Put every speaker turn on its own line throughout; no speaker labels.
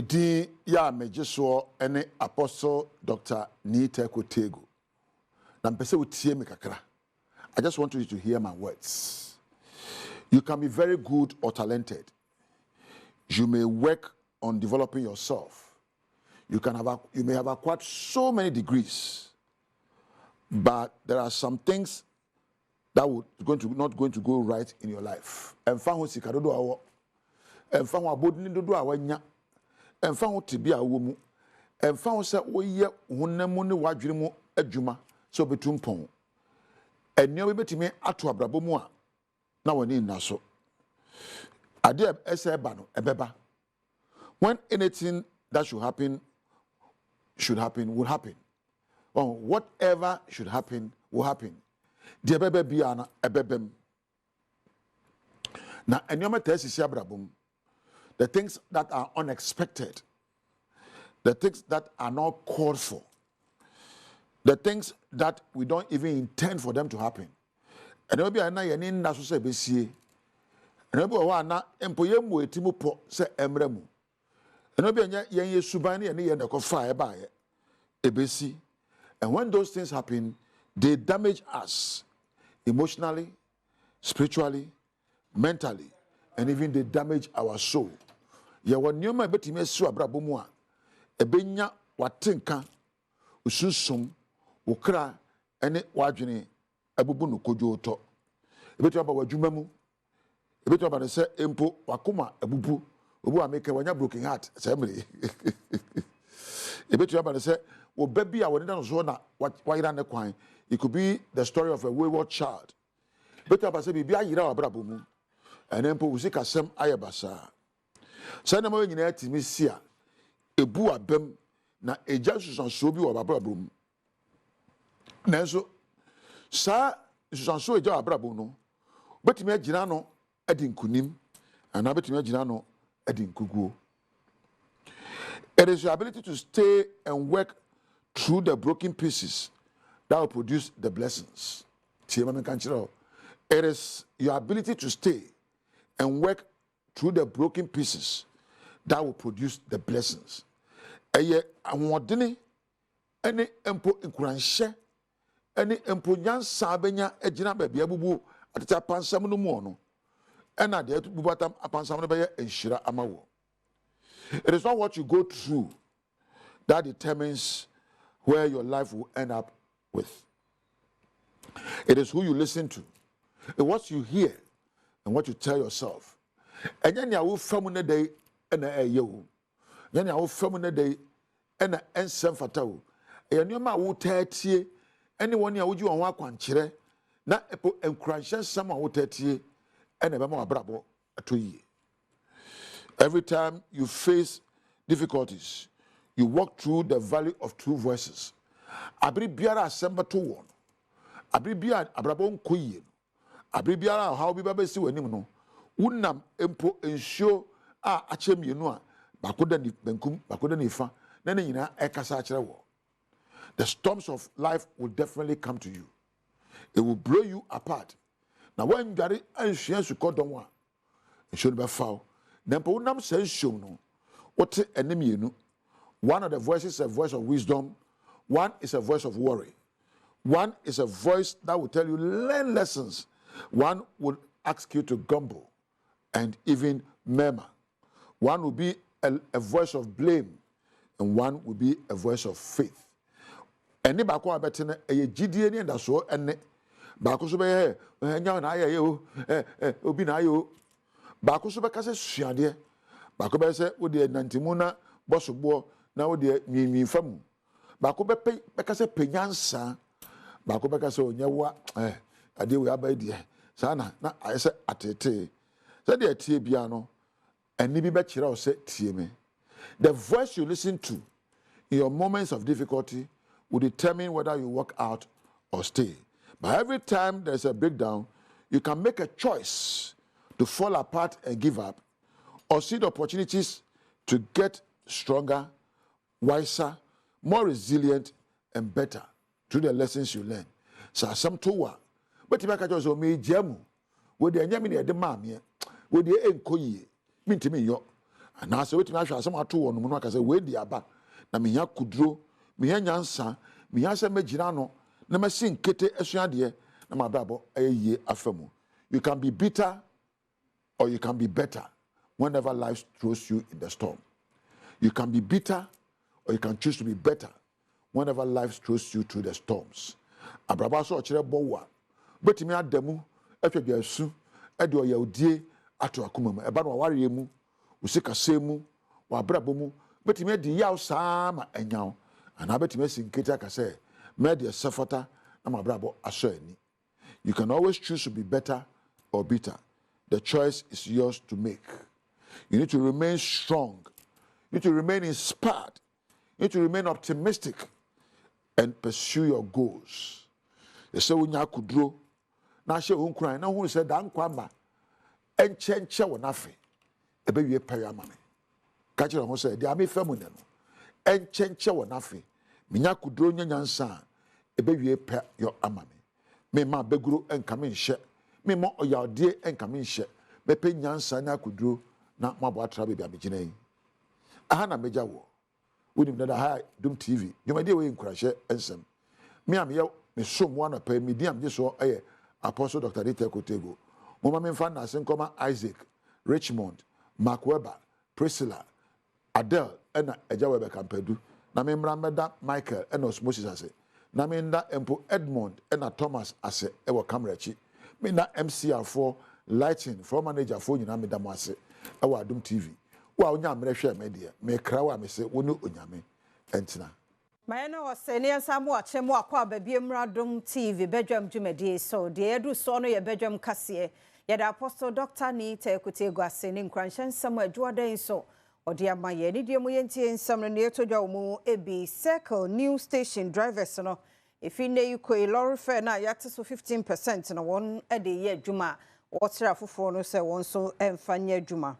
Medi ya mejiso ene Apostle Dr. Nita Kotego. Na mpese utie me kakra. I just want you to hear my words. You can be very good or talented. You may work on developing yourself. You may have acquired so many degrees, but there are some things that not going to go right in your life. Emfa ho sika dodo awo. Emfa ho abodini dodo awanya. Emfa ho tibia awo mu. Emfa ho se woye honam ne wadwene mu adwuma so betumpon. Enyo be betimi ato abrabo mu a na woni nna so. Ade ese ba no ebeba. When anything that should happen will happen. Or whatever should happen will happen. The bebe biana ebebem. Na enyoma tesisi abrabum. The things that are unexpected, the things that are not called for, the things that we don't even intend for them to happen. And maybe I na yeni na so se besie. And maybe wa na empo yemu etimu po se emremu. And maybe yen yesubani yen yen ko fa e ba ye ebesi. And when those things happen, they damage us emotionally, spiritually, mentally, and even they damage our soul. Ya wanyoma betime esu abrabo mu a ebenya watenka ususum ukra ene wadwene abubu no kodwo to ebetu aba wadwuma mu ebetu aba ne se empo wakoma abubu obu ameka wanya broken heart semre ebetu aba ne se wo baby a woni da no so na wayira ne kwan. It could be the story of a wayward child. Ebetu aba se bibia yira abrabo mu ene empo usika sem ayebasa. Sana mo nyina atimi sia ebu abem na eja susanso bi wo babrabo mu nanso sa susanso eja babrabo no betimi agina no adi nkunim ana betimi agina no adi nkuguo. It is your ability to stay and work through the broken pieces that will produce the blessings. It is your ability to stay and work through the broken pieces that will produce the blessings. Eye awodene ene empo nkuranhye ene empo nyansa benya agina ba bia bubu atata pansam no mu ono ena de bubatam apansam no be enhira amawo. It is not what you go through that determines where your life will end up with. It is who you listen to, and what you hear, and what you tell yourself. Enya nya wo famu ne dai ena eye wo. Enya nya wo famu ne dai ena ensem fata wo. Enya nyoma wo tatie ene woni a wogi won ho akwankyere na epo enkuranhye sam a wo tatie ena be ma wabrabo atoyi. Every time you face difficulties, you walk through the valley of two voices. Abri biara asemba to won. Abri biara abrabo nkoyi. Abri biara how bi ba besi wanim no. Unam empo ensho a achemienu a bakoda ni benkum bakoda ni fa na ne nyina ekasa akere wo. The storms of life will definitely come to you. It will blow you apart. Now when gari anhia su kodon a ensho be fa na empo unam se ensho no wote enemienu. One of the voices is a voice of wisdom, one is a voice of worry. One is a voice that will tell you learn lessons. One will ask you to grumble and even murmur. One will be a voice of blame, and one will be a voice of faith. Eni bako abetene eye gidie ni nda so ene bako so be nya na aye o obi na aye o bako so be kase suade bako be se wo de nantimu na bosobo na wo de nwinwin famu bako be kase penyansa bako be kase onyewa ade we abai die sana na ayese atete so de tie bia no eni bi be kire o se tie me. The voice you listen to in your moments of difficulty will determine whether you walk out or stay. But every time there's a breakdown, you can make a choice to fall apart and give up, or see the opportunities to get stronger, wiser, more resilient, and better through the lessons you learn. So some towa, but if I catch us on me jamu, with the nyamini at the mammy, with the enkoye, mean to me yo. And I say, wait, I shall some at 2 on Munaka say, wait the aba. Na minya kudro, minya nyansa, minya se mejirano, na masin kete esuadie, na mabrabo ye afemu. You can be bitter or you can be better whenever life throws you in the storm. You can be bitter or you can choose to be better whenever life throws you through the storms. Abraba so chere bowa. Betimi adamu, etwa asu, ede oyawdie ato akoma mu. Eba no ware mu, usika semu, wa brabo mu. Betimi di yaw sama enyaw. Ana betimi sinketa ka say, me de sefota na mabrabo aso ani. You can always choose to be better or bitter. The choice is yours to make. You need to remain strong. You need to remain inspired. You need to remain optimistic and pursue your goals. They say when you kudro, na she unkran, na who said dan kwamba, enchenche wonafe, ebe wie pere amame. Kachi na who said, di ame femu neno, enchenche wonafe, minya kudro nyanyansa, ebe wie pe yo amame. Me ma beguro enkame nhye, me mo oyawde enkame nhye, me pe nyansa na kudro na mabo atra bebi abegina yi. Aha na meja wo. Wonim na da Adom TV. Dwumade we nkurahye ensem. Me am ye me som one pa medium je so Apostle Dr. Rita Kotego. Mama me fa na senkoma Isaac, Richmond, Mark Weber, Priscilla, Adele ena eja Weber Kampedu. Na me mra meda Michael ena Osmosis ase. Na me nda empo Edmond ena Thomas ase ewo Kamrachi. Me na MCR4 lighting for manager for nyina me da mo ase ewo Adom TV. Wa onya mrehwe media me krawa me se wonu onyame entina
Mayana was saying samu achemu akwa babiem Adom TV Badwam dwumadi so de edu so no ye Badwam kase ye da Apostle Dr. Nita Ekutego ase ne nkranhye nsam adwoadan so ode amaye ne de mu yentie nsam no ne etodwa mu ebi circle new station drivers no efi ne yiko lorry fare na yate so 15% na won ede ye adwuma wotra foforo no se won so emfanya adwuma.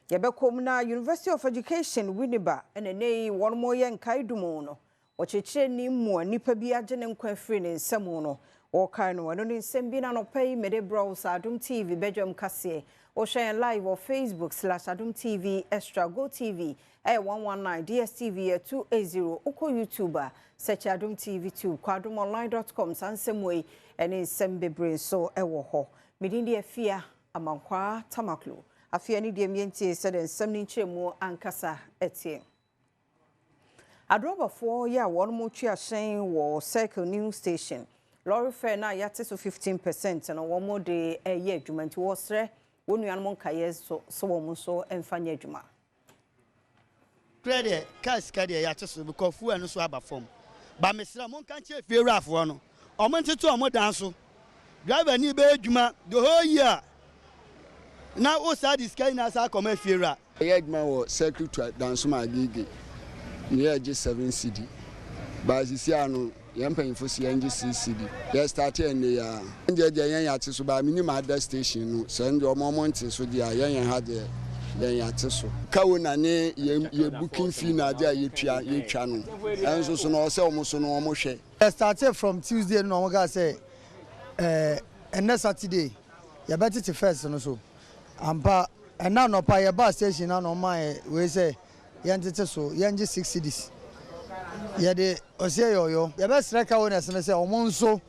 Yebekom na University of Education Winneba ene nei won mo ye nkaidumo no ochechire ni mu nipa bi agene nkwa free ne nsam no wo kai no no nsem bi na no pay mede browse Adom TV Badwam kase o share live on Facebook/Adom TV Extra Go TV 119 DSTV 280 uko YouTuber search Adom TV 2 kwadomonline.com sansemwe ene nsem bebre so ewo ho medindi afia amankwa tamaklo afia ni dem yenti said nsem ni nchemu ankasa etie adrobafo ya won mo twa hyen wo circle new station lorry fare na yate so 15% na wo mo de eye adwuma nti wo sre wonuan mo nkaye so wo mo so emfanya adwuma
credit cash card yate so because fu enu so aba form ba mesra mo kan che fie rafo no o mo nteto o mo dan so driver ni be adwuma the whole year na o sa this kind na sa come fiera
yegma wo circle to dance ma gigi near G7 CD ba sisi anu yempanfo si NG CD ya start en ya nje yen yate so ba minimum other station no so nje o moment so dia yen ha de yen yate so kawo na ne ye booking fee na dia ye twa no enso so no se o mo so no o mo hwe
started from Tuesday no mo ga say next Saturday ya better to first no so ampa na no pa ye bus station na no man we say yentete so yenje 6 cities ye de ose yoyo ye be strike owners no say omonso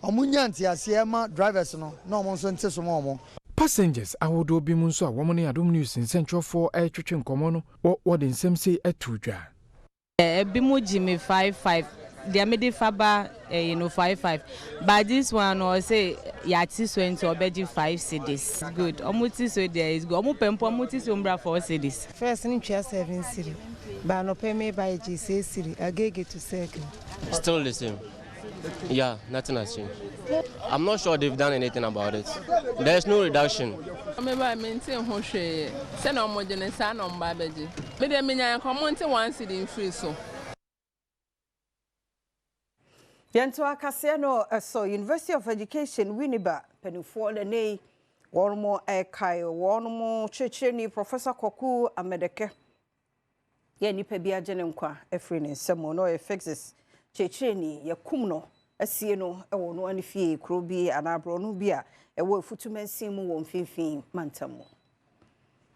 omunyanti asiema drivers no na omonso nte so mo
passengers awodo bi mu nso a wo ne Adom News Central for twetwe nkomo no wo de nsem sei atudwa
bi mu jimi 55 they made it faba 55 but this one or say yati 20 or beji 5 cedis good omuti so there is go omu pempo omuti so mbra 4 cedis
first in 7 cedis but no pay me by G6 cedis agege to second
still the same. Yeah, nothing has changed. I'm not sure they've done anything about it. There's no reduction.
Maybe I maintain Hoshe, send on more than a son on Babaji. Maybe I mean I come one city in free so.
Yanto akase no so University of Education Winneba penufo le nei won mo ekai won mo checheni Professor Koku Amedeke ye nipa bi agene nkwa efri ne nsemo no effects checheni ye kum no asie no ewo no anifie kro bi anabro no bi a ewo efutumansin mu wo mfimfin mantamo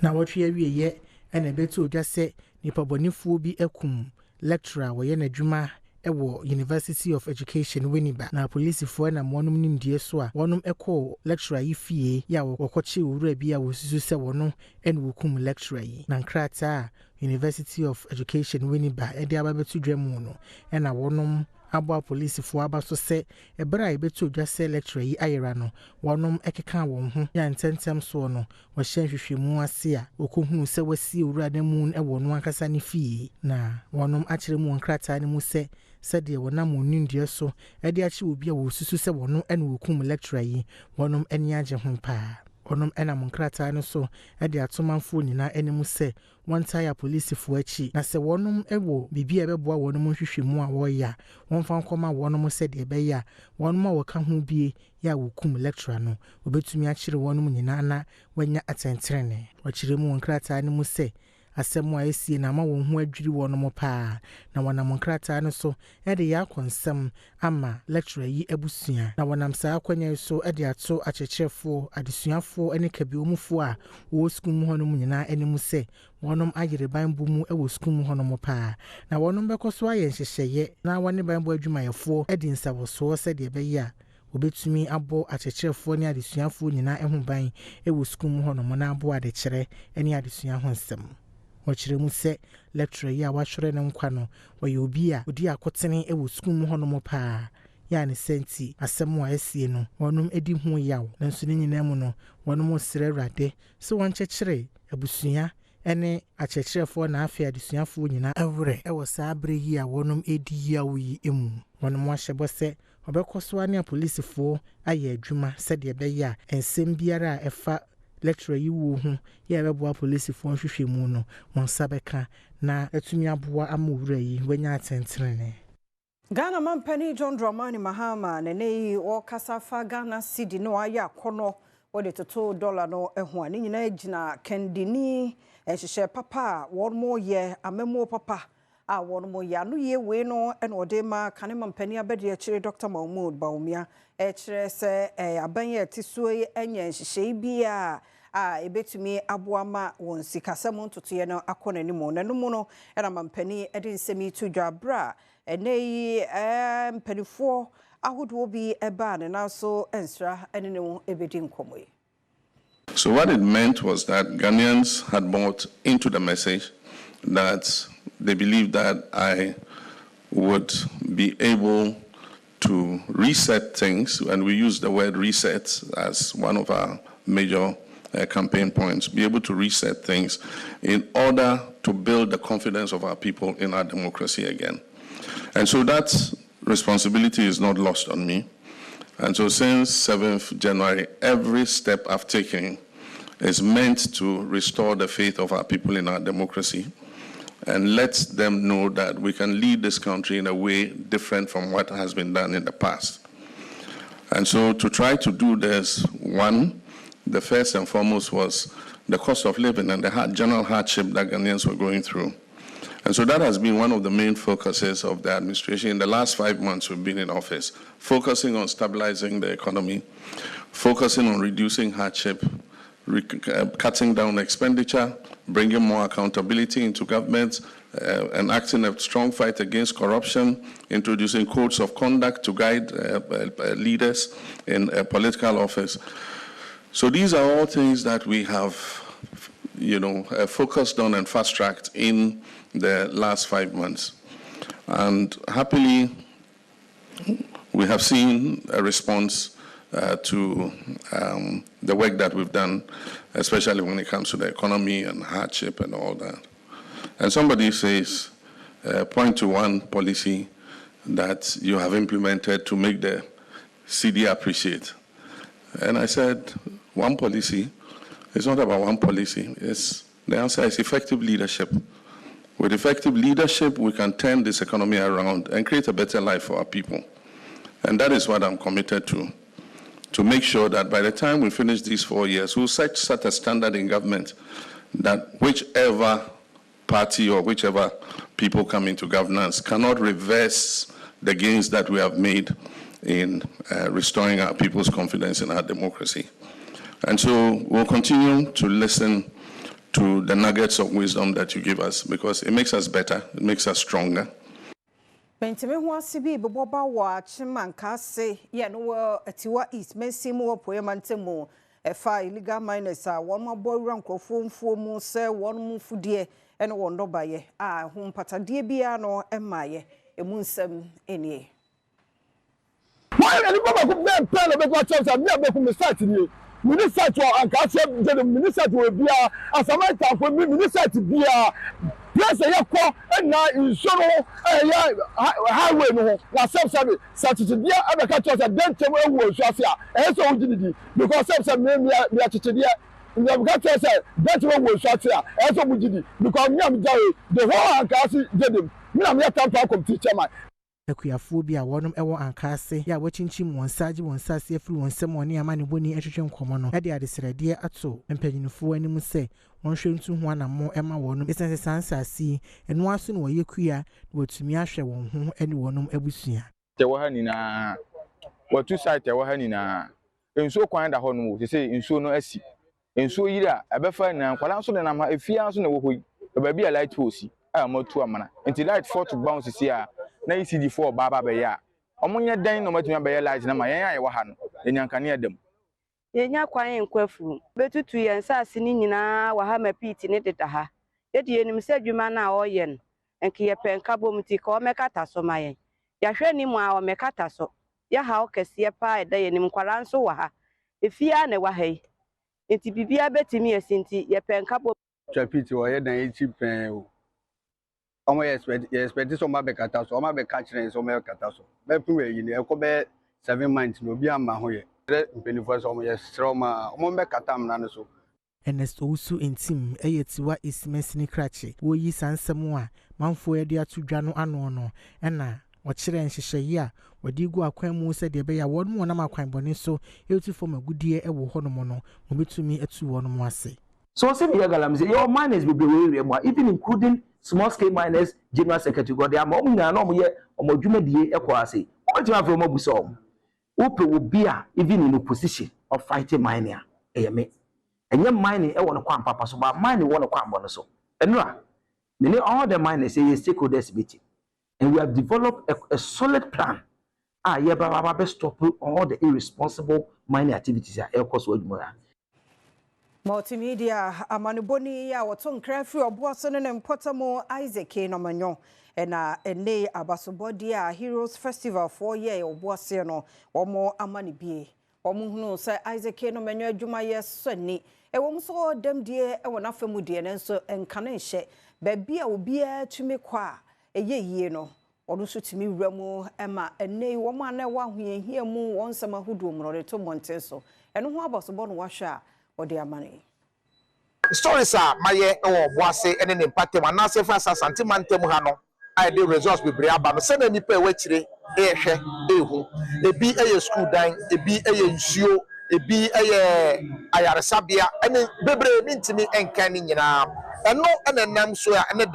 na wotwe awie ye ɛna ɛbɛto odwa sɛ nipabɔnifoɔ bi akum lecturer wɔyɛ n'adwuma ɛwɔ University of Education Winneba na polisifoɔ na wɔnom nimdie so a wɔnom ɛkɔ lecturer yi fie ya wɔkɔkye owura bi a wɔsusu sɛ wɔno ɛna wɔkum lecturer yi na nkrataa University of Education Winneba ɛde aba bɛto dwa mu no ɛna wɔnom abo polisifoɔ aba so sɛ ɛbɛrɛ a ɛbɛto dwa sɛ lecturer yi ayera no wɔnom ɛkeka wɔn ho ya ntɛntɛm so no wɔhyɛ nhwehwɛmu ase a wɔkɔhunu sɛ wɔasi owura no mu ɛwɔ no ankasa ne fie na wɔnom akyerɛ mu wɔn nkrataa no mu sɛ sɛdeɛ wɔnam onindua so ɛde akye obi a wɔsusu sɛ wɔno ɛna wɔkum lecturer yi wɔnom ani agye ho paa wɔnom ɛnam nkrataa no so ɛde atomanfoɔ nyinaa anim sɛ wɔntae polisifoɔ akyi na sɛ wɔnom ɛwɔ biribi a ɛbɛboa wɔnom nhwehwɛmu a wɔyɛ a wɔmfa nkɔma wɔnom sɛdeɛ ɛbɛyɛ a wɔnom a wɔka ho bie yɛ a wɔkum lecturer no wɔbɛtumi akyere wɔnom nyinaa na wɔanya atɛnterene wɔkyerɛ mu nkrataa no mu sɛ asɛm a ɛsie na ama wɔn ho adwiri wɔn mo paa na wɔnam nkrataa no so ɛde yɛ akɔnsɛm ama lecturer yi abusua na wɔnam saa akwanya so ɛde ato akyerɛkyerɛfoɔ adesuafoɔ ne kabiomufoɔ a wɔwɔ sukuu mu hɔnom nyinaa anim sɛ wɔnom ayere banbɔ mu ɛwɔ sukuu mu hɔnom paa na wɔnom bɛkɔ so ayɛ nhyehyɛeɛ na wɔne banbɔ adwumayɛfoɔ ɛde nsabɔsoɔ sɛdeɛ ɛbɛyɛ a wɔbɛtumi abɔ akyerɛkyerɛfoɔ ne adesuafoɔ nyinaa ho ban ɛwɔ sukuu mu hɔnom na abo adekyerɛ ne adesua ho nsɛm wɔkyerɛ mu sɛ lecturer yi a wɔahwere ne nkwa no wɔyɛ obi a odi akotene wɔ sukuu mu hɔnom paa yɛ ne sɛnti asɛm a ɛsie no wɔnom edi ho yaw nanso ne nyinaa mu no wɔnom srɛ Awurade sɛ wɔnkyɛkyerɛ abusua ne akyerɛkyerɛfoɔ na afei adesuafoɔ nyinaa ɛwerɛ ɛwɔ saa berɛ yi a wɔnom edi yaw yi mu wɔnom ahyɛ bɔ sɛ wɔbɛkɔ so ne apolisifoɔ ayɛ adwuma sɛdeɛ ɛbɛyɛ a nsɛm biara a ɛfa lecturer yi wo ho ya bɛboa polisifoɔ nhwehwɛ mu no wɔn nsa bɛka na atumi aboa ama owura yi wanya atɛnterene
Ghana Mampani John Dramani Mahama ne nei wɔkasa fa Ghana CID no ayɛ akɔnɔ wɔde toto dollar no ɛho ani nyina gyina kendini ɛhyehyɛ papa a wɔn mo yɛ amemo papa a wɔn mo yɛ no yɛ we no ɛna ɔde ma Ghana Mampani abɛde akyire Dr. Mahmoud Bawumia ɛkyerɛ sɛ aban yɛ tisuo yi ɛnyɛ nhyehyɛ bi a ebetumi aboama wɔn sikasɛm ntotoyɛ no akɔ n'anim na no mu no ɛna Mampani ɛde nsɛm yi to dwa bra ɛnɛ yi mpanifoɔ ahodoɔ bi ɛbaa ne nan so ɛnsra ɛne ne ho ebedi nkɔmɔ yi.
So what it meant was that Ghanaians had bought into the message that they believed that I would be able to reset things, and we use the word reset as one of our major campaign points, be able to reset things in order to build the confidence of our people in our democracy again. And so that responsibility is not lost on me. And so since 7th January, every step I've taken is meant to restore the faith of our people in our democracy and let them know that we can lead this country in a way different from what has been done in the past. And so to try to do this, one, the first and foremost was the cost of living and the general hardship that Ghanaians were going through. And so that has been one of the main focuses of the administration in the last 5 months we've been in office, focusing on stabilizing the economy, focusing on reducing hardship, cutting down expenditure, bringing more accountability into government, enacting a strong fight against corruption, introducing codes of conduct to guide leaders in political office. So these are all things that we have, focused on and fast-tracked in the last 5 months. And happily, we have seen a response to the work that we've done, especially when it comes to the economy and hardship and all that. And somebody says, point to one policy that you have implemented to make the CD appreciate. And I said, one policy. It's not about one policy. The answer is effective leadership. With effective leadership, we can turn this economy around and create a better life for our people. And that is what I'm committed to make sure that by the time we finish these 4 years, we'll set a standard in government that whichever party or whichever people come into governance cannot reverse the gains that we have made in restoring our people's confidence in our democracy. And so we'll continue to listen to the nuggets of wisdom that you give us, because it makes us better, it makes us stronger.
Bentime ho asibi beboba wa chimanka se ye no atiwa east mesimu wo poemantemu efa illegal miners a won mabo rankofo mfuo mu se won mu fudie ene won dobaye a ho mpatade bia no emaye emu nsam enie
why any baba ko be pen be ko chance me be ko me site ni minister to anka se de minister to bia asamata ko minister bia yes yakọ na insoro highway no na self-service certificate abeka church dentem ewu osuase a so ugididi because self-service me achichide in the got say dentem ewu osuase a so ugididi because me am jawe the whole ankasi jedem me am tampa committee chairman
akuafo bi a wonum ewo ankase ya wachinchim wonsaje wonsase afiri wonsem one ama ne boni ehwehwe nkomo no ade adesrede ato mpanyinfo anim se wonhwe ntu ho anamo ema wonum esense sansasi eno aso no yekua wotumi ahwe won ho ene wonum abusua
te wo ha ni na watu site wo ha ni na enso kwan da ho no se se enso no asi enso yira abefa na kwala so de na ma efia so na wo hoyi ba bia light post a matu amana enti light 4 to bounce si a na CID4 baba be ya omunye dan no matumi be ya light na ma yen aye wa ha no enyankane adam
yenya kwan enkwafu betutu yen saase ni nyina wa ha mapiti ne deda ha yedi enim se dwuma na oye no enke ye penka bomti ka o mekata so mayen ya hwe ni mu a o mekata so ya ha o kese pa eda yenim kwala nso wa ha efia na wa ha yi enti bibia betimi esinti ye penka bom
chapiti o ye dan echi pen o omo expect so ma be kata so o ma be catch rain so ma kata so be pu we yi ne ko be 7 months no bi ama ho ye mpenifo so omo ye stroma omo be kata amna no so
Ernest Owusu entim eyetiwa ismesini krache wo yi sansem a manfo ede atudwa no ano no ena wɔkyerɛ nhyehyɛyi a wɔde gu akwan mu sɛ de be ya wɔn mu na makwan bɔne so etu fom agudie ɛwɔ hɔ no mo no mobetumi atu wɔn mu ase.
So say me galam say your miners be we even including small scale miners general secretary go dey am omu nya na omu ye omodwumadie ekɔ ase otima from obuso om upe wo bia even in a position of fighting mining me enye mining e won kwa papa so ba mining won kwa mbɔ no so enura me all the miners say stakeholders meeting and we have developed a solid plan ye ba stop all the irresponsible mining activities at air cost adwuma.
Multimedia amanuboni ya waton krafri obuaso ne mpotamo Isaac Nomanyo ena ene abasobodi a Heroes Festival 4 year obuase no omo amanibie omo hunu se Isaac Nomanyo adwuma ye soni ewom so dem die e wona famudie ne nso enkane nhye baabi a obi a tumi kwa eyeyie no onu so tumi wuramu ema ene wo ma na wa hoyehia mu won sama hudu mrode to monten so eno ho abasobo no wahwa odi amane
stories are maye o boase ene ne patem anase fa asante mantem ha no I dey results be bria ba no se na nipa e wachire ehwe ehu ebi eye school dan ebi eye nsuo ebi eye ayaresabia ene bebre mintimi enkan ni nyina eno ene nam so a ene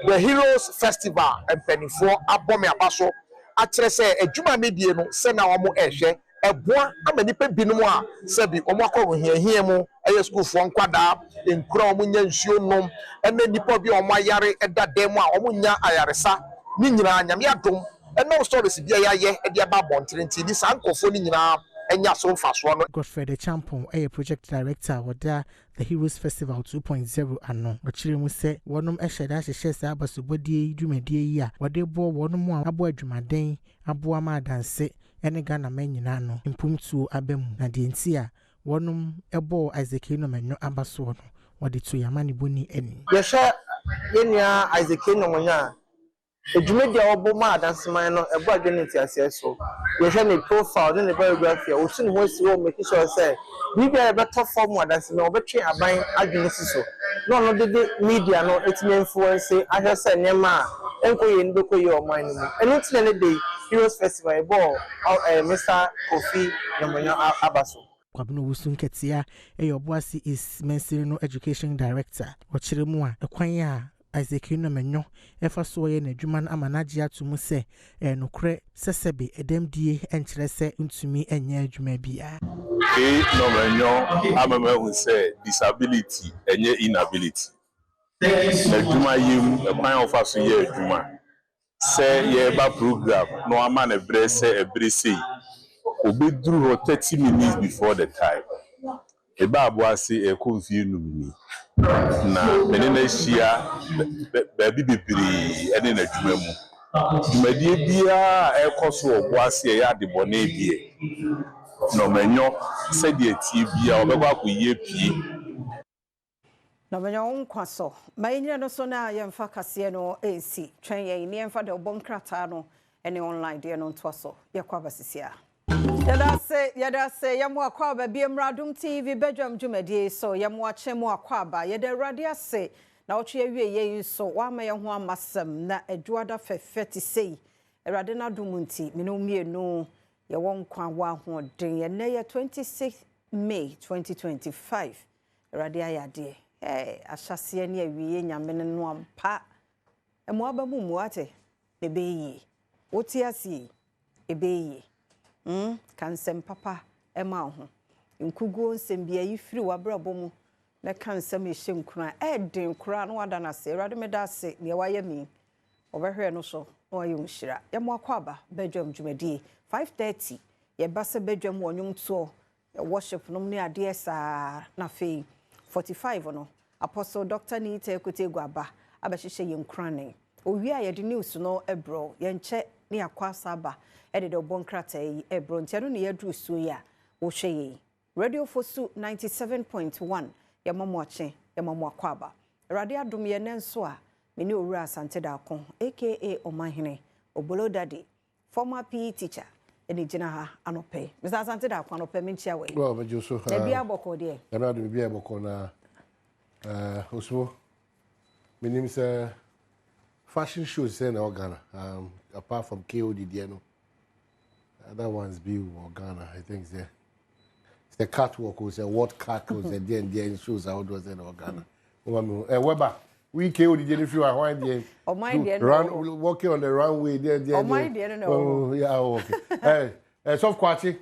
the Heroes Festival empanifo abome abaso a kire se adwuma medie no se na omo ehwe eboa amanipa binom a sebi omo akọ hiahia mu eye school fo nkwada enkura omo nya nsuo nom ene nipa bi omo ayare edadem a omo nya ayaresa ni nyina nyame adom ene stories bia yaye e dia ba bontrenti ni sankofo ni nyina enya so mfaso no.
Godfrey the Champon project director woda the Heroes Festival 2.0 ano ochire mu se wonum ehweda hyehye sa abasobodie dwumadie yi a wode bo wonum a abo adwumaden abo ama adanse ene Ghana manyina no impumtuo abemu na de nti a wonum ebo Isaac Nomanyo abaso no wode to yamane boni eni
yehwe yenia Isaac Nomanyo edwumadia obo ma adanseman no ebo adwene ntiase so yehwe ne profile ne biography o tun ho si o make sure say bibia better form adanseman obetwe aban adwene siso no de media no etime influence ahwe say nema enkoye ndokoye o man no eno tine ne dey Heroes Festival ebo Mr. Kofi Nomanyo abaso
Kwabno Wusun Ketia Obuasi is Mensiri no Education Director ochire mu a ekwan a Isaac Nomenyo efa so ye na adwuma na amanaje atomu se nokre sesebe edemdie enkyere se ntumi enye adwuma bia
Nomenyo ameme hu se disability enye inability na adwuma yim ekwan ofa so ye adwuma se ye ba program no ama na bre se ebrese obeduru 30 minutes before the time eba aboase e konfie numini na menene hia baabi bebiri ene na adwuma mu dwumadie bia ekoso oboase ye adebone die Nomenyo se die tie bia obekwa akoyie pie
Nomenyo nkwaso mayinye no so na yemfa kase no ensi twen ye ne yemfa de obonkrata no ene online de no ntoso yakwa basisia Yadase yamu akwa ba biem Adom TV Badwam dwumadie so yamu achemu akwa ba yede radia se na otwe awie ye so wa ma ye ho amasem na adwada fefeti sei erade na dumunti mino mienu ye won kwa wa ho den ye na ye 26 May 2025 erade ayade ahyase ne awie nyamene no ampa emo aba mu muate ebeyi otiasi ebeyi kansem papa ema ho nkugo nsem bia yifiri wabrabo mu na kansem ehye nkura den kura no wada na se rade meda se ne waye mi obehwe no so no waye unhira yemo akwaba Badwam dwumadie 5:30 ye base Badwam wonyum to worship no ne ade sa na fe 45 no Apostle Dr. Nita Ekutegwaba abahihye ye nkura ne owi a ye de news no ebro ye nche ne akwasa ba edede obonkrata yi ebro ntiano ne yadru so ya wo hwe Radio Fosu 97.1 ya mamoache ya mamoakwaba radio Adom ye nenso a meni owura asante da kon aka Omahene Obolo Daddy former PE teacher eni gina ha anope Mr. Asante da kon anope menchia we
well mejo so
na bia boko de
na Adom bia boko na osmo menim say fashion shows say na Ghana apart from KOD there no other ones be Ghana I think it's the catwalk was a what cat was there shows how it was in Ghana Weber we KOD there if you are why there walking on the runway there oh yeah okay soft kwachi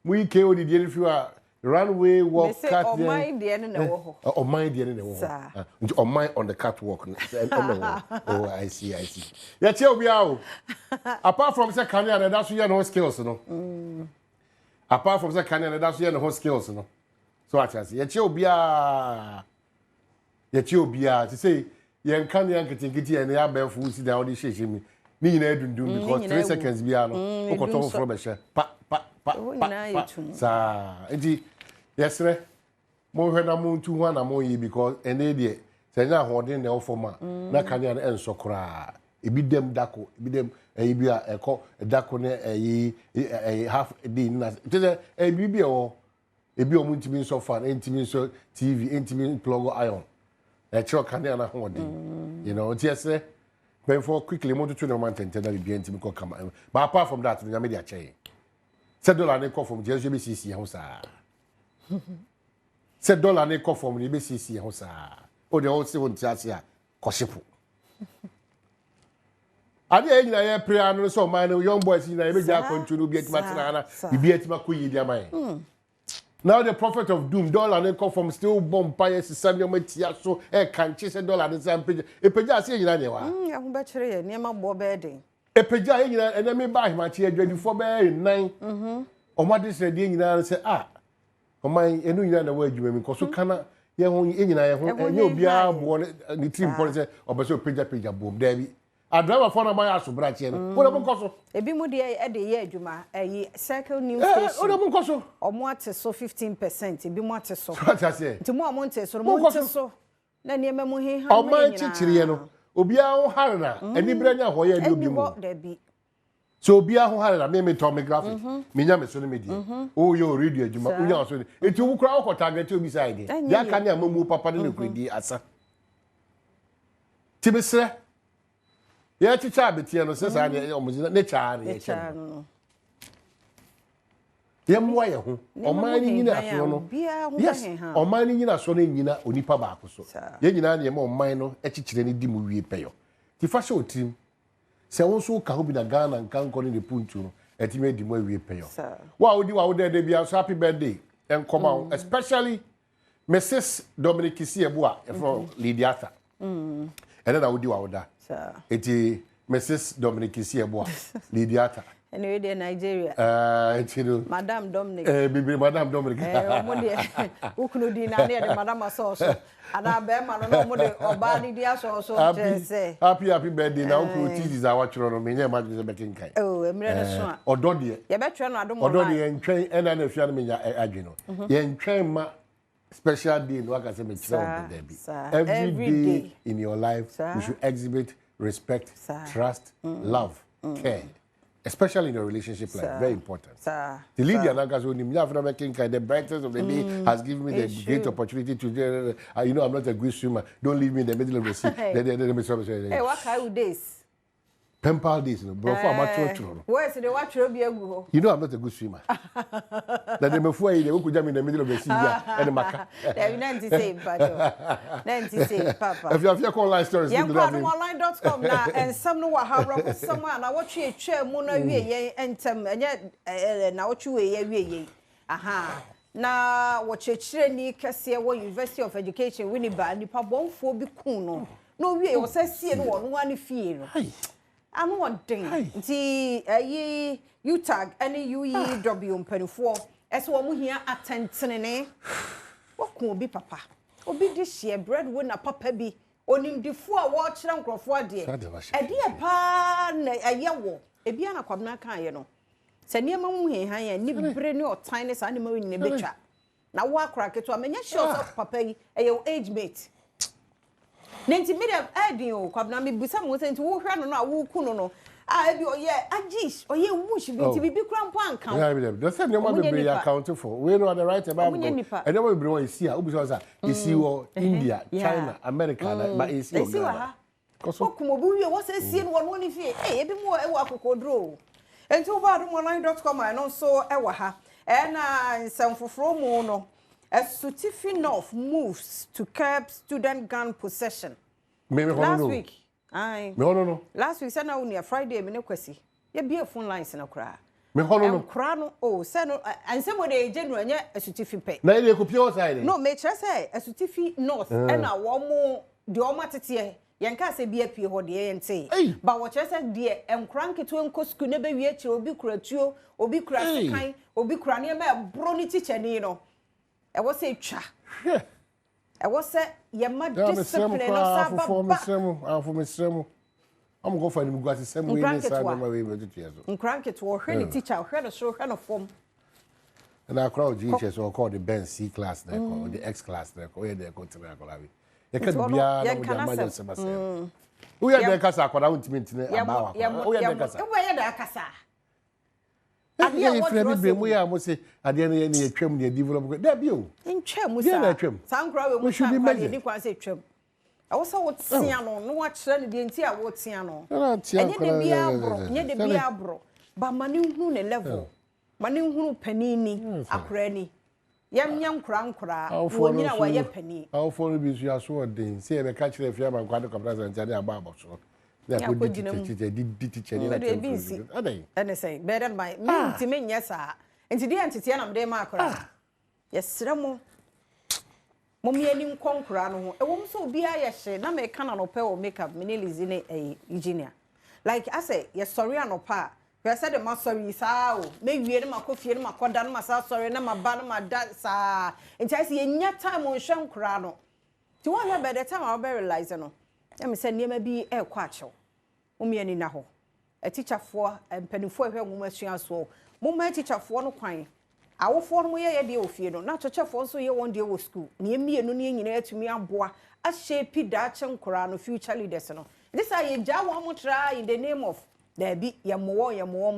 we KOD there if you are runway walk cat there oh my dear no my on the catwalk oh I see yeah tell me how apart from say Kanye that's you no skills no apart from say Kanye that's you no skills no so I say yeah tell bia to say yen Kanye nkitikiti and ya be fu si da odi sheshe mi ni nyina edundum because 3 seconds bia no okoto from be she pa sa enti yes re mo hwe na mo ntu ho na mo yi because ene de say na hoden na ofoma na Kanye na enso kra ebidem dako ebidem bia eko dako ne half a day na tese bibia o ebi o mo ntimi so fan ntimi so TV ntimi plug iron chiro Kanye na hoden you know yes when for quickly mo to no man tente na bibia ntimi ko kama but apart from that no media chain $7 ne ko from Jesus BCC ho sa $7 ne ko from ni BCC ho sa o de o se won ti ase a ko shipu ade e nyina ye prayer no so man young boys nyina e be ja continue bi atima tena na bi atima ko yi dia man now the prophet of doom $1 ne ko from still bomb pie sisam yo matia so e kan chi se $1 ne sam page e page ase nyina ne wa
ya ho be kire ye niam bo be den
e page a nyina ene me ba hima chi adwadifo be 9 omade se de nyina se oman enu nyina na wa adwuma mi ko so kana ye ho nyina ye ho enye obi a bo ni team policy obeso page boom there bi a driver for na my aso brache no wo dem nkoso
ebi mu de e de ye adwuma circle new station
wo dem nkoso
omo ate so 15% ebi mu ate so
what I say
nti mu amonte so mo ate so na niam mu he ha
oman chichire no obi a ho hare na ani branya ho ye ni obi mu so obi a ho hare na me to me graphic me nya me so no media o yo radio adwuma o nya so enti wo kura wo target obi side ya ka ne amamu papa ne kuredi asa tibesre ya chicha betie no se sa ne omuzi ne cha ne cha Yemwa ye ho. Oman ni nyina so no. Yes. Oman ni nyina so no nyina onipa ba ko so. Ye nyina na oman no echichire ni di mu wie peyo. Ti fa so tim. Se won so ka ho bi na Ghana nkan ko ni de puntu no. Etime di mu wie peyo. Wa odi de bia so happy birthday. And come out, especially Mrs. Dominic Kisiebua from Lydiata. And then I would do our that. It is Mrs. Dominic Kisiebua, Lydiata.
Anyway, they're Nigeria. Madame Dominic.
Madame Dominic.
Who could do Madame Associo? And I bear my no or body dia so happy birthday now is our children me imagine making kai ododie ye betwe no adom ododie ntwen ena na afia me nya adweno ye ntwen ma special day no aka say me kire every day in your life you should exhibit respect, trust, love, care. Especially in a relationship life, very important. The Lydia the brightest of the day has given me the great opportunity to, you know, I'm not a good swimmer. Don't leave me in the middle of the sea. Hey, what kind of days?
Pempal days, bro.
Where's the watch?
You know, I'm not a good swimmer. That they could jump in the middle of the sea and the maca.
They're not to say, Papa.
If you have your online stories,
online.com now, and some know what someone I watch you chair Mona and yet now what you aha. Now what your training Cassia University of Education Winnipeg, Nipa bon for Bicuno. No, we was see one fear. I'm one thing. The you tag any UEW mpanyfo as one here attending what could be papa obi this year breadwinner papa bi onim defo watch ran crofo de e de pa na ayewo e bia na kwabna kan ye no se niema mu he han ya ni bre ni otan ne sa ne ma wini betwa na wo akra keto amenya sure so papa yi e your age mate Nenti medium edin o kwabna me busa mo senti wo hwa no na wo ku no ebi oye agish oye wush bi bibi krampo anka
yeah the same no one be account for we know the right about and then we bring one see obi so say isi wo India China America but isi o
Ghana koso okumo bu wie wo say sie no no ni fie ebi mo e wo akokodro enti wo ba online.com no so e wa ha na nsamfoforo mu no a certificate of moves to curb student gun possession. Last week,
no.
Last week, said now near Friday, me no kwesi. Ye be a phone lines in a cry.
Me no.
Crano, oh, said no, and somebody general a certificate.
Na ile kupio side.
No, me say a certificate north, and a one more the omatity. Yanka se be a pie ho de yen say. But what you said dear, and crank it to enco school never yet, obi kuratuo, obi kurakan, obi krania me brony teacher no. I was say cha. I was say your mad discipline no
for me I'm go for him go the same way inside my way to years.
Crank it to her teacher, her show her form.
And I crowd GHS or call the Ben C class there or the X class there or they go to Nakolavi. You can be a we are the casa kwa ultimate about. We are the casa.
Where the casa?
We are must say at the end of the trim the develop there be you.
In trim, some crowd we should be made trim. I was what Siano, no watch the entire what Siano. And yet the Biabro, but Manu level. Manu Penini, a cranny. Young crankra, for you know why penny.
I'll follow you as well, then. See, I catch the fiam and quite a couple and tell you about so. They could teach and they say, better by me to mean, yes, sir. And today, and to am de macra. Yes, Ramo. Mommy and conquerano, a woman so be I say, no make canon or pale makeup, Minili's in a Eugenia. Like I say, yes, sorry, no pa. I said the master is out. Maybe my coffee and my condan, my sorry, and my banner, my dad, sir. And I see in your time on Shan Crano. To one by the time I'll be realizing. Let me send you maybe a quacho. Umiani naho. A teacher for and penny for her woman she has so. Mumma teacher for no crying. I will form where a deal of you, not a chef also you won't deal with school. Near me and no near to me and boa. A shapey Dutch and Corano future leaders. This I one more try in the name of. There be ya more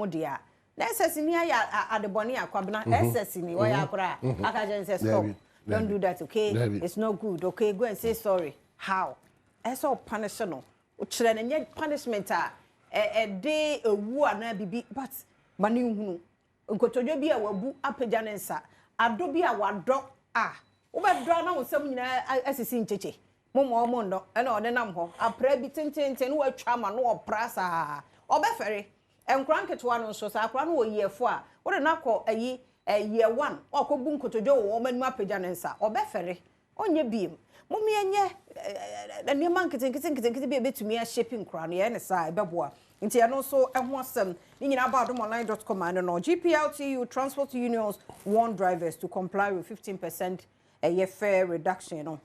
dear. Let's see near at the Bonia Quabna, SSC, why I cry. I says, stop. Don't do that, okay? It's no good, okay? Go and say sorry. How? That's all punishment. Children and yet punishment a day a war na bibi, but Manu.
nkotodwe bi a wabu apagya ne nsa ado bi a wadɔ a wobɛdɔ na wo nsɛm nyinaa asisi nkyekye mo ndo ɛna ɔde nam hɔ apra bi tententen no watwa ma no ɔpra saa ɔbɛfɛre enkran ketewa no nso saa akra no wɔ yefo a wode nakɔ ayi year 1 ɔkɔbu nkotodwe wɔ ɔmanu apagya ne nsa ɔbɛfɛre onye biem mummy enye nneɛma nketenkete bi ebetumi a shaping nkran ye ne saa ebeboa nti ɛno so ɛho asɛm ni nyina ba adomonline.com and no GPLTU transport unions warn drivers to comply with 15% a fare reduction no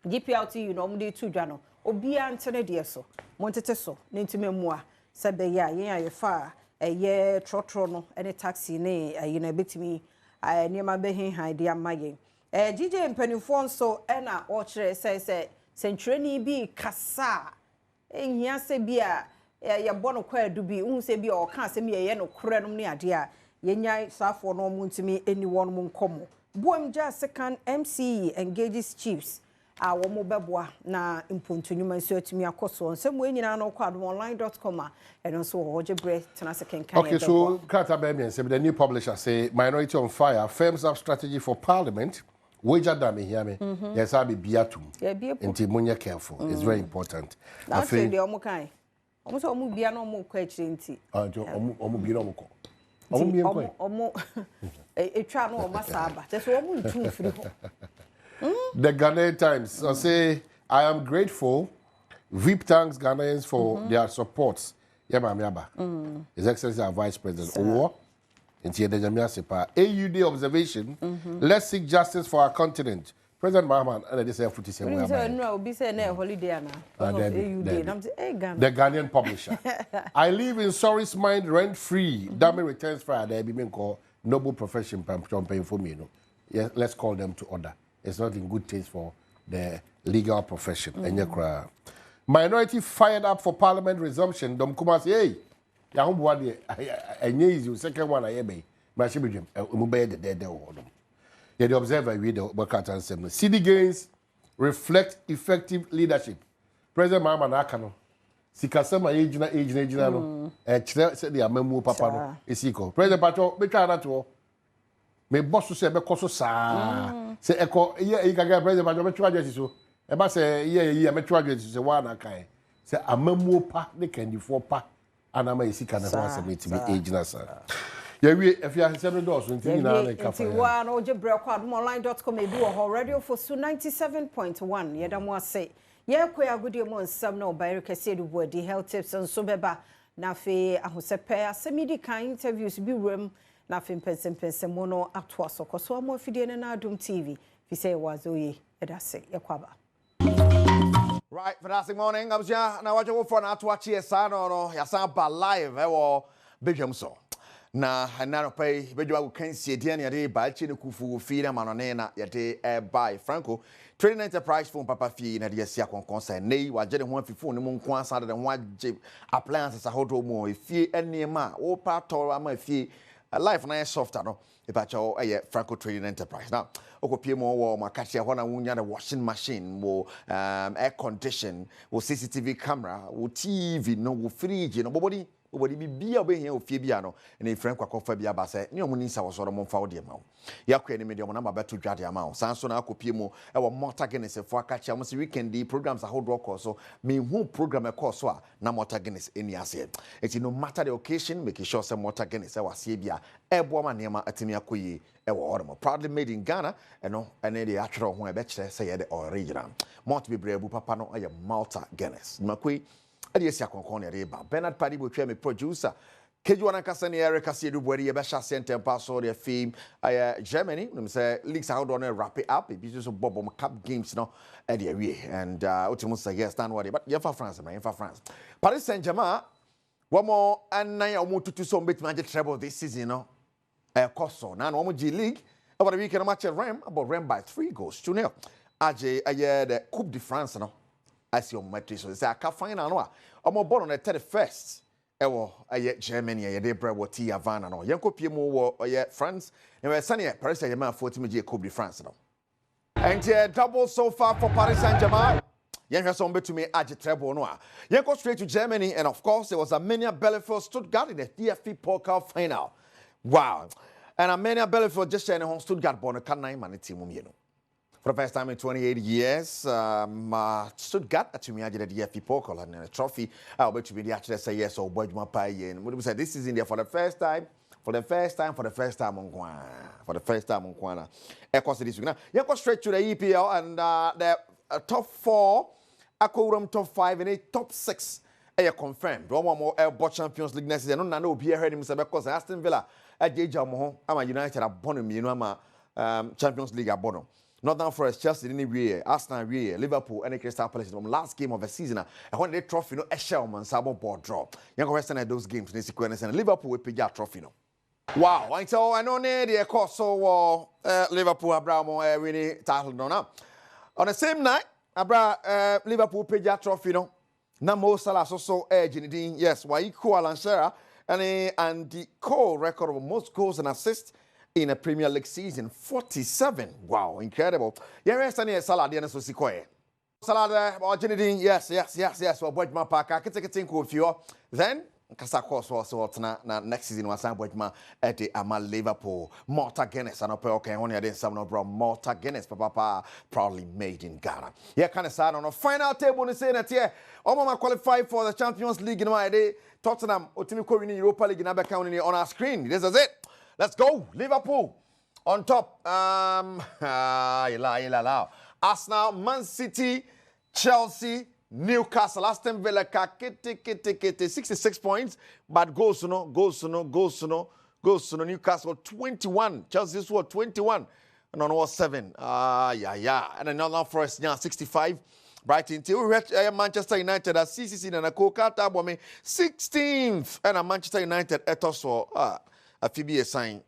GPLTU no mo de tu dwa no obia ntene de so montete so ne ntime mu a sɛ bɛyɛ a yɛn ayefa ɛyɛ trotro no ɛne taxi ne ɛyɛ na betumi nneɛma bɛhenhan de amaye GJ mpanimfoɔ nso ɛna ɔkyerɛ sɛ sentwerɛni bi kasa ehia sɛ bi a yɛbɔ no kwa adu bi hu sɛ bi a ɔka asɛm yɛyɛ no korɛ no ne ade a yɛnya saafo no mu ntumi eni wɔn mu nkɔmɔ Boamja second MCE engages chiefs a wɔn bɛboa na mpontunwuma nso atumi akɔso nsɛm wɔ nyinaa no kɔ adomonline.com a ɛno nso wɔ hɔ gyebrɛ tena sɛ kenkan
Okay, so Kata Bamian said the new publisher say minority on fire firms up strategy for parliament. Wager dam hear me. Yes, I'll be biatum. Until munya careful. It's very important.
I feel the omukai. Almost omu bia no mu kwa chinti.
Omu bia no mu ko. Omu bia ko.
Omu etwa no omasaba. Just omu ntu free ho.
The Ghanaian Times say I am grateful. VIP thanks Ghanaians for their support. Yaba. His Excellency our Vice President. Or AUD observation. Let's seek justice for our continent. President Mahama and this FUT say we are.
No, be say na holiday na.
The Ghanaian publisher. I live in Sorry's mind rent free. Dami returns Friday. Be men call noble profession paying for me. No, yes, let's call them to order. It's not in good taste for the legal profession. Minority fired up for parliament resumption. Dom Kuma say, hey. Yahu Buadi, I knew second one I am. My shibijim, Mubay the dead order. Yet the observer read the workout and assembly. CD gains reflect effective leadership. President Mama Nakano. Sikasema age no. Said the Amemu Papa Isiko. President Pacho, be try that to. Me boss to say be koso sa. Say echo ye can get President Pacho be try just so. Eba say ye me try just say one akai. Say Amemu pa ne kendi for pa. Anama isika na ho asem to be age na sa. Yewie if you are seven doors nti na na kafa.
Nti wa na oje breko adomonline.com ebi wo ho radio for su 97.1 yeda mo ase. Ye koya gudie mo nsam na obayre kase du body health tips nso beba na fe ahosepe asemidi kan interviews bi rem na fe mpensem mo no ato asoko so mo afidie na Adom TV fi say wazoye edase yekwaba.
Right, fantastic morning. I'm here now watching for na to watch yes no yasan ba live wo Badwam so. Na na pay Badwam can see dia na dey ba chi ne kufu fi na manone na ye dey buy Franco trading enterprise phone papa fi na dey sia konkon say nei wa je ne ho afi phone mu nko asa de ho age appliances ahodo mu fi enema wo pa to ama fi life na softer no ipacho Franco Trading Enterprise. Now, okopie mo wo makachi ho na wunya the washing machine, wo air condition, wo CCTV camera, wo TV, no wo fridge, no bobody bi bia obe hia ofie bia no na Franco akofa bia ba se ne omuni nsa wo so mo mfa wo de ma wo. Yakwa ni medium na ma beto dwade ama wo. Sanso na akopie mo wo Mota Guinness fo akachi am se weekend programs ahodo course me hu program course a na Mota Guinness eni ase. It no matter the occasion, make sure say Mota Guinness wase bia ebo ma nema atimi akoyi ewo ormo. Proudly made in Ghana eno ene de atwero ho e be kire say ye the original. Mount be brebu papa no aye Malta Guinness. Makoi ade esi akonkon ne reba. Bernard Paddy bo twa me producer. Kejuana Kasani Eric Asiedu Bwedi Ebesha Center Paso the fame Germany. We say leaks how do wrap it up. It be just Bob Cup games no at the way. And ultimately say yes, stand worry. But you're for France, man, for France. Paris Saint-Germain. One more and now I want to some bit magic treble this season, no. Koso. Now one more G League. Over the weekend match at Rem about Rem by 3-0. AJ the Coupe de France no. I see on my so say I can find no. I'm born on the 31st. Ewo Germany ye dey bread what Havana no yenko pie mu wo France and we sane Paris Saint-Germain 40 Coupe de France no and double so far for Paris Saint-Germain yenhwe so betumi age treble no a yenko straight to Germany and of course there was a Arminia Bielefeld Stuttgart in the DFB Pokal final Wow. And Armenia Bellefield just saying on Stuttgart born a canine man team. For the first time in 28 years, Stuttgart at me the DFB Pokal and a trophy. I'll bet you be actually say yes or Badwam pie. And we said this is in there for the first time. For the first time on Kwana. For the first time on Kwana. Echoes this week. Now, you go straight to the EPL and the top 4, Akorum top 5 and top 6. Confirmed. One more Airport Champions League next season. No, no, be heard him because Aston Villa at Jamoho. I'm a United at Bonham, you know, I'm Champions League at Bonham. Northern Forest, Chelsea, Arsenal, Liverpool, and Crystal Palace. Last game of the season, I want the trophy, no, a Shelman, Sabo board draw. Young Western at those games, Nisi and Liverpool with Pija trophy. No. Wow, I know the course so Liverpool Abramo winning title no. On the same night, Liverpool Pija trophy no. Na Mo Salah so edge in the yes, why equal Alan Shearer and the record of most goals and assists in a Premier League season, 47. Wow, incredible. Yeah, rest any Salah the so Sikoye. Salah the yes. Well, Badwam Park, I can take a think with you. Then Kasa course also na next season was Badwam at the Amal Liverpool. Malta Guinness and okay, only then some no bro Malta Guinness papa proudly made in Ghana. Yeah, kind of sad on a final table and saying that yeah, Omama qualified for the Champions League in my day. Tottenham Wontumi ko winning Europa League in Abeka on our screen. This is it. Let's go. Liverpool on top. Arsenal, Man City, Chelsea, Newcastle, Aston Villa, 66 points, but goals to no. Newcastle 21, Chelsea was 21, and on was 7. And another for us now 65. Brighton till Manchester United at CCC and a Kokata Bome 16th, and Manchester United at also a Phoebe sign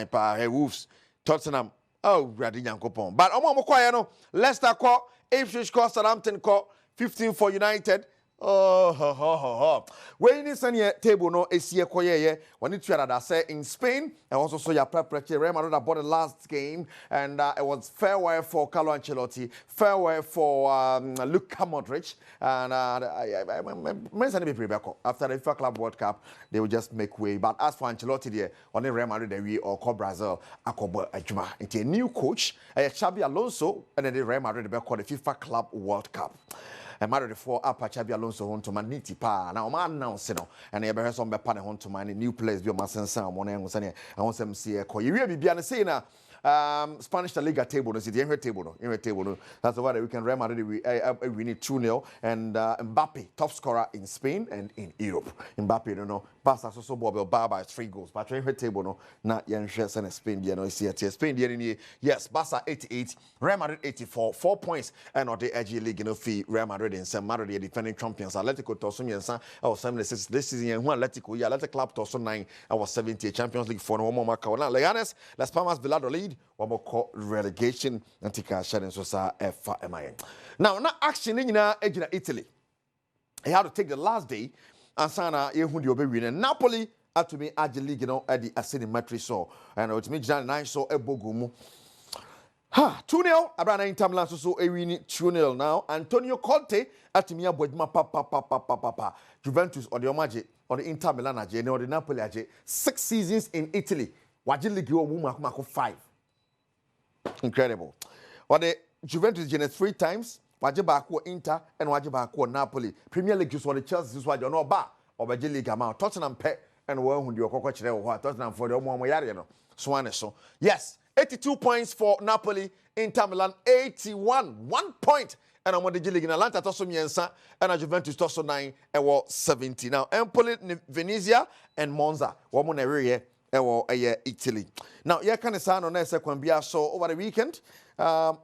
par Wolves, Tottenham. Oh, Radin Yankopon. But Omo Mokoyano, Leicester call, Ipswich call, Southampton call, 15 for United. When you send your table, no, it's here, when it's that I say in Spain, and also saw your preparation. Real Madrid bought the last game, and it was farewell for Carlo Ancelotti, farewell for Luka Modric, and after the FIFA Club World Cup, they will just make way. But as for Ancelotti, there, on the Real Madrid, we or call Brazil, Ajuma, into a new coach, Xabi Alonso, and then the Real Madrid, they call the FIFA Club World Cup. And married for Apa Xabi Alonso home to Maniti Pa. Now man announce no and you better some be pan home to my new players be my sense one and I want them see ko you be an say na Spanish La Liga table no see the table no that's why we can Real Madrid we need 2-0 and Mbappe top scorer in Spain and in Europe. Mbappe you know Barca so Bobel by 3 goals but table no na yen share and Spain you know see Spain the yes Barca 88 Real Madrid 84 4 points and on the edge league you know fee Real Madrid and San Madrid the defending champions Atletico Tosun Yensa or 76 this season one Atletico Athletic Club Tosun 9 I was 70 Champions League for no more Macau Leganes Las Palmas Valladolid one more relegation and Tika Shaden Sosa FMI. Now action in Italy. He had to take the last day and Sana Yehundi Obe Napoli had to be at the league, you know, at the Asini Matrix so and it's me Jan 9 so Ebogumu. 2-0 Abrana Inter Milan so a winning 2-0 now. Antonio Conte at Mia Badwam papa Juventus or the Omaje or the Inter Milan or the Napoli 6 seasons in Italy. Wajil League Mako 5. Incredible. Or the Juventus generated 3 times. Wajibako Inter and Wajibako Napoli. Premier League just want the Chelsea this was no bar or Bajil League amount. Tottenham pet and one who do a Tottenham for the Omo Swan so. Yes, 82 points for Napoli, Inter Milan 81. 1 point. And I'm on the League in Atlanta Tosso Miensa and Juventus Tosso 9 and 70. Now Empoli, Venezia and Monza. One area. Italy. Now, yeah, kind of sound on that second so over the weekend.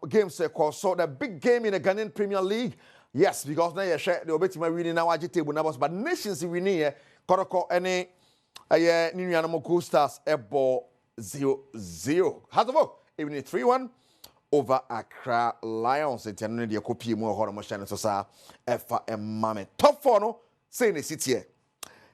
Games so the big game in the Ghanaian Premier League. Yes, because now you share the obeti my winning now table numbers, but nations we need Koroko any New Animal Cool Stars Ebo 0-0. How's the vote? Even 3-1 over Accra Lions. It's a copy more horror channel so sa FM top 4 no say in the city here.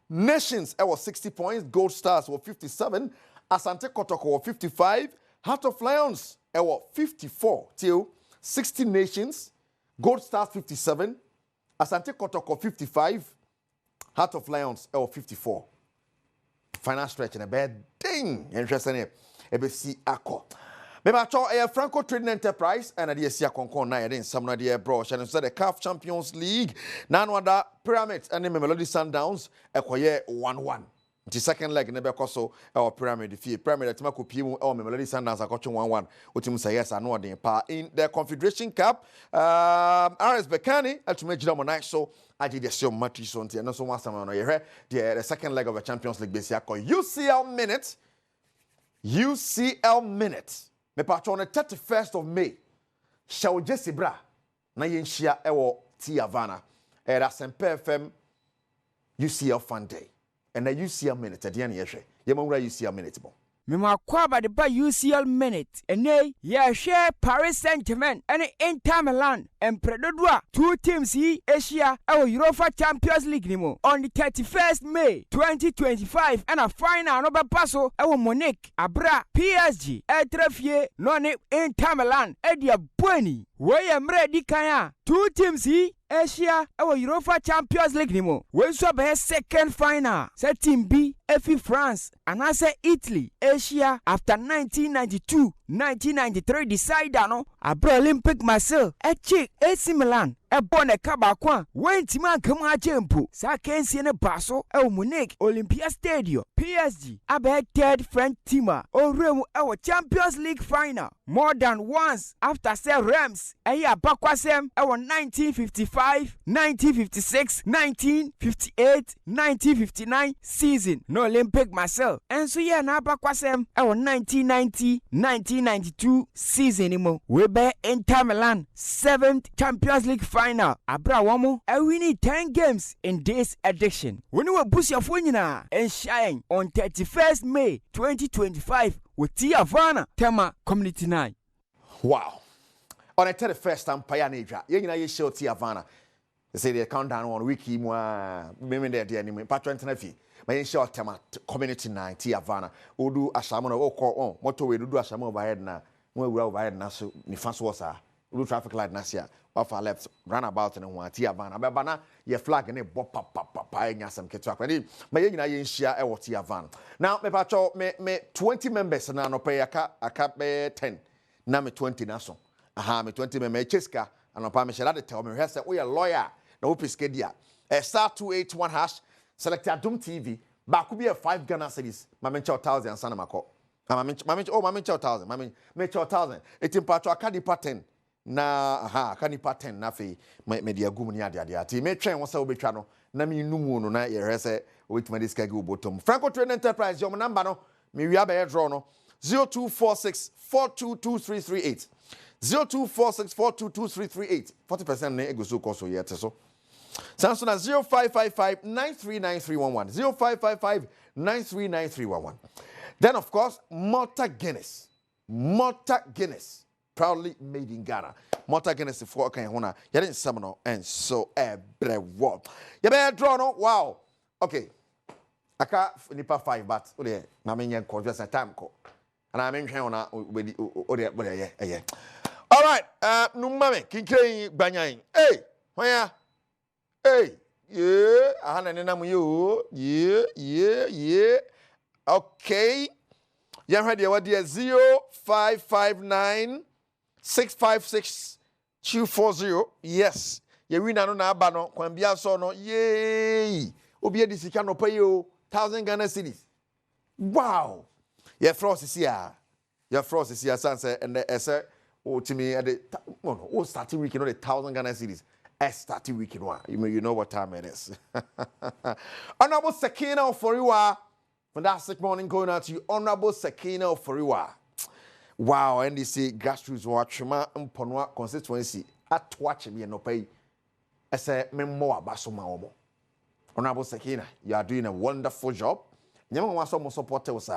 Nations was 60 points, Gold Stars were 57, Asante Kotoko were 55, Heart of Lions were 54 till 60 Nations, Gold Stars 57, Asante Kotoko 55, Heart of Lions were 54. final stretch na be ding interesting e be si akọ Meba cho Franco Trading Enterprise and the Sia Concon na yɛde nsam na de bro and so the CAF Champions League na no other Pyramids and the Melody Sundowns ekoye 1-1. The second leg nebe koso our Pyramid fee Pyramid atima ko pie mu Melody Sundowns akɔtwe 1-1. Otim say yes ano den pa in the Confederation Cup RS Bekani atuma gida mo night so aje de so match so ntia no so wasam no yɛhwɛ the second leg of the Champions League besi akɔ UCL minute me patron on the 31st of May. Shall Jesse Bra na yenshia ewo T Havana. That's FM UCL Fun Day. And the UCL minute at the end yeshe. Yemura UCL minute bo.
Mema kwa ba de ba UCL minute. Ene ye share Paris Saint-Germain and Inter Milan and Predodua. Two teams here Asia our Europa Champions League nimo. On the 31st May 2025 and a final no ba paso our Monique Abra PSG Etrefie no ne Inter Milan edia bueni. We emre di kanya. Two teams here Asia our Europa Champions League nimo. We so be second final. Set team B FI France and I say Italy Asia after 1992-1993 decide no Abra Olympic Marseille echi AC Milan ebone kaba kwa wentima kama chempo sa kensi ne baso e Munich Olympia Stadium PSG abe third French teamer oremu e Champions League final more than once after say Rams e abakwasem e 1955 1956 1958 1959 season no Olympic Marseille enso ye na abakwasem e 1990 1992 season mo we be Inter Milan 7th Champions League final abra womo winning 10 games in this edition. When we boost your phone and shine on 31st May 2025 with T Havana Tema Community Night.
Wow. On the 31st Empire Nature, you know you show T Havana. They say they countdown on wiki moi maybe there anyway. Patron Tenefi. My show Tema Community Night T Havana. Odu Ashamono Oko motorway do Ashamo overhead na. We will overhead na so ni fast was do traffic light nasia. Off our left, roundabout and one T Havana. Bana, your flag and a bop nya some ketchup. My yen share a T Havana. Now, me pacho me 20 members na no pay aka 10. Na me 20 naso. Aha, me 20 me cheska and pa me shall tell me say we a lawyer. Na we piskedia. Star 281 hash select Adom TV. Ba could be a 5 Ghana cedis. Mame 1,000 sana mako. Mame 1,000. Mame 1,000. Etim pacho akadi pattern. Na aha kanipa 10 na fe media gum ni ade ati me twen wo se obetwa no na me numu no na ye hwese obetima diska gi obotom Franco Trading Enterprise your number no me wi aba draw no 0246422338 0246422338 40% na egoso koso yete so Samsung na 0555939311 0555939311 then of course Malta Guinness proudly made in Ghana. Malta Guinness for okay hona. You didn't summon and so everyone. You better draw no wow. Okay. Aka nipa 5 but ode na me nyen call just time call. And I mean hona we ode yeah. All right. No mame kinken banyan. Hey, where? Hey. Yeah, ahana nena mu yo. Yeah. Okay. You ready? What dear 0559 656-240. Yes. Ye win no na aba no kwan bia so no. Yay. Obi e disika no pay you 1,000 Ghana cedis. Wow. Ye frost is here. Your frost is here sanse and the to me at the starting week you know the 1,000 Ghana cedis. Starting week you know what time it is. Honorable Sakina Oforiwa. Fantastic morning going out to you. Honorable Sakina Oforiwa. Wow, and they say grassroots watchma mponwa constituency at watch me no pay. I say memo abasoma omo. Honorable Sakina, you are doing a wonderful job. Nyama want some support us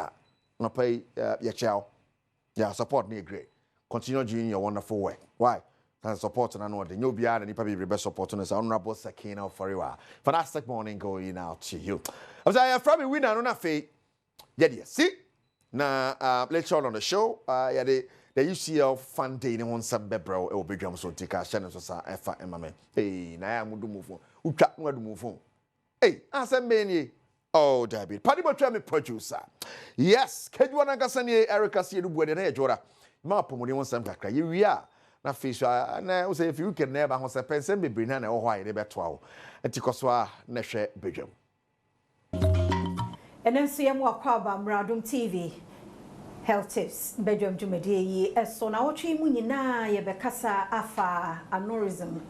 no pay your child. Yeah, support me great. Continue doing your wonderful work. Why? Can support and I know the new beyond and you probably best supporting us. Honorable Sakina Oforiwa. Fantastic morning going out to you. I was like, from winner on a fee. Yeah, see? Now, later on the show, yeah, the UCL Fun Day in one some bebro, it will be drums so take a channel so Hey, now I'm going to move on. Who chat no move on. Hey, answer many. Oh, David. Paddy Botram producer. Yes, Kedwana Gassani, Erica Siedu Buena Jora. Ma Pomoni wants some crack. You are. Na fish, and I say if you can never have a pen, send me Brinana or why they bet 12. And Tikoswa, Neshe, Bijam.
And then see more Kwaba Adom TV. Health tips, Badwam Jumedi, so now Munina, Yabekasa, Afa, anorism,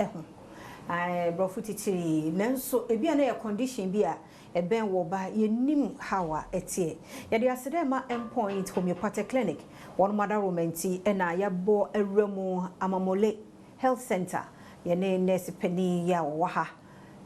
I brofutity, Nanso, a bien air condition beer, a ben woba, ye nim hawa etie. Yadi asedema endpoint homeopathic clinic, one mother romanti, and I yabo a remo amamole health center, yene nurse penny ya waha,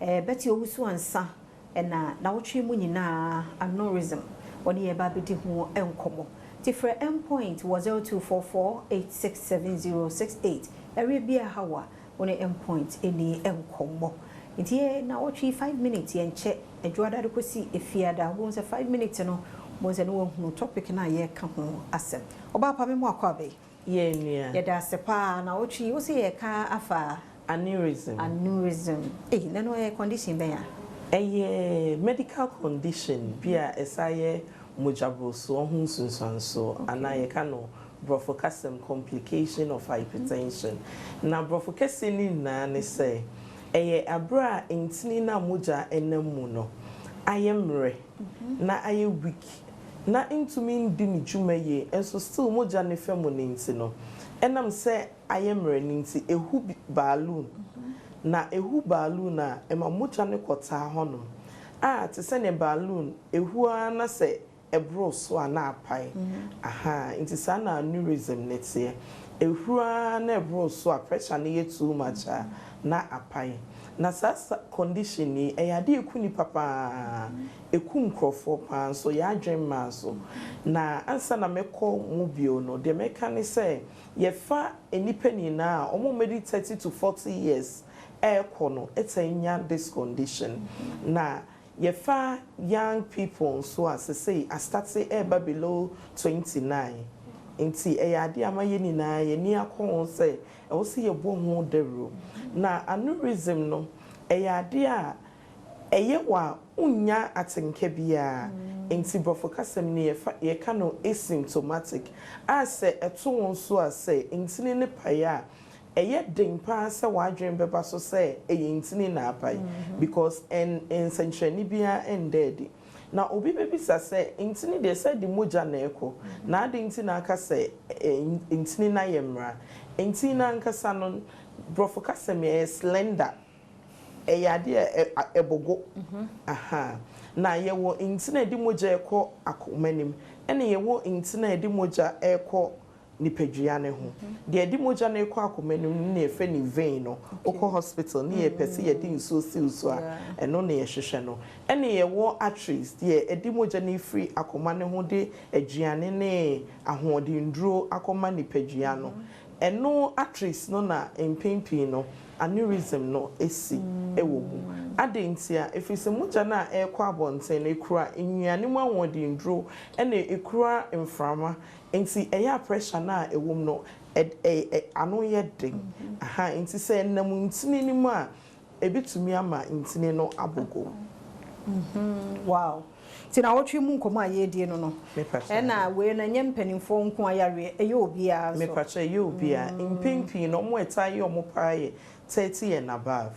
Betty Owusu and sa, and now Munina, anorism, one year babidi who encomo. Different endpoint was 0244867068. Arabia Hawa on the endpoint any encomo. It here now 5 minutes and check a juada to see if you had once a 5 minutes no was no topic and I ye come home assem. Oba pami mo kwabe.
Ye near.
Yada sepa na ochi you see a car afa
aneurysm.
Aneurysm. No a condition bear.
A medical condition bia esaye mujabo so hunsunsanso anayeka no brofocasem complication of hypertension na brofocasem na ne say eye abra intini na muja enemu no ayemre na aye weak na intumi ndi ni dwumaye enso still muja ne femu ne nti no enam say ayemre ne nti ehu balloon na ehu balloon na ema muja ne kota hono te say ne balloon ehu ana say ebro so ana apai aha inti sana aneurysm netie ehura na ebro so pressure na ye too much na apai na sasa condition ni eyade ekuni papa ekum krofo pa so ya adwen so na ansa na mekọ mobio no de meka ne say ye fa enipa ni na omo medi 30 to 40 years no etanya this condition na yefa young people so as say I start say below 29 nti eyade amaye ni na ye ni akon say e wo se ye bo ho dero na aneurysm no eyade a eye wa unya atenke bia nti brofocasem ni ye ka no asymptomatic as eto won so as say ntini ne paya eye den pa se wadwen beba so se eye ntini na apai because en century bia ended na obi bebi say ntini de say di moja na eko na ade ntini na aka say ntini na yemra ntini na nkasa no brofocasem e slender ade ebogo aha na yewo ntini di moja eko akomanim ene yewo ntini di moja eko nipadua ne ho de edi moja na ekọ akomanum na efe ni vein no okọ hospital ni e pese ye di nso siuso a eno na ye hwehwe no ene ye wo arteries de edi moja na free akoma ne ho de aduane ne ahoodinduro akoma nipadua no eno arteries no na empimpi no aneurysm no esi ewo mu adentia efise moja na ekọ abonten na ekura ennuane mu ahoodinduro ene ekura mframa enti eya pressure na ewom no ano ye den aha enti se nam ntini ni mu a ebitumi ama ntini no abogo
wow tina wotwe mu nkomo aye die no no na we na nyempanimfo nko ayare eye obi a so
me pacha ye obi a impimpi no mo etaye omo paaye 30 and above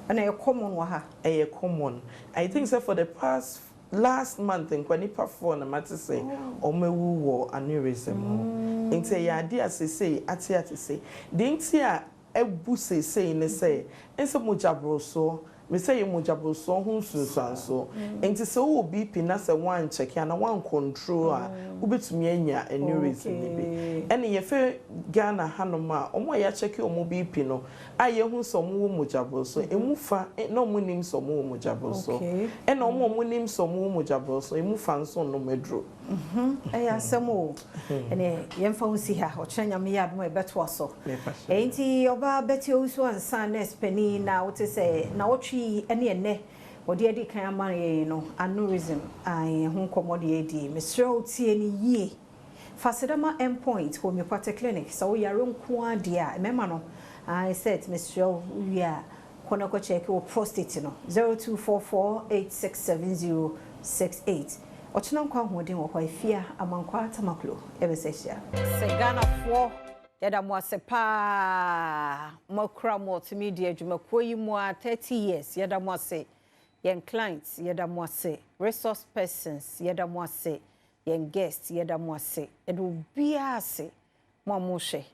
and a common waha
a common I think so for the past last month in kwanipa for na mate say omewu wo aneurysm nti ya ade asese ate say de nti a ebu say ne say enso mojabro so me say mojabro so ho sunsanso nti so wo BP na say one check na one control a ubetumi anya aneurysm ne bi ene ye fe Ghana hanoma omo ya check omo BP no aye hu so mo mojabro so emu fa na omo nim so mo mojabro so ene omo nim so mo mojabro so emu fa nso no medro asemo ene yemfa unsi ha o chanya me yad mo ebeto so enti oba beti osu ansa na speni na wote say na wotwi ene odi edi kan amane no aneurysm ai hu komode edi mesre otie ni yie fasedama endpoint homeopathic clinic so yare nko ade a mema no I said mesre wi a
kono ko check wo prostate no 0244867068 ochina nkwa hoden wo kwa afia amankwa tamaklo ebesehia segana fo yada mo asepa makra multimedia adwumakuo yi mu 30 years yada mo ase yen clients yada mo ase resource persons yada mo ase yen guests yada mo ase edu bia ase mo amoshe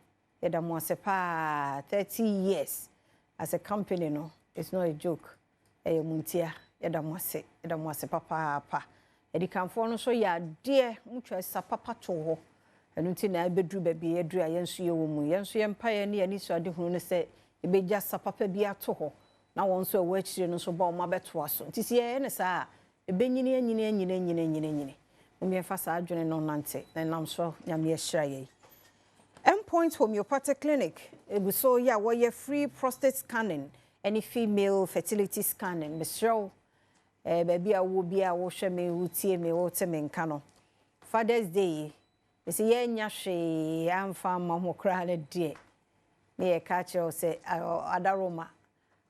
yada mo asepa 30 years as a company no it's not a joke muntia yada mo ase papa edi kanfo no so ya de mutwa sa papa to ho enu ti na bedru baby edru ayenso ye wo mu yenso ye mpa ye ne ani so ade hunu ne se ebeja sa papa bi ato ho na won so ewa chire no so ba o ma beto aso nti se ye ne sa ebenyine umi fa sa adwene no nante na nam so nyame ye hira ye Endpoint Homeopathic Clinic eguso ya wo ye free prostate scanning any female fertility scanning mesro baby a wo bia wo hwe me wutie me wo te me nka no Father's Day ese ye nya hwe amfa ma ho kra na die me ye ka che o se adaroma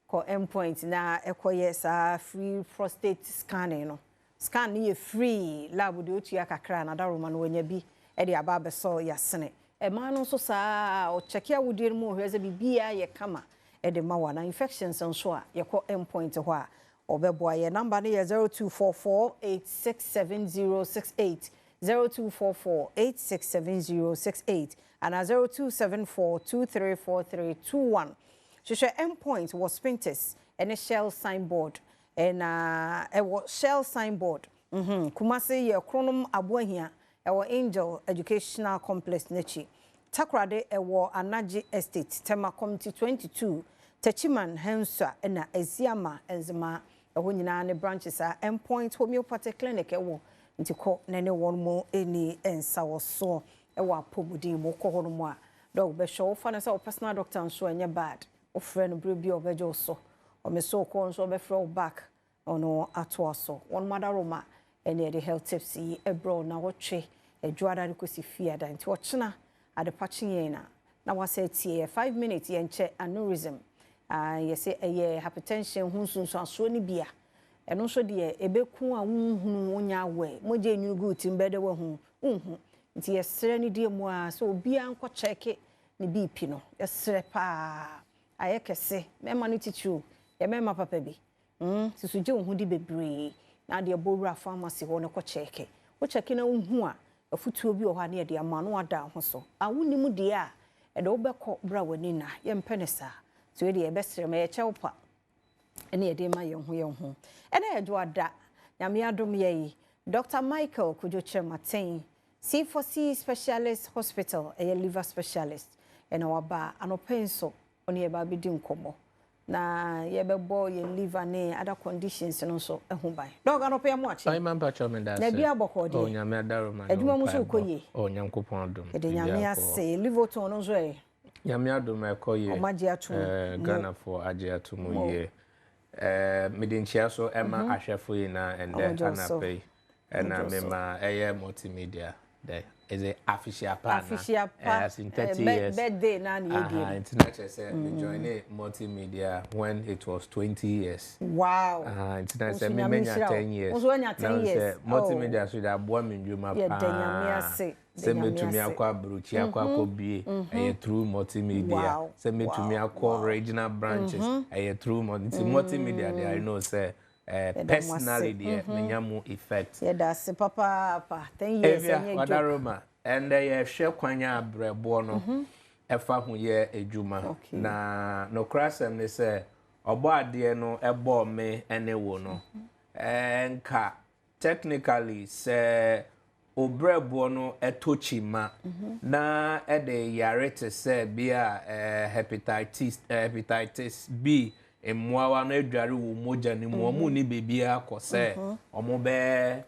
ko endpoint na ekoye sa free prostate scanning no scan ye free lab de otu akakra na adaroma no wanya bi e de aba beso ya sene e ma no so sa o check ya wudie mu hweze bibia ye kama e de ma wana infections nso a ye ko endpoint ho a obeboa ye number ne 0244867068 0244867068 and 0274234321 Shusha endpoint was Pintus and a shell signboard and a shell signboard Kumasi ye chronom abuahia our Angel Educational Complex Nechi Takrade ewo Anaji Estate Tema Committee 22 Techiman Hensa and Eziama Enzema nyina ne branches are Endpoint Homeopathic Clinic ewo nti ko nene won mo eni ensa wo so ewo apomudi mo ko hono mo a dog be show fa na say personal doctor nso anya bad o friend brebi obejo so o me so ko nso be throw back ono ato so one mother roma ene the health tips yi ebro na wo twe edwada ko si fia da nti wo chena ade pachi na wase tie 5 minutes ye nche aneurysm yese eye hypertension hunsunsu aso ni bia eno so de ebeku a wunhunu wonya we moje enyugu timbede we hu unhu nti yesere ni die mu a so obi anko check ni BP no yesere pa ayekese mema no tichu ye mema papa bi sisuje unhu di bebre na de bowura pharmacy ho ne ko check wo check na unhu a afutuo bi o ha ne de ama no ada ho so awuni mu de a ede wo bekọ bra wani na ye mpenesa so de ebesere me ye chewpa ene yede ma ye ho ene edwada nyame adom ye Dr. Michael Kujoche Maten C4C specialist hospital a liver specialist ene waba anopenso oni e ba bidi nkomo na ye bebo ye liver ne other conditions no so ehu bai dog anope am achi
ai man pacho me da
na bia bokode
o nyame adaro man
edwuma mu so koye
o nyankopon adom
ede nyame ase liver to no so e
nyame adom ekoye
o maji atu
Ghana for aji atu mu ye midinchia so ema ahwefo yi na ende anape na mema multimedia there is a official partner as in 30 years
birthday na na yedi
international say me join multimedia when it was 20 years
wow
international me menya 10 years
also nya 10 years
multimedia so da boa me ndwuma pa se metumi akwa bruchi akwa kobie through multimedia se metumi akwa regional branches through multimedia there I know say personally there menyamu effect
that's papa 10 years
wadaroma and ye hwe kwanya abrebo no efa hu ye ejuma na no krasem ne say obo ade no ebo me ene wo no nka technically say obrebo no etochima na ede yare te say bia hepatitis B emwa no adware wo moja ni mu omu ni bebia akose omo be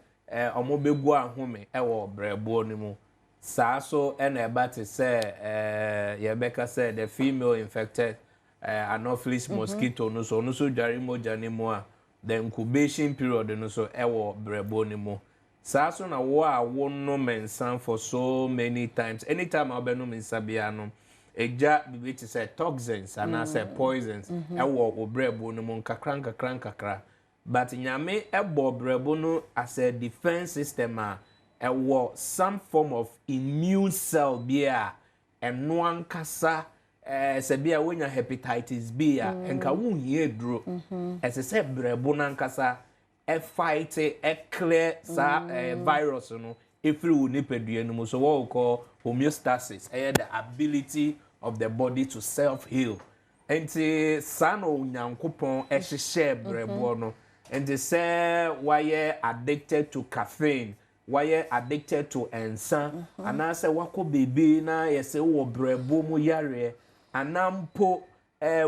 gu ahome ewo brebo ni mu saa so ena ebate say ye beka say the female infected anopheles mosquito no so dware moja ni mu a the incubation period no so ewo brebo ni mu saa so na wo a wo no mensan for so many times anytime I be no mensa bia no eja bibi te say toxins and say poisons ewo obrebo no mon kakra but nyame ebo obrebo no as a defense system ewo some form of immune cell bia eno ankasa se bia wonya hepatitis B enka wonhie duro ese se brebo nankasa fight clear sa virus no every unipadua no so what we call homeostasis the ability of the body to self heal enti sano nyankopon ehye brebo no enti say why addicted to caffeine why addicted to ensa ana say wako bebe na yese wo brebo mu yare anampo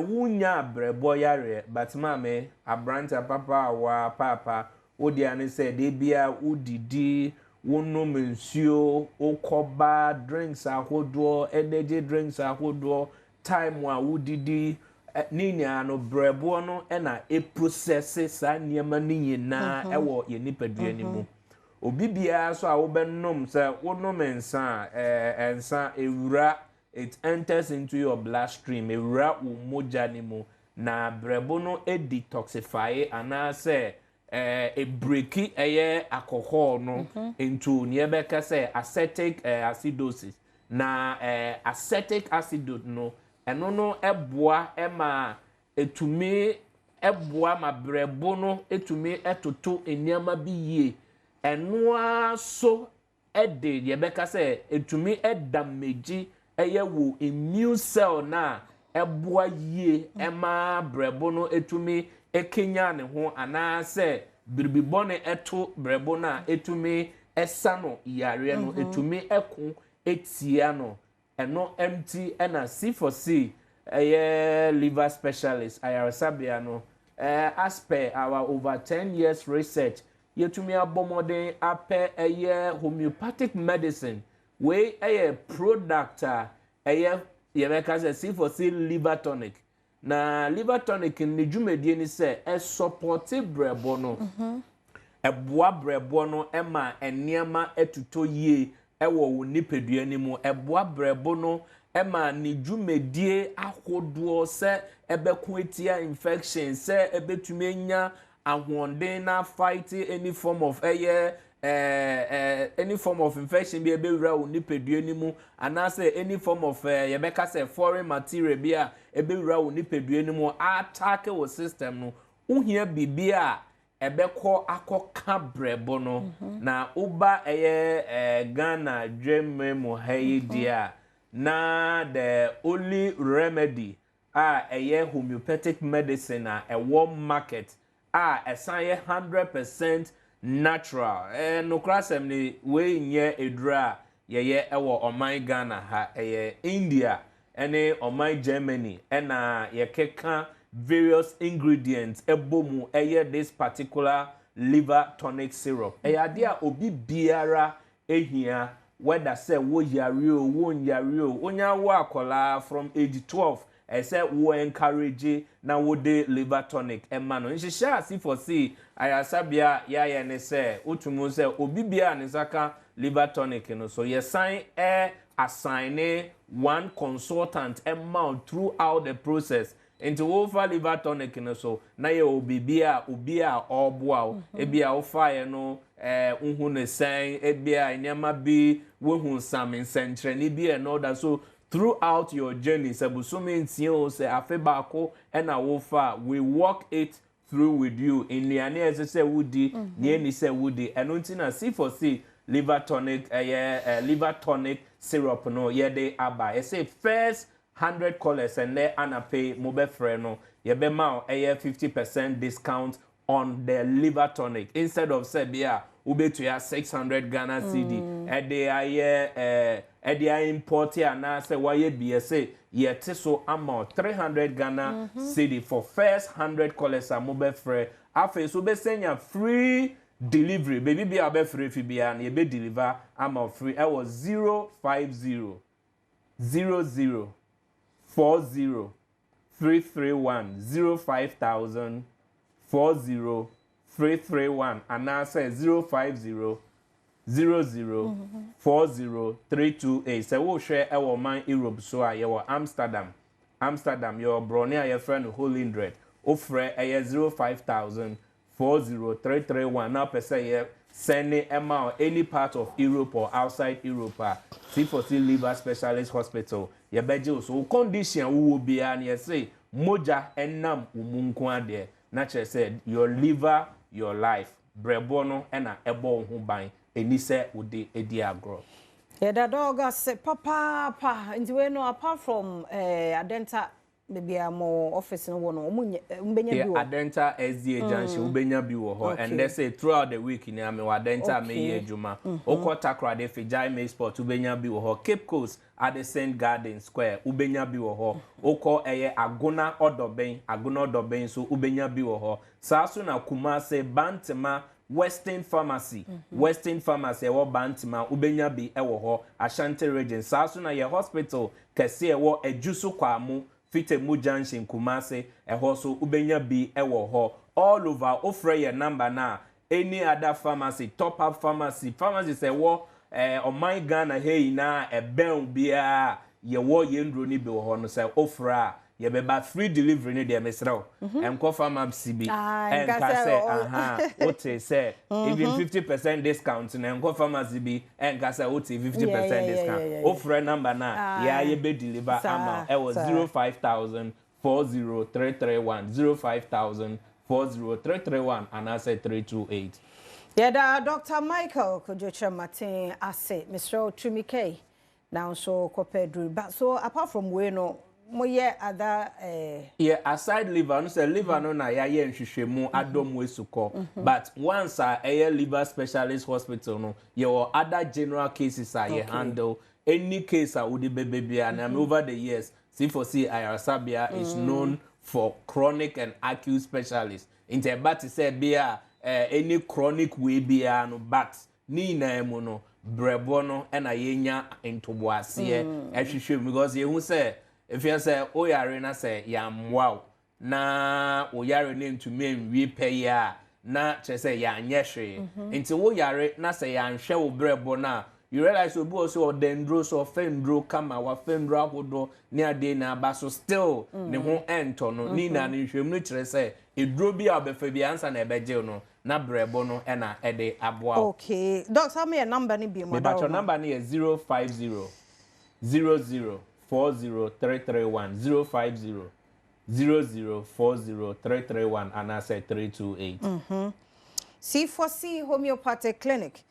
wunya brebo yare but mame abranta papa wa papa odi ane say de bia udidi wonom nsuo okoba drinks ahodo energy drinks ahodo time wa udidi ninya no brebo no na process sa niema ni nyina ewo ye nipadua ni mu obi bia so a wo benom say wonom ensa ewura it enters into your bloodstream ewura wo moja ni mu na brebo no detoxify ana say a breaky alcohol no into niebeka say acetic acidosis na acetic acid no eno no eboa ema etumi eboa ma brebo no etumi etoto eniama bi yie eno aso ede niebeka say etumi damage wo immune cell na eboa yie ema brebo no etumi ekenya ne ho anase biribibone eto brebo na etumi esano yare no etumi eku etia no eno empty ena C4C liver specialist ayarasabia no as per our over 10 years research yetumi abomode ape homeopathic medicine we product yebeka say C4C liver tonic na liver tonic ni dwumedie ni se supportive brebo no eboa brebo no ema eniema etuto yie ewo wo nipadua ni mu eboa brebo no ema ni dwumedie ahodo se ebeko etia infection se ebetumi enya ahonden na fight any form of any form of infection be ebewura wo nipadua ni mu anase any form of yebeka say foreign material bia ebewura wo nipadua ni mu attack wo system no uhia bibia ebeko akoka brebo no na uba Ghana dwemme mu hayidia na the only remedy homeopathic medicine a market esan 100% natural no krasem ni we nye edra ye ewo oman Ghana ha India ene oman Germany na ye keka various ingredients ebomu this particular liver tonic syrup ade a obi biara ehia whether say wo yare o wo nyare o onya wo akola from age 12 say wo encourage na wo de liver tonic ema no nhihia C4C ayasabia ya ne say otumu say obi bia ne saka liver tonic no so ye sign assign one consultant amount throughout the process into over liver tonic no so na ye obi a oboa ebia wo fire no unhu ne sen ebia nyama bi wo hu some centre ni bi and all that so throughout your journey sabusumi ntie say afebako na wo fa we walk it through with you in liane say woody nie ni say woody eno nti na C4C liver tonic syrup no ye dey aba say first 100 callers and they pay mobile friend ye be ma 50% discount on the liver tonic instead of say bia ube to ya 600 Ghana CD e dey import ya na say why be say ye so amount 300 Ghana CD for first 100 callers a mobile friend afa so be send free delivery baby bia be free fi bia na ye be deliver amount free I was 050 00 40 331 05000 40 331 and now say 050 40328 say wo hwe e wo man Europe so a ye wo Amsterdam your brony a your friend Holindred ofre e 05000 40331 now per say send amount any part of Europe or outside Europe C4C liver specialist hospital ye beje so condition wo be an ye say moja enam umunku ade na che said your liver your life brebono na ebo ho ban eni se udi edi agro.
Yeah, the dog say papa nti we no apart from Adenta maybe more office no one umbenya bi wo.
Adenta SDA junction ubenya bi wo ho and they say throughout the week ni ame Adenta me ye adwuma. Okota krade Fijai May Sport ubenya bi wo ho. Cape Coast at the St Garden Square ubenya bi wo ho. Oko eye Agona Odoben so ubenya bi wo ho. Sasu na Kumase Bantama Western Pharmacy ewo Bantima ubenya bi ewo ho Ashanti region saso na ye hospital kese ewo ejuso kwamu Fitemu Junction Kumase eho so ubenya bi ewo ho all over offer your number na any other pharmacy top up pharmacy say wo on my Ghana hey na eben bia ye wo yendro ni bi wo ho no say offer ye beba free delivery ni de mesraw enko pharmacy bi enka say what say even 50% discount na enko pharmacy bi enka say what 50% discount offer number na ya ye be deliver amount e was 05000 40331 05000 40331 and I say 328.
Yeah, Dr. Michael Kojocha Martin ase Mr. Tumike now so Kopedru but so apart from we no moye other
yeah aside liver no say liver no na ya ye nhwehwemu Adom wesuko but once a liver specialist hospital no your other general cases are you handle any case would be baby and over the years C4C Ayarasabia is known for chronic and acute specialists in the but say bia any chronic way bia no but ni na emu no brebo no na yenya ntoboase ehwehwem because you say if you say oyare na say yam wow na oyare name to me we pay ya na che say ya nyehwe nti oyare na say ya nhwe wo brebo na you realize obi also dendro so fendro kama wa fendro ahodo ni ade na abaso still ne ho ento no ni na nhwem no kire say edro bi abefa bi ansa na ebeje no na brebo no na ede aboa.
Okay docs how me number ni bi mo da
your number ni is 050 00 40331 050 0040 and I said 328.
C4C Homeopathic Clinic,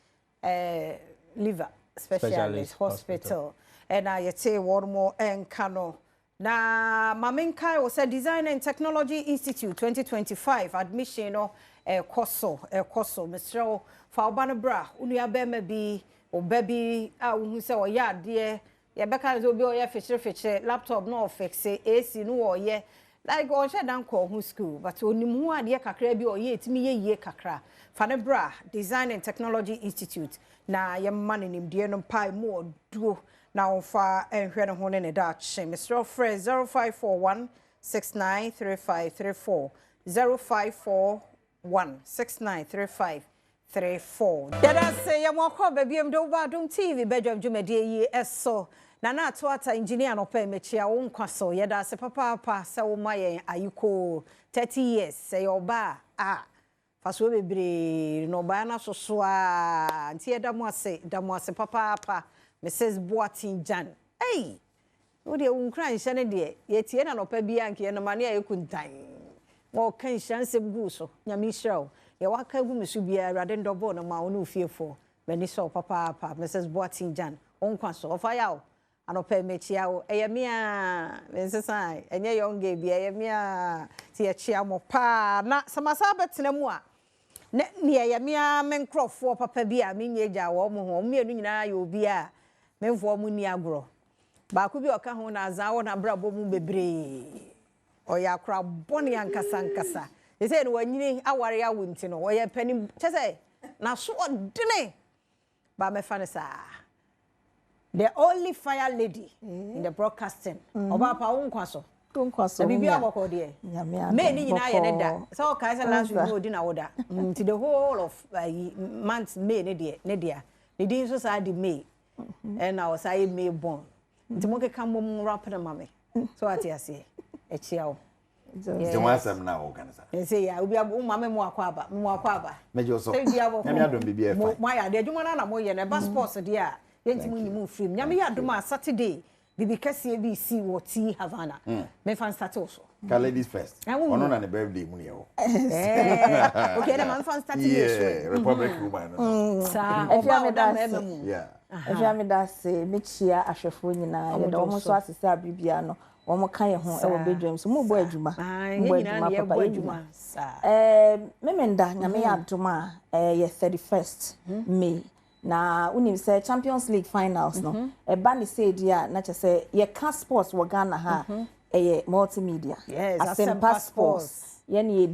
liver specialist hospital. And I say one more and Kano. Na Maminkai was a Design and Technology Institute 2025 admission no koso Mr. Faubana unia beme bi o baby who say o ya dear ye beka zo bi o ye feature laptop no fix AC no o ye like on she dan call who school but onim hu ade kakra bi o ye etimi ye kakra Fanebra Design and Technology Institute na ye man nim de no pai mo duo na ofa enhwe ne ho ne da che Mr. Fred 0541 693534 0541 693534. Yada say ya mwakwa baby mdo Badwam TV Badwam Jumedie eso na atuata engineer no pe mechia wo nkwaso yada se papa se wo maye ayuko 30 years say oba faso bebre no ba na soso nti yada mo ase papa Mrs. Boatin Jan hey wo de unkran hye ne de ye tie na no pa bia nke no mane ayekuntan wo kan hyanse bu so nyame hirawo ye waka gu mesu bia awade ndobo no ma wo no fiefo mani so papa Mrs. Boatin Jan onkwaso ofaya wo anope mechia wo eyemia mensesai enye yonge bia eyemia ti echia mo pa na samasa betena mu a ne eyemia menkrofo papa bia menyeja wo mo ho mienu nyina ya obi a menfo mu ni agro ba ku bi oka ho na azan wo na brabo mu bebre oya kra boni ankasa ese no wanyini aware ya wunti no oya pani chese na so odene ba me fa ne sa the only fire lady in the broadcasting oba pa unkwaso bibi aboko de me ni nyina ye ne da so o kai say last week no di na woda to the whole of months me ne de ne din so sa di May and I was I May born nti mo keka mom rap na mame so ati ase e chia wo
Jawasam na o kanasa
say ya obi abo mame mo akwa
mejo so nyame adom bibi e fa
mo ya de adwuma na mo ye na ba sports de a yenti mo nyimu film nyame ya adom a Saturday bibi kase bi si wo ti Havana me fan start also
ladies first ono na ne birthday mu ne wo
okay na man fan start here
Republic woman
sa
If you that say mechia ahwefo nyina ye da omo so asese abibia no omo kan ye ho e wo bedwam so mo bo adwuma papa adwuma memenda nyame ya adoma ye 31st May na unim say Champions League finals no e ba ni say dia na che say ye can sports wo Ghana ha ye multimedia
asempa sports
yeni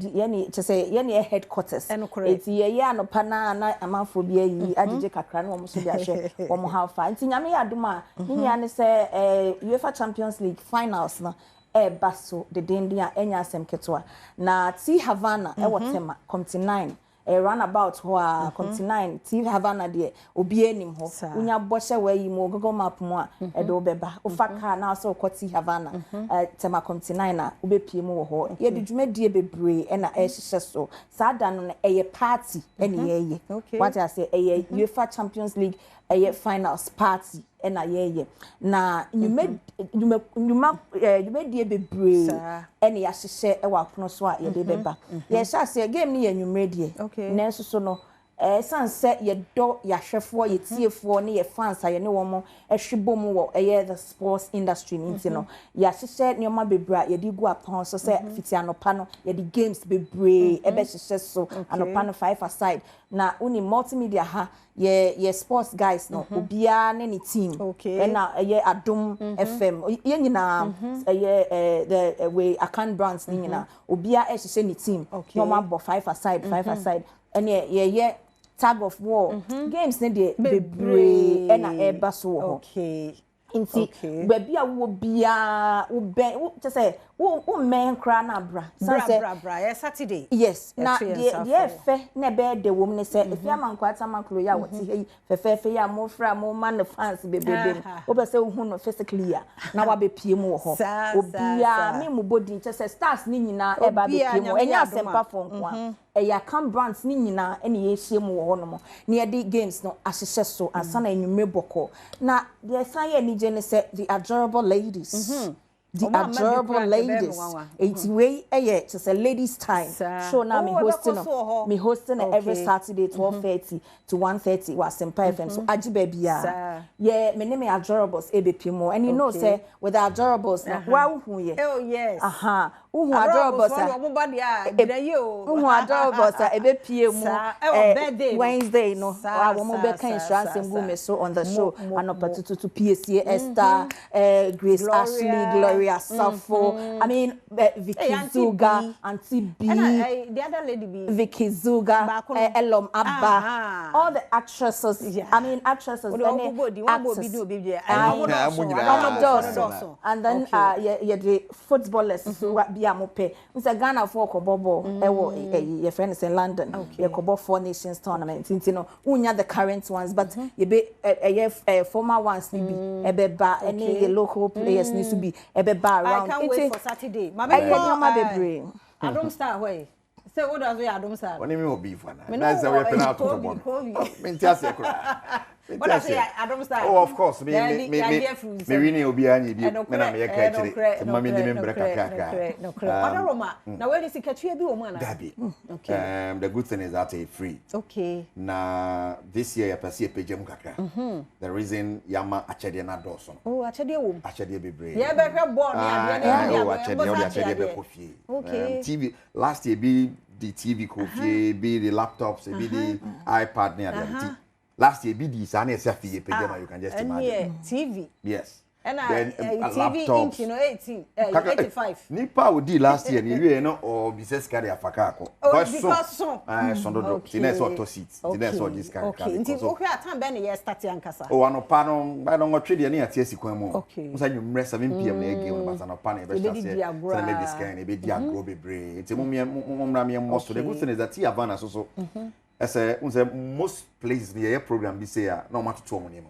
che say yeni headquarters eti ye ya no pana na amanfo bia yi agege kakra na omo so bia hwe omo ha fa nti nyame ya adoma ni ya ne say UEFA Champions League finals na baso de dendia enya asem ketwa na T Havana e wotema committee 9 run about ho a committee 9 T Havana de obi enim ho unya bohye wa yi mo Google map mo a e do beba o faka na so ko T Havana tema committee 9 na obepie mu ho ye de dwumadie bebre e na e hyehyɛ so sada no e party e ne ye what I say e UEFA Champions League a finals party na ye na nyuma die bebre ene ya hyehyɛ e wa pono so a ye de beba ye sha se game ni ye nwumre die na so so no sanse ye do ya hwefo ye tiefo ne ye fans aye ne wo mo ehwebom wo the sports industry nti no ya hyehyɛ ne ma bebre ye di gu apon so se fiti anopa no ye di games bebre e be hyehyɛ so anopa no 5 aside na uni multimedia ha ye sports guys no obia ne ni team na ye Adom FM ye nyina the way Akan brands ni nyina obia hyehyɛ ni team no ma bo 5 aside and ye tag of war games ne de bebre na eba so inti baby a wo bia wo ben to say wo men kra na bra
Saturday
yes na de fe na be de wo ne say if ya man kwata man kro ya wo ti fe ya mo fra mo man fans bebebe wo be say wo hu no physically ya na wa be pie mu wo ho obia me mu body to say stars ni nyina e ba be pie mu enya asempa fon kwa ya can brands ni nyina ene ye hie mu wo ho no mo na ye games no ahyehyɛ so ansana enwume boko na the san ye ni je say the adorable ladies the adorable ladies it's way to say ladies time show now me hosting every Saturday 12:30 to 1:30 was Sempa FM so aji baby yeah me name adorables ebepimo and you know say with the adorables why who ye
oh yes
who adorables adorables ebepie mu Wednesday no wa mo be kan insurance ngum so on the show and opportunity to PSC Esther Grace Ashley Gloria Safo I mean Vicky Zuga Auntie B
and the other lady B
Vicky Zuga Elom Abba all the actresses I mean actresses and then the footballers be amope Mr. Ghana for Kobobo your friends in London your Kobo 4 Nations tournament you know unya the current ones but you be former ones be ebeba any local players need to be ebeba around.
I can't wait for Saturday. Adom Star way. Say what does we Adom Star?
What do you mean be for now? That's the way penalty to one.
What does Adom Star?
Oh, of course. Me really obi ani bi me na me ka chire. Mama ni membre kaka.
No crap. Roma. Now where is the catch bi o man?
Gabi. Okay. The good thing is that it's free.
Okay.
Na this year ya pasi pejam kakra. The reason yama achede na doso.
Oh, achede wo.
Achede bebre.
Yeah, be born
ya achede be kofie.
Okay.
TV last year be the TV kofie, be the laptops, be the iPad near them. Last year, BD is an SFE pajama, you can just imagine.
TV.
Yes.
And TV inch, 85.
Nipa would do last year, you know, or business carrier Fakako.
Oh, because so.
The next auto seats. The next or this car.
Okay, okay, at time, Ben, yes, Tatian Casa.
Oh, no panel, I don't want to trade near TSC Quemo. Okay. So you rest 7 p.m. again, but on a panel, maybe this kind, maybe Diago be brave. It's a moment, most of the good thing is that Havana so. say most places near program this year no matter to money.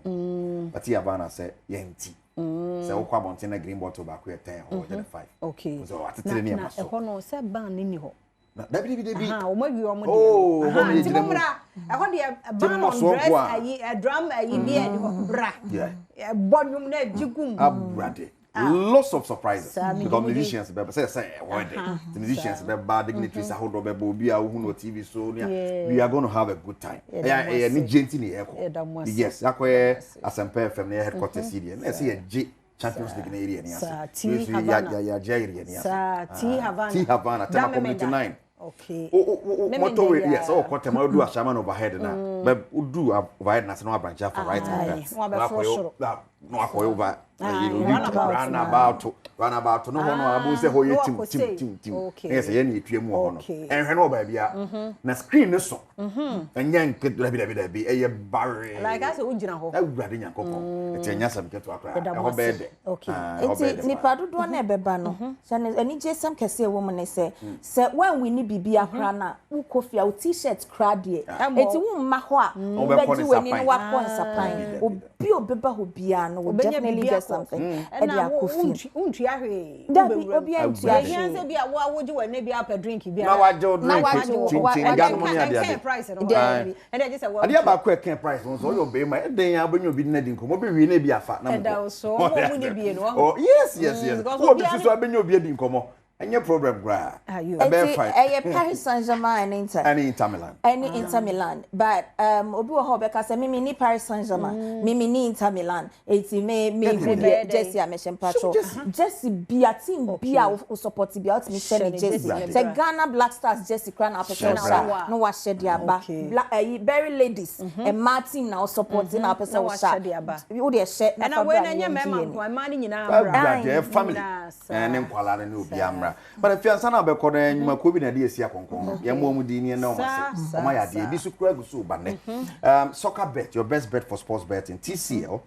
But here Havana say yenti. Say okwa bonten na green bottle back here 10 or 5.
Okay.
So at the near
na e no say ban ni ho.
Na dabi.
O ma wi o mo de.
Oh,
ti momra e ho de ban on dress ayi a drum ayi bi e bra. Yeah. Bonum na jigum.
Abrade. Lots of surprises because musicians say the musicians dignitaries hold be obi a who no TV so we are going to have a good time. Any gentle ni yes akwe Asempa FM near headquarters city and say a G Champions League area ni asa T Havana 29.
Okay.
Motor yes, oh, quarter mile do a shaman overhead now. But would do overhead national branch for right. No, over. Runabout to no one about say, oh, team. Yes, any PM one. And Hano baby, na screen this song. And young kid, be a barrier. Like us, original. I'm grabbing your cocoa. It's a yasam get to a cry.
Okay. It's Nipadu do never bano. Any Jason can say a woman, say, when we need be a crana, who coffee out t-shirts crady. It's a woman mahua. When you what points supply. Bio Beba who be an definitely get something. And I coffee. That be obedient.
Yes, be a what would you maybe up a drink?
Now I don't drink.
Price and I just said, well,
I have quick price. So you'll be my day. I'll bring you be netting. Come over, we may be a fat number. Oh, yes. What this is I've been your bearding come on. And your problem, gra.
Paris Saint-Germain
and Inter Milan.
Any Inter Milan. But Obu Hobeka say me ni Paris Saint-Germain, me ni Inter Milan. It's me Jesse Ameshen Patrol. Jesse be a team be a support be out me send Jesse. Say Ghana Black Stars Jesse crown up no wa shed ya ba. Berry ladies and Martin now supporting our person was share. You dey share
and I when any member my money nyina
family. And then kwala no bi but if you are sana be ko na nyuma ko bi na de esi akonkon ye mo mu di ni na o ma se o ma ya de bi su kura gu so ba ne soccer bet your best bet for sports betting TCL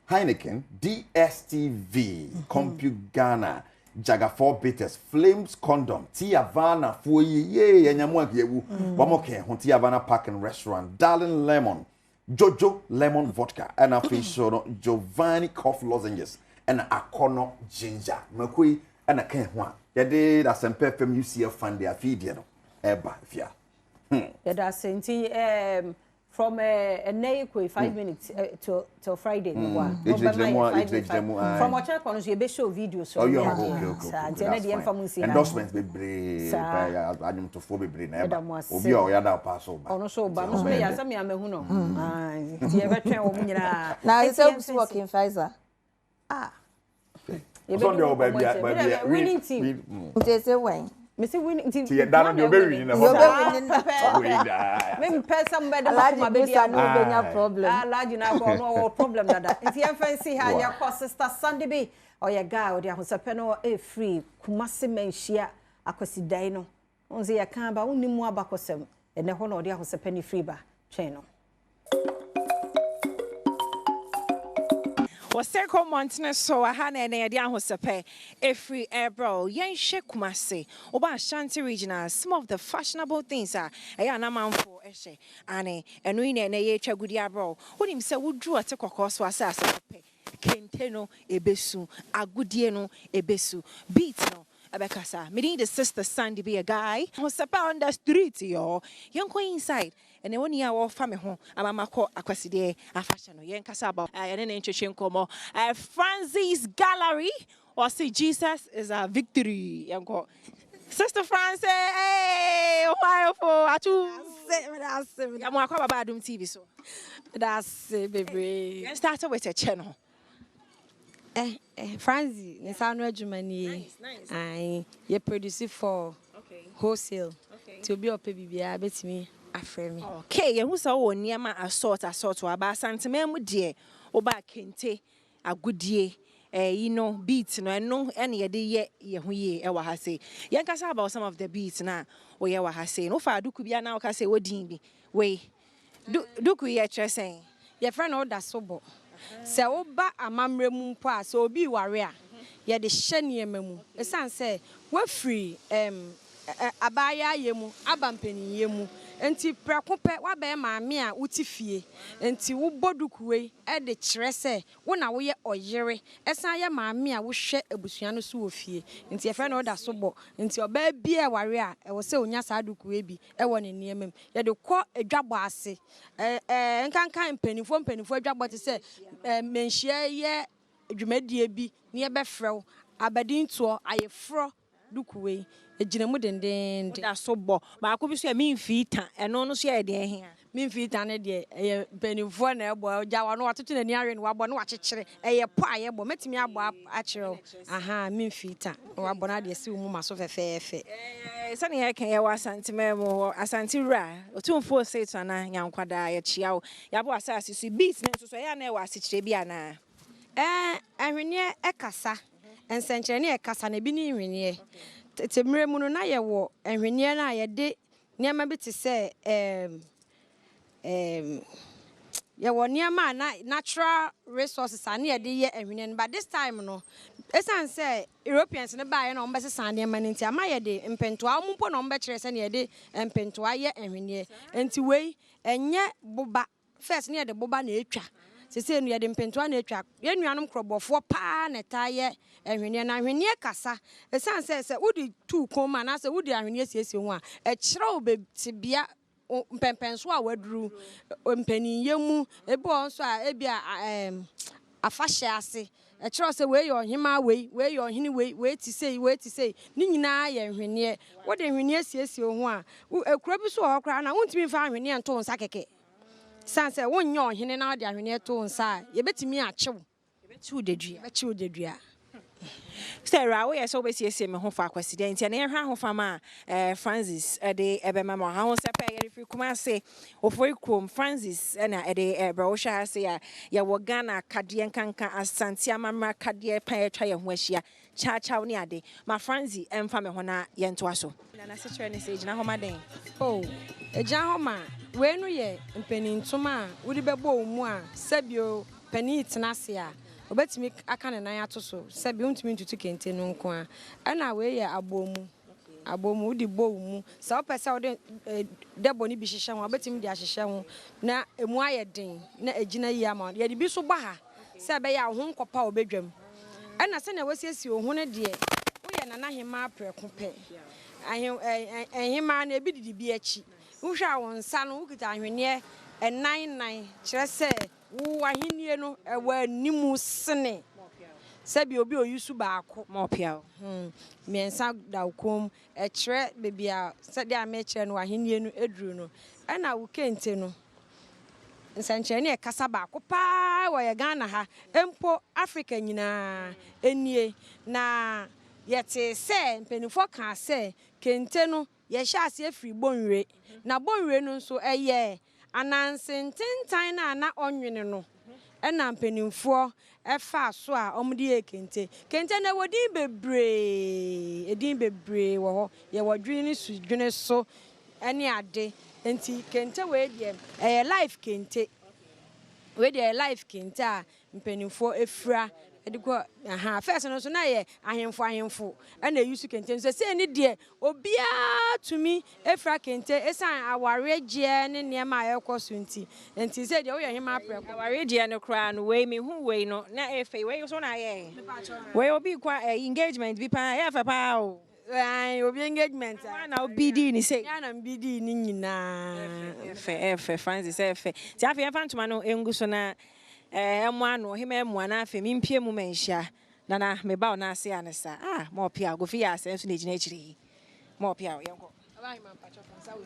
Heineken DSTV Compute Ghana Jaga 4 Bitters Flames Condom T Havana Foyi ye nyamo agewu wa mo ke ho T Havana Park and Restaurant Darling Lemon Jojo Lemon Vodka and a fish Giovanni Cough Lozenges and Akono Ginger Makui and a can one. Yade that Asempa FM UCF fund their feed, you know. Eba, fia.
That's from a nay 5 minutes till Friday. From what I can see, show videos. So you are
endorsements be brave. I am to phobia brain. Obi or yada pass over.
Oh, no, so, but no, I am a huno.
Now it's working, Pfizer.
Winning team.
There's a way.
Missy winning team.
See, down your baby in the
maybe pay somebody
my baby no problem.
Large enough no problem that. If you fancy how your sister Sunday be or your guy or your husapeno a free Kumasi menshia akwasi dino. Onzi ya kamba uni mwa bakosem and the honor dia husapeni free ba channel.
Was second month so a hand and a dian was a pay a free air bro. Yen shake Kumasi, Oba Shanti regional. Some of the fashionable things are a man for Eshe, Anne, and we and a chagudia bro. What him say would draw a take a course was as a pay. Kenteno ebesu, agudieno ebesu, beat no. Abekasa, me need the sister Sandy be a guy who's on the street, yo. Young go inside. And then when you are family home, I'm a call aquaside, a fashion, young Casaba, and then introduction como Francis Gallery, or say Jesus is a victory. Young go. Sister Francis, hey, why for I that's I'm going to Badwam TV, so that's baby. Started with a channel.
Franzi, the sound regiment, you produce for wholesale to be a baby. I bet me.
Okay, and who's our near my assault to about Santaman dear, or back kente, a good year, you know, beats, no, and no any idea yet, we ever has say. Yankasa about some of the beats now, or you has say, no, far do could be an hour, say, what dimby, way. Do we at your saying?
Your friend order sobo. So, ba a mamre moon pass, so be warrior. Yet the shiny memu. A son say, we're free, abaya yemu aba mpani yemu enti prako pe wa be maame a utifie enti wo bodukuwe e de kire se wo na wo ye oyere esan ye maame a wo hwe abusua no so ofie enti efe na oda so bo enti oba bia ware a e wo se onya sa dukuwe bi e wo ne niemem ye de kɔ adwabɔ ase nkankan mpanifo adwabɔ te se menhia ye adwumadie bi ne ye bɛfrɛw abadintoɔ ayefro dukuwe ejina mu denden
da so bo ba ko bi so mi mfita eno no so ye de ehia
mi mfita ne de benifo na ebo jawa no watoto na ni awe no wabo no wakyekere eye po ayebo metimi abo akyerew aha mi mfita wabo na de si mu maso fefefe
sani ye kan ye wasante memo asante ra otumfo say to na nyankwada ye chia wo yabo asase so beat ne so ya na e wasekyere bi ana
ahwene ekasa ensenkyere ne ekasa na bi ni hwene temre mu no na ye wo ahwene na ye de niam bi te se ye wo niam na natural resources ani ye de ye ahwene but this time no esan se Europeans ne ba ye na ombe sesa niam nti ama ye de mpentoa ompo na ombe kire se ne ye de mpentoa ye ahwene nti wei enye boba first ne ye de boba na etwa sese nu ye de mpentoa na etwa ye nuanom krobofo pa na taye ahwene na ahwene kasa esan se wodi tu koma na se wodi ahwene siesie ho a e kire obetibia mpempenso a waduru mpaniyemu ebi onso a ebia afahye ase e kire se we yo hima we yo hini we ti sei ni nyina ye ahwene wodi ahwene siesie ho a ekura bi so ho kra na wontimi fa ahwene nto nsa keke sanse wonyo hene na de ahwene to nsa ye betimi akyew bechi odedua
Sarah, we are so busy see me ho fa accident and e hwa ho fa ma Francis de ebema ma ha ho sepa ye fi kuma se ofoi krom Francis na de bro sha se ya wo Ghana kade nkanka asante amamra kade pa etwa ye ho ahia cha ne ade ma Francis emfa me ho na ye nto aso na se chere ne se gina ho maden
ejina ho ma we nu ye mpanintuma wudi bebo mu a sabio pani tenase a obetimi aka ne nan ato so sebi untimi ntutu kente no nko a ana we ye abomu udi bo mu sa opese ode debo ni bi hihye ho obetimi di ahihye ho na emu ayeden na ejina yi ama ye di bi so ba ha se be ya ho nkopa obedwam ana se na wasiesi ohun ne de wo ye nana hema preko pe ahema na ebi didi bi achi wo hwa won nsa no wo kita ahwene nan kire se wo ahenie no ewa nimu sene sebi obi oyusu baako
ma opia
miensa dawkom e kire bebia se de ame kire no ahenie no eduru no ana wo kente no nsankyere ne kasa baako pa wo ye Ghana ha empo Africa nyina enie na yete se mpenifo ka se kente no ye hya ase afiri bonwe na bonwe no nso eye anansententan na onwene no ena mpenimfo efa so a omde ekente kente na wodi bebre wo ho ye wodwene ni sudwene so ene ade enti kente we de life kente we de life kente a mpenimfo efra ediko first no so na ye ahemfo ena yusu kente so se ni de obia tumi efra kente esan aware gie ne niema ayekoso nti se de wo ye hema preko
aware gie no kra no we me hu we no na efe we so na ye we obi kwa engagement bi pa ye fa pa o
obi engagement
na obi di ni se
ya na mbidi ni nyina
efe Francis efe ti afi enfantuma no enguso na emu ano hima emu ana afi mi mpie mu menhia na me ba ona ase anesa mo pia go fi ya ase so na gina chiri mo pia yenko
abai man pacho fansa we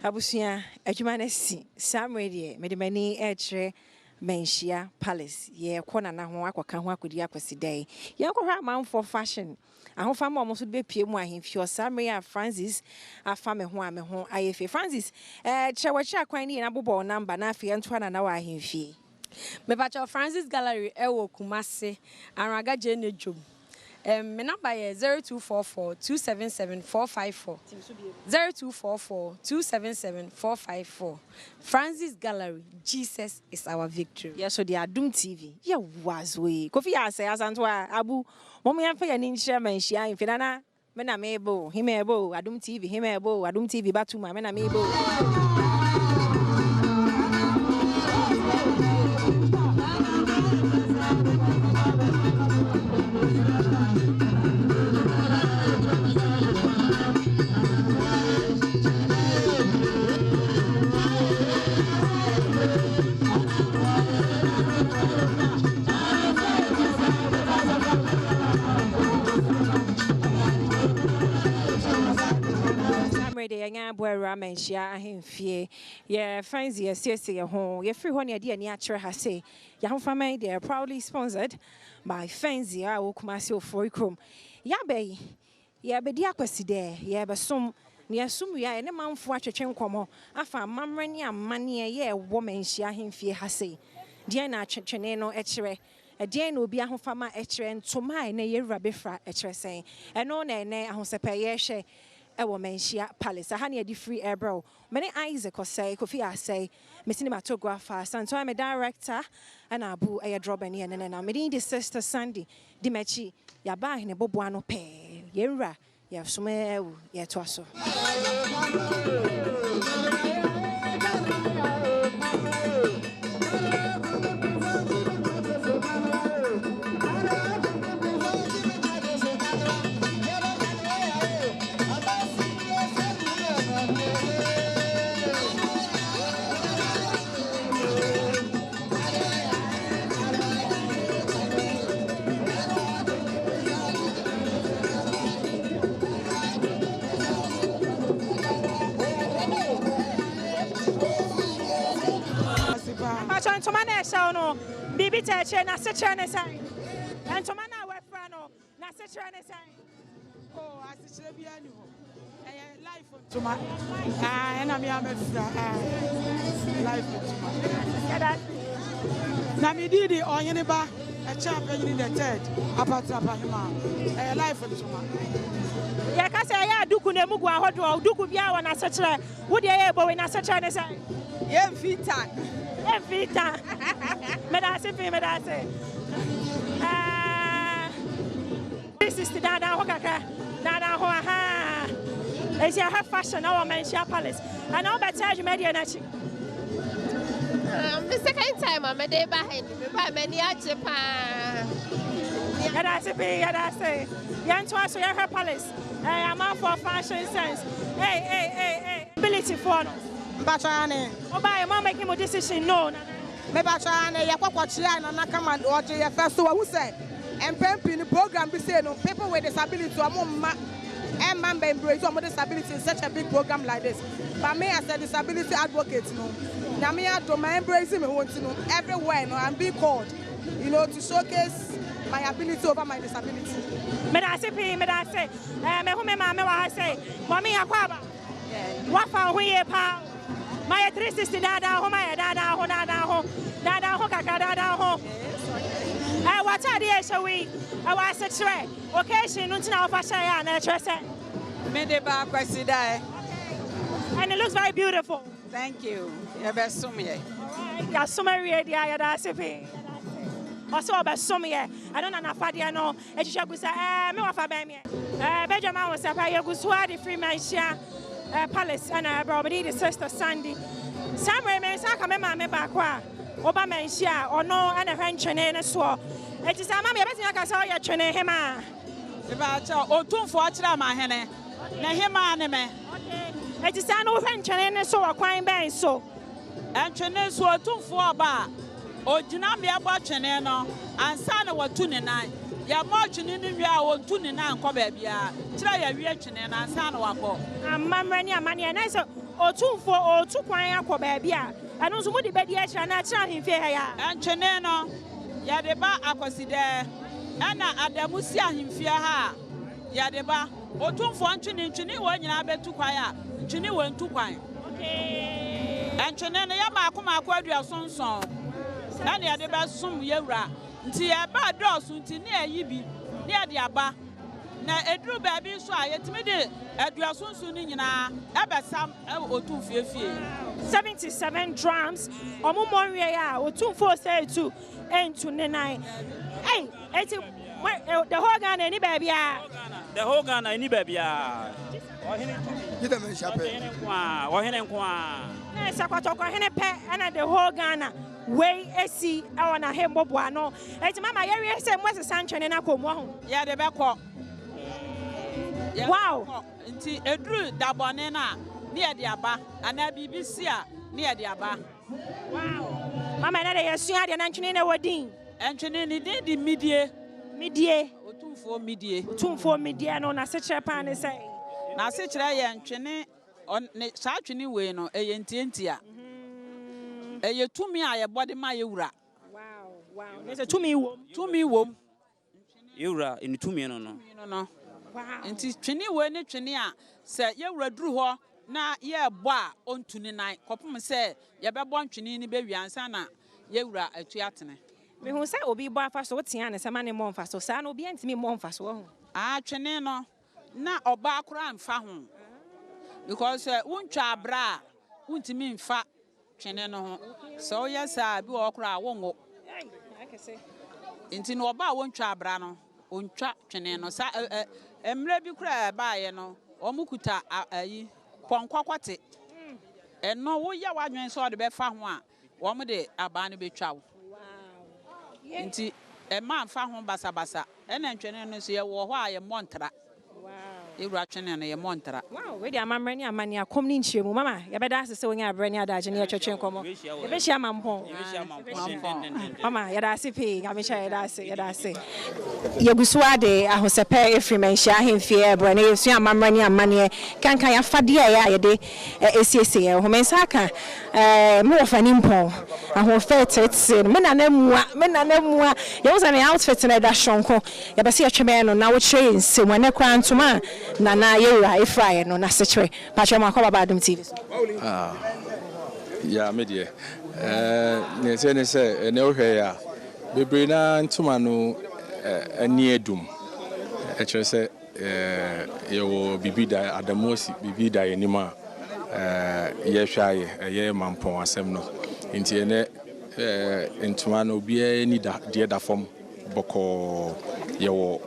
Abusia adwuma na si Samuel de medemani echre Menshia Palace ye kona na ho akwaka ho akodi akwasi dai ye kohwa man for fashion ahofa ma omo so be pie mu ahemfi Samuel Francis afa me ho ayefe Francis chewachi akwan ni na bobo number na afia nto na wa ahemfi
me bacha Francis Gallery ewo Kumase Araga Jene Job. My number is 0244-277-454. 0244-277-454. Francis Gallery, Jesus is our victory.
Yes, so the Adom TV. Yeah, was we. Kofi say asantwa abu. Momo yanfa ya ninchira menshia infinana. Mena mebo, himebo, Adom TV, himebo, Adom TV batuma, mena mebo. De yanya boera menshia ahemfie ye friends ye sese ye ho ye free ho ne de ani akere ha say ya ho fama they are proudly sponsored by Fenzi a Kumasi Oforikrom ya be ye be di akwasi de ye be som ne asum ya ne manfo atwetwe nkomo afa mamre ne amane ye wo menshia ahemfie ha say de na atwetwene no ekere de na obi ahofama ekere ntoma na ye wura befra ekere sen eno na ene ahosepa ye hwe ewo Menshia Palace aha na di free air bro many Isaac say Kofi say me cinematographer santo I'm a director and abu e drop any and na me the sister Sandy di mechi ya ba ne bobo ano pe ye wura ya some ye to aso no bibi teche na seche ne sai entoma na wefra no na seche ne sai
oh asiche bia ni ho life entoma na me amefra life entoma na me didi onyene ba e cha penyi the third apatra hima life entoma
ya ka say ya duku ne mugu ahodo duku bia wa na seche wo de ye bo we na seche ne sai
ye vita
Evita. Medase. 360 dada ho kaka. Dada ho aha. Esi ha fashion our Menshia Palace. And now better media na chi.
The second time I'm a day behind me by many Japan.
Yadase. Yan to us your palace. I'm out for fashion sense. Hey. Ability for
Bachane.
Oba mama making a decision no.
Me bachane ya kwakwachi na kama oje ya first one who said and the program be say no people with disability and member embrace some disability in such a big program like this. But me as a disability advocate no. Na me do my embracing me want to know everywhere no and be called to showcase my ability over my disability.
Me say me who me mama wa say mommy akwaba. What for who ye pa my 360 dada ho my dada ho kaka dada ho what are the so we I was a tray occasion until of share na trese
me de ba kwasi dai
and it looks very beautiful.
Thank you. Ya be sum ye
ya sumari dia ya da sepe also be sum ye I don't na fadia no e hihwe gusa me wa fa ba me Badwam was apa ye gusua the free Menshia Palace and Bromedy the sister Sandy. Samuel men saka me mama baako a oba Menshia ono ana hwantwene ne so. Eti sama me betia ka sa ye twene hema.
E ba cha otumfo a kira ma hene. Na hema ne me.
Eti sa no hwantwene ne so akwan ben so.
Antwene so otumfo oba ogina me abo twene no ansa na watu ne nan. Ya mo twene ne wi a ontu ne nan ko ba bia. Kira ya wi twene na ansa na wako.
Amamra ni amane na so otumfo otu kwan akọ baabi a eno nso mo de bedi a kira na kira hemfie ya
enchene no ya de ba akoside ana adamu si ahemfie ha ya de ba otumfo ntwini wo nyina betu kwan a ntwini wo ntu kwan enchene no ya maako aduasonson ana ya de ba sum yewura nti ya ba dọọsụ nti ne ayi bi ne ya de aba na eduru baabi so a yetimi de aduasonson ni nyina ebesam otumfiefie
77 drums omumo nwe ya otumfo say to entu ne nine hey eti the whole Ghana ni baabi a
the whole Ghana ni baabi a ohene
kita me shape
ohene kwa
sakwato kwa hene pe ana the whole Ghana wey esi awa na hembobo ano eti mama yeri se mwese sanchene na komo ho
ya de bekọ
wow
nti eduru dabone na ne ya de aba ana BBC a ne ya de aba
wow mama na de yesua de na ntwene na wodin
entwene ni din di midie
otumfo midie no na sekere pa ne sai
na sekere ye ntwene saa twene we no eye ntientia eye tumi a ye body ma ye wura
wow there's a tumi wom
yewura eni tumi no
wow nti twene we ne twene a se ye wura duru ho na ye bọ a ontuni nan kopum se ye bebo ntwene ni be wiansa na ye wura atu atene
me hu se obi bọ afa so tia ne se ma ne mo mfa so sa na obi antimi mo mfa so ho
twene no na oba akora mfa ho because wontwa abra wontimi mfa twene no ho so yes bi okora wongo nti no oba wontwa abra no ontwa twene no sa emre bi kura ba ye no omukuta ayi ponkwakwate eno wo ya wadwen so de be fa ho a wo mo de aba no betwa wo nti ma mfa ho basabasa ena twene no so ye wo ho a ye montra ewura twene no ye montra
wow we di amamre ni amani akom ni nchiremu mama ye beda asese wonya abre ni adaje ni etwetwe nkomo ye be hia mampon mama ye da asipi gamisha ye da ase ye gusuade ahosepe efrimenhia ahemfie ebre ni yesu amamre ni amani kankan ya fade ya ye de esiese ye ho mensaka me wo fani mpon ahofe tete me na namua ye wo zane outfit na da shonko ye be se ye tweme no na wo kire nsem ne kwa ntoma na yewura efraye no na sekere pacho makoba Badom TV
ya medie ne se ne ohwe ya bebre na ntuma no ani edum kire se yewo bibida adamosi bibida yenima ye hwaye ye mampon asem no nti ne ntuma no bia ni da de da fom boko yewo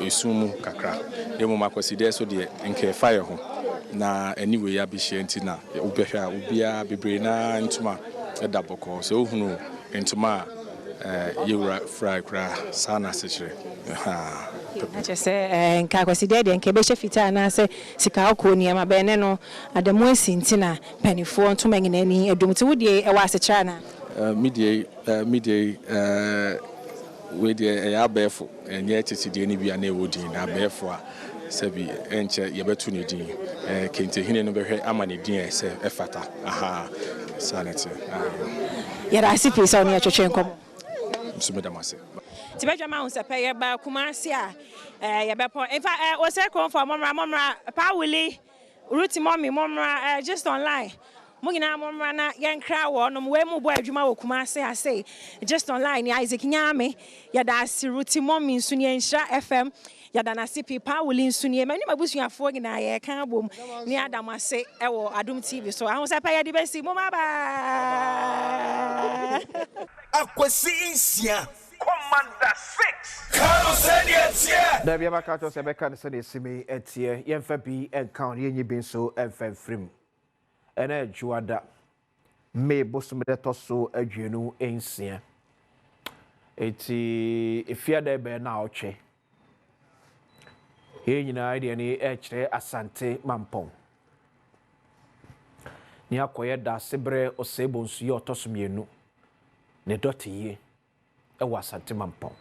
esumu kakra demo makoside so de nke fire ho na anyway ya bihye ntina ubehwa ubia bebre na ntuma eda boko so ohunu ntuma yewura fry kra sana sekire
ache se nka kwaside de nke be fita na se sika okoni ma be ne no adamu esi ntina panifo ntuma ngina ni adumti wudie e wa sekire na
midie we dey abefo enye titide ni bia na ewodi na abefo a sabi enche yebetu ne din kente hine no behwe ama ne din se efata aha sanity
yara asipi so ne atwetwe nkom
sumedamase
tibedwa ma unsepe ye ba kumasi a ye bepo in fact o se kon for momra pa wili root momra just online mugina momra na yenkra wo no we mu bo adwuma wo kumase ase just online ya Isaac Nyame ya da root mommy nsu ne nhira FM ya da na sipi pa wili nsu ne ma ni mabusuafo gina ye kan bom ni Adam ase e wo Adom TV so ahun sepe ye di besi mo ma ba
akwasi insia Commander 6 Kano seni etie
da bia maka to se beka ne seni simi etie yemfa bi encounter yenyi bin so emfa frim ena juada me bosumde to so adwenu ensia eti efia da be na otwe he nyina ide ni ekire asante mampon ni akoye da sebre osebo nsu ye otosomienu ne dotiye e wa asante mampon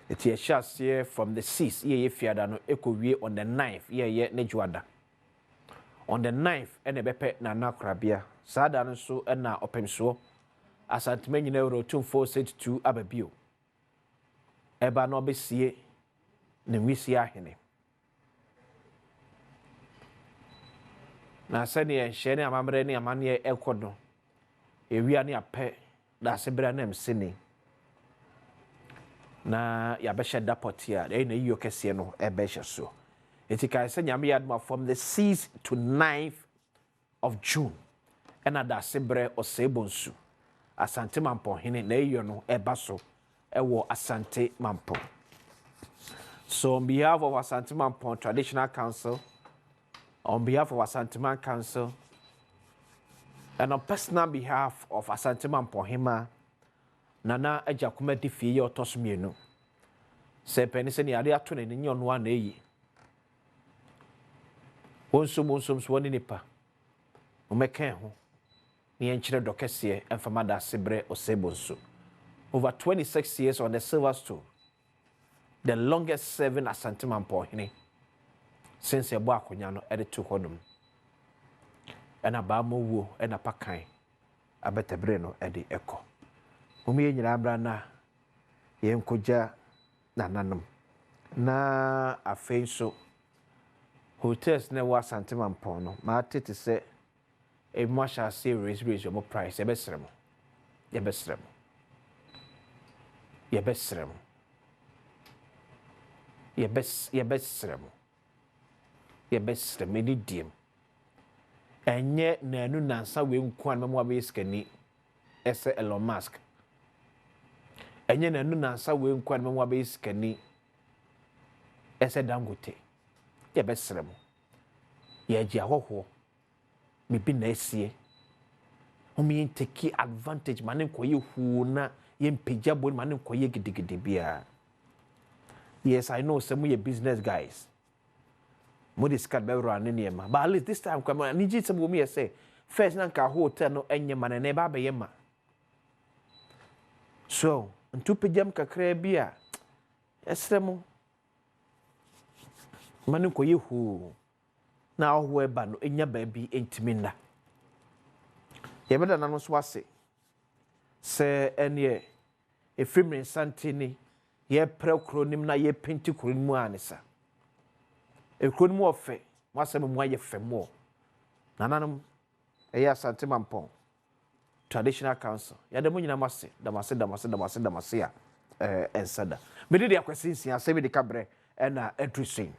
eti ehyasie from the 6th ye fiada no ekowie on the 9th ye ne juada
on the 9th ene bepe na nakrabia sada no so na opemso asanteme nyina euro 2462 ababio eba no besie ne nwisi ahene na sani enhye ne amamre ne amane ekodo ewia ne apɛ da sebra na msene na ya behye dapot ya na yiyo kese no ebehye so etika se nyame yadma from the 6th to 9th of June ena da sebre osebonsu asante mampo hene na yiyo no eba so ewo asante mampo. So on behalf of Asante Mampo Traditional Council, on behalf of Asante Man Council, and on personal behalf of Asante Mampo Hima, Nana Ejakume di fiye otosmienu. Se penise ni ade atone ni nyon wa na eyi. Wonsum swoni nipa. Umeken ho. Ni enchire dokese enfamada sebre osebonso. Over 26 years on the silver stool. The longest serving Asante Mampo Hene since ebo akonya no ede to honum. Ena ba mo wo ena pakan abetebre no ede eko. Omi nyira bra na ye nkoja nananum. Na afei so hotels ne wa Asante Mampo no ma tete se e mo sha se raise your price e besrem. Ye besrem. Ye besrem. Ye best many dim. And yet, Nanu Nansa will quan memoir skani, Essa Elon Musk. And yet, Nanu Nansa will quan memoir skani, Essa Dangote. Ye best remo. Ye jaho, me be nice ye. Omi take advantage, manin kwa you who na yen pijabo manin kwa ye gidigidibia. Yes, I know some of your business guys. Modis cat be running near ma. But at least this time, come on, I need you some me say. First, nanka hotel no any man and neba be yema. So, and two pijam kakre bia. Esremo. Manu ko yehu. Now whereby no enya baby intimina. Yebeda nano swase. Se enye. E film santini. Ye pre-cronim na ye penti kronim anisa. E kronim ofe, mwasem mwa ye femo. Nananum, ye Asante Mampo Traditional Council. Ya demu nyina damase ya ensada. Mede de akwasinsi asebe de kabre na entry.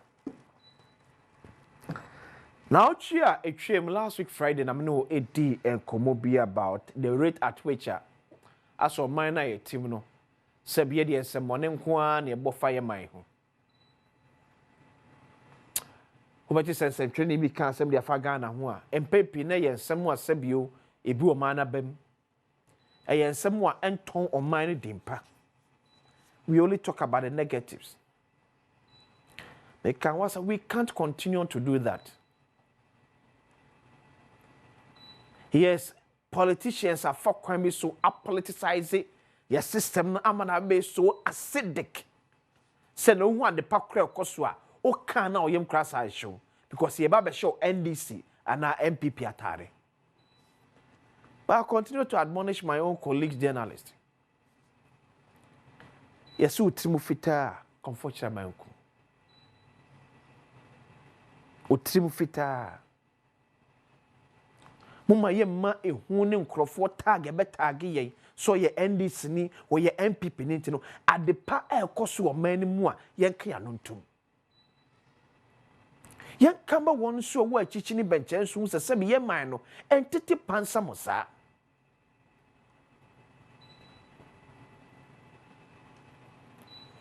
Now chia last week Friday na me edi enkomo bi about the rate at which aso minor ye team no Sabia de semone nkoa na ebo fa ye man ho. Obati sense twene bi kan sem de afa Ghana ho a empepi na ye nsem a sabio ebi o man na bam. E ye nsem a enton o man dimpa. We only talk about the negatives. We can't continue to do that. Yes, politicians are for crime so apoliticizing. Your system na amana be so acidic. Say no one the pakre okoswa o kan na oyem krasa show because ye ba be show NDC and our MPP atare. But I continue to admonish my own colleagues journalists. Yes, utimu fita comfort my uncle. Utimu fita. Muma ye ma ehu ne nkrofo tag e be tag ye. So ye NDC ni or ye MPP ni ntino adepa ekoso o man mu a yenka ya no ntum yenka ma won so wo achichi ni benchen so se be ye man no entity pansa mosa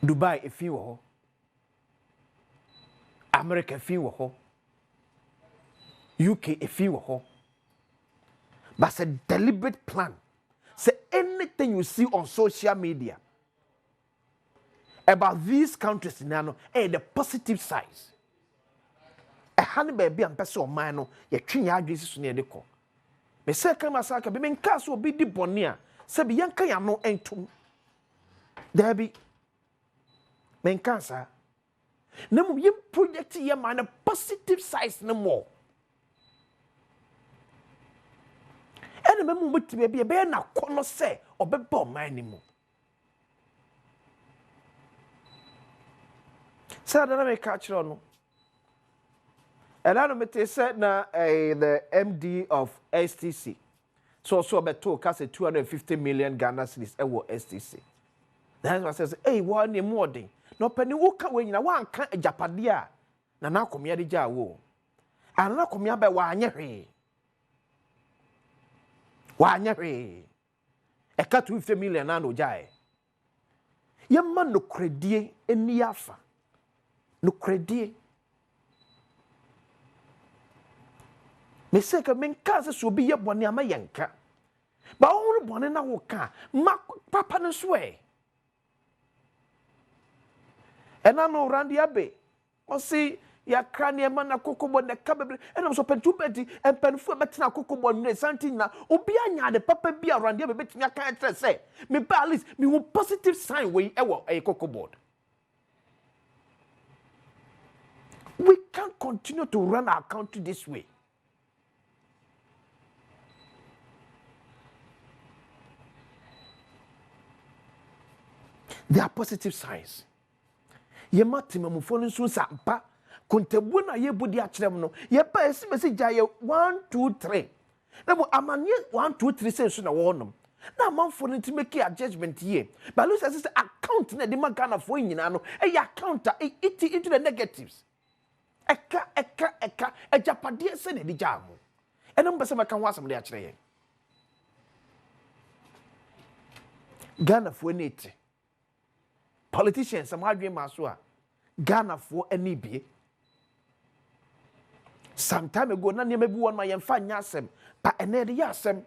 Dubai efi wo ho America efi wo ho UK efi wo ho but it's a deliberate plan. Say anything you see on social media about these countries now, the positive sides. A honey baby and person of mine, ye train your addresses near the call. Me say, come as I can be, men cast will be deep on near. Say, be young can no entum. There be men cancer. No, you project your mind a positive size no more. ɛna mɛmu mutumi bi ebe na kono se obeba man ni mu sa da na me ka kire no ɛna no mete se na the MD of STC so beto ka se 250 million Ghana cedis ɛwɔ STC then I says hey wo na mu odin no pani wo ka we nyina wa anka ajapade a na akomia de gya wo ana akomia ba wa anye hwe eka 250 million na no gyae yemma no kredie eni afa no kredie me se ka men ka se so bi ye bone ama yenka ba wo bone na wo ka ma papa no so ena no randi abe o si ya krane ma na kokobo na kabebre ena so pentu beti empenfu betina kokobo ne santi na obi anya de papa bi randi abe betimi aka etre se me ba at least me wo positive sign we ewo kokobo. We can't continue to run our country this way. There are positive signs. Ye matima mu fonu so sampa kontabu na ye budi akyerem no ye ba esimesi gya ye 1 2 3 na bo amanye 1 2 3 say so na wonum na manfo no ti make a judgment here but lose as account na de magana fo nyina no e ya counter it into the negatives eka ejapade se na de gya mo enum be se maka ho asem de akyere ye Ghana fo neti politicians some hardware maso Ghana for any be some time ago na near maybe one my yasem but another yasem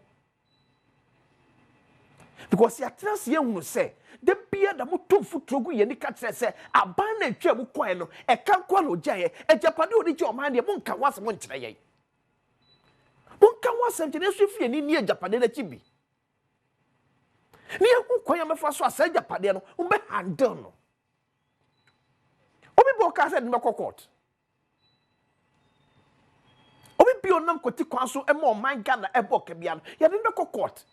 because ya trans yen say the beer the mutu futrogu ye ni catch say aban na twa mu kwan no e kan kwa lo gya ye e japade odi che o man de monka wasem nkyere ye monka wasem kyere so fie ni japade na chibi ni ukwan ya mefa so asa japade no umbe handle no obi bo ka said no court obi bi onam koti kwan so e mo man Ghana e bo ka bia no ya de no court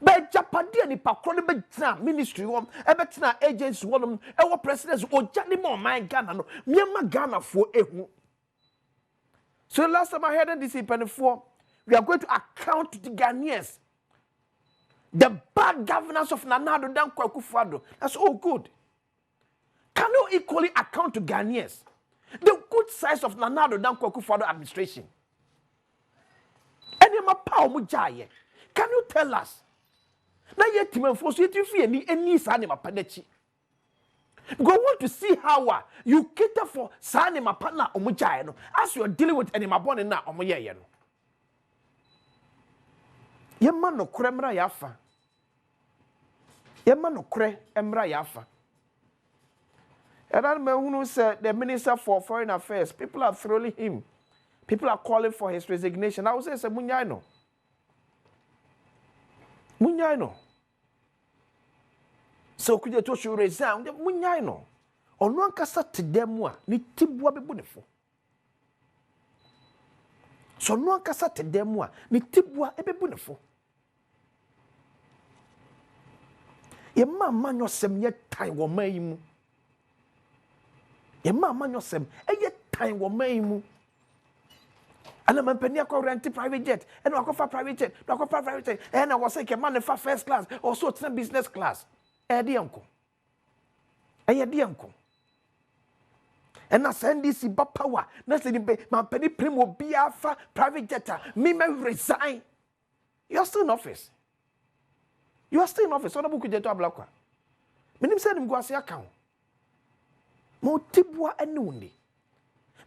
ba japade ni pakro ne be tna ministry wom e be tna agency wom e wo president o jani mo man Ghana no miema Ghana fo ehu. So last time I heard this in 24 we are going to account to the Ghanaians the bad governance of Nana Addo Dankwa Akufo-Addo. That's all good. Can you equally account to Ghanaians the good sides of Nana Addo Dankwa Akufo-Addo administration? Can you tell us? Na ye timenfo so yetifi any sane mapanechi. Go want to see how you cater for sane mapana omujaye no as you are dealing with any mabone na omoyeye no. Ye man no kremra yafa. Yema no kre emra yafa. And that man who said the Minister for Foreign Affairs, people are throwing him. People are calling for his resignation. I would say, Munyaino. So could you to show resign? Munyaino. Ono ankasa tedemwa ni tibwa bebunefo. So no ankasa tedemwa ni tibwa ebebunefo. Ye mama nyosem ye tan wo man mu. Ye mama nyosem ye tan wo man mu. Ana man pani akọ rent private jet, and akọ private jet, akọ private jet, and I was say ke man fa first class or so tena business class. E de anko. E de anko. And na send this ba power, na say man pani primo bia fa private jet, me resign. You're still in office. You are still in office. What about you to Ablakwa? Menim say dem go ase account. Mo tibua enuni.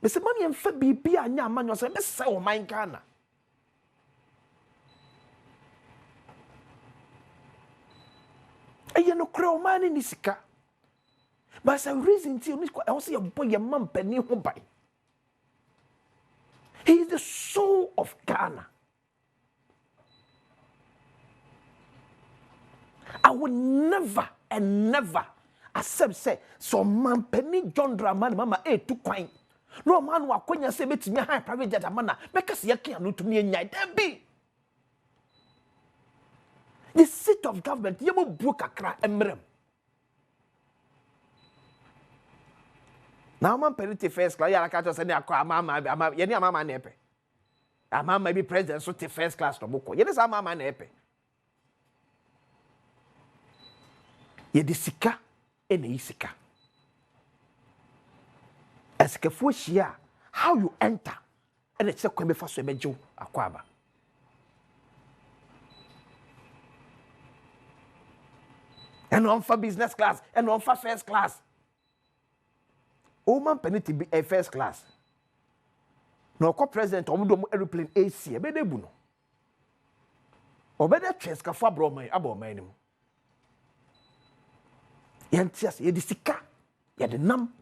Me say man yemfa bibia anya amanyo say be say o man Ghana. Eye no kra o man ni sika. But some reason ti oni I say your boy your man pani ho bai. He is the soul of Ghana. I will never and never accept say some man penny John Dramani mama to kwine. No man wa kwanya say betimi high private jet amana make us yake anu to me nyai dem bi. The seat of government, you will book a cra emrem. Now, man, penalty first class, I can't send a mama, any mama nepe. A man may be president, so the first class to book. Yes, a mama nepe. Ye de sika, ene sika. As a first year, how you enter, and it's a quimby for so mejo aquaba. And on for business class, and on for first class. Oh man, penalty be a first class. No co president, or aeroplane AC, a better buno. Or better cheska for bromay about my name. Yantias, ye disika, ye the num.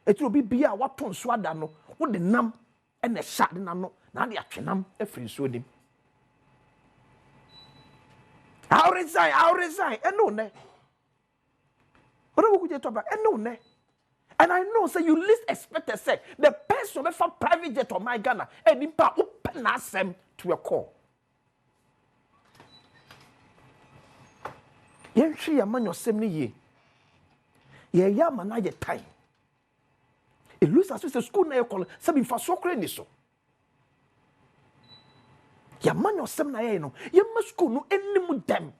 It will be beer, what ton swadano, what the num, and the shot the nano, now the actionum, a free swim. I'll resign, and no, ne. What would you talk about? And no, ne. And I know, so you least expect to say the person from private jet or my Ghana and in part open us them to a call. Yen she a man your 70 years. Ye ya man na ye time. It looks as if the school na call some for so crazy so. Ya man your 7 na ye no. Ye must school no any mu dem.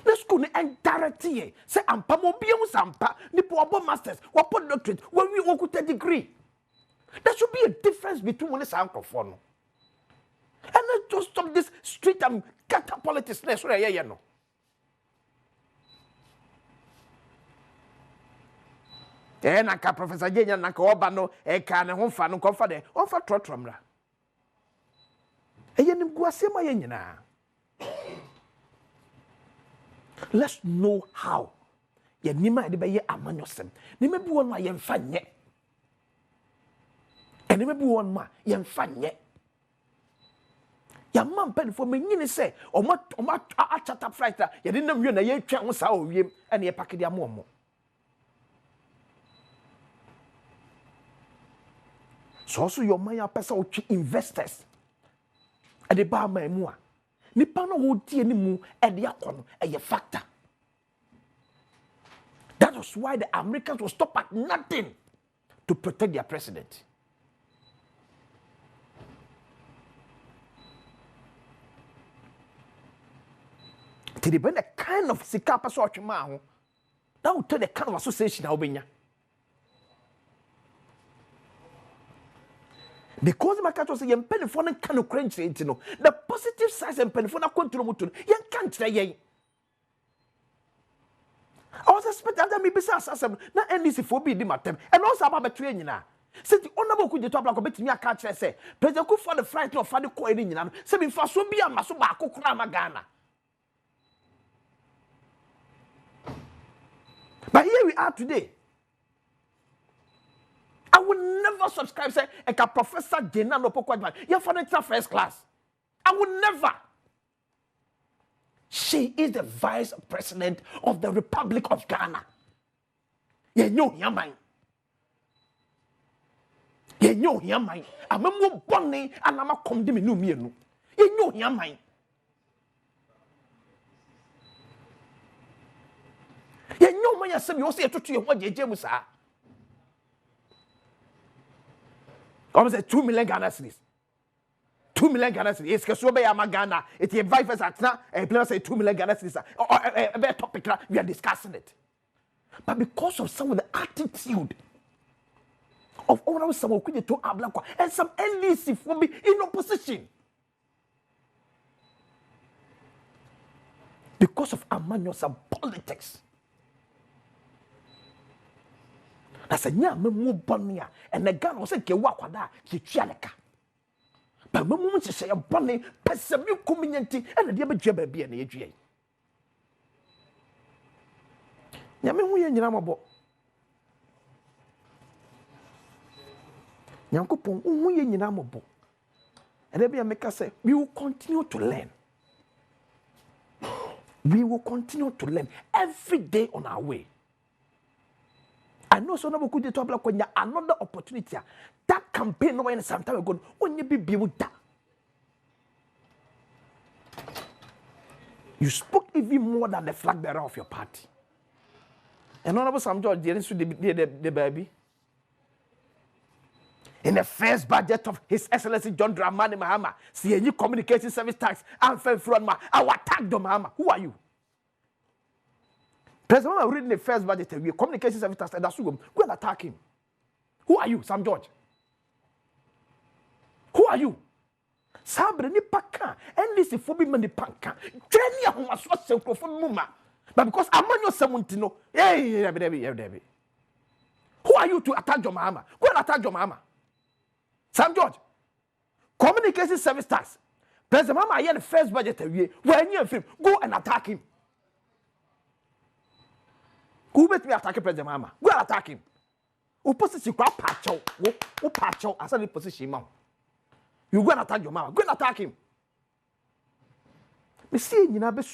The school ni entirety say ampa mo biemu sampa ni po abo masters or po doctorate when we work with a degree. There should be a difference between one and anchor no. And let's just stop this street and gutter politics. That's what I know. Naka Professor Jenya naka obano eka ne ho fa no kofa de on fa trotramra. Nim guasema ye nyina. Let's know how. Ye nima de be ye amanyosem. Nima bi won ma ye mfa nye. Nima bi won ma ye mfa nye. Ya man pen for me nyini say omo achata fighter ye de nam wie na ye twa ho sa o wiem ene ye pakede amomo. So also your money person investors. At the bar my mua. Nipa no wo tie ni mu e de akono e factor. That was why the Americans will stop at nothing to protect their president. To the kind of sika person ochima ho. That will tell the kind of association how benya. Because my cat was a young penifon and can cringe it, you know. The positive size and penifon are control to young can't say. I was expecting that me besides some not any for be the matter, and also about training now. Since the honorable could talk about me, I can't say, President could for the fright of the coin in you, saying for so be a masubako Ghana. But here we are today. I will never subscribe say a Professor Jena no Pokwa. You're for the first class. I will never. She is the vice president of the Republic of Ghana. You know your mind. You know your mind. I'm a more bonny and I'm a condemn no me. You know your mind. You know my yourself, you say to you what you James are. Almost 2 million Ghana cedis. 2 million Ghana cedis. It's because we are Ghana. It's a vice at now. A plan say 2 million Ghana cedis. Or a better topic. We are discussing it. But because of some of the attitude of all some of to Ablakwa and some NDC for me in opposition. Because of Amanyos and politics. I said, yeah, me mo bonia, and the gun was a kewakwada, Chialeka. But my moment say a bonny, Pessamu community, and a dear jabber be an AGA. Yamu and Yamabo Yankupon, we in Yamabo. And there be a maker say, we will continue to learn. We will continue to learn every day on our way. I know so now could talk like when you another opportunity. That campaign no when some time ago when you be with that. You spoke even more than the flag bearer of your party. And Honorable Sam George, the baby. In the first budget of His Excellency John Dramani Mahama, CID Communication Service Tax, and Front Ma, I will attack the Mahama. Who are you? President Mahama reading the first budget, Communication Service Tax, and that's go and attack him. Who are you, Sam George? Who are you? Sabre ni paka, and this is for me mani panka. Jenny, who was what self for Muma. But because I'm on your Samuntino, hey, who are you to attack your Mahama? Go and attack your Mahama. Sam George, Communication Service Tax. President Mahama, I had the first budget of year. When you film, go and attack him. Who let me attack President Mahama? Go and attack him. Who position you patcho? Who patcho? As a position, you go and attack your Mahama. Go and attack him. We see you know back.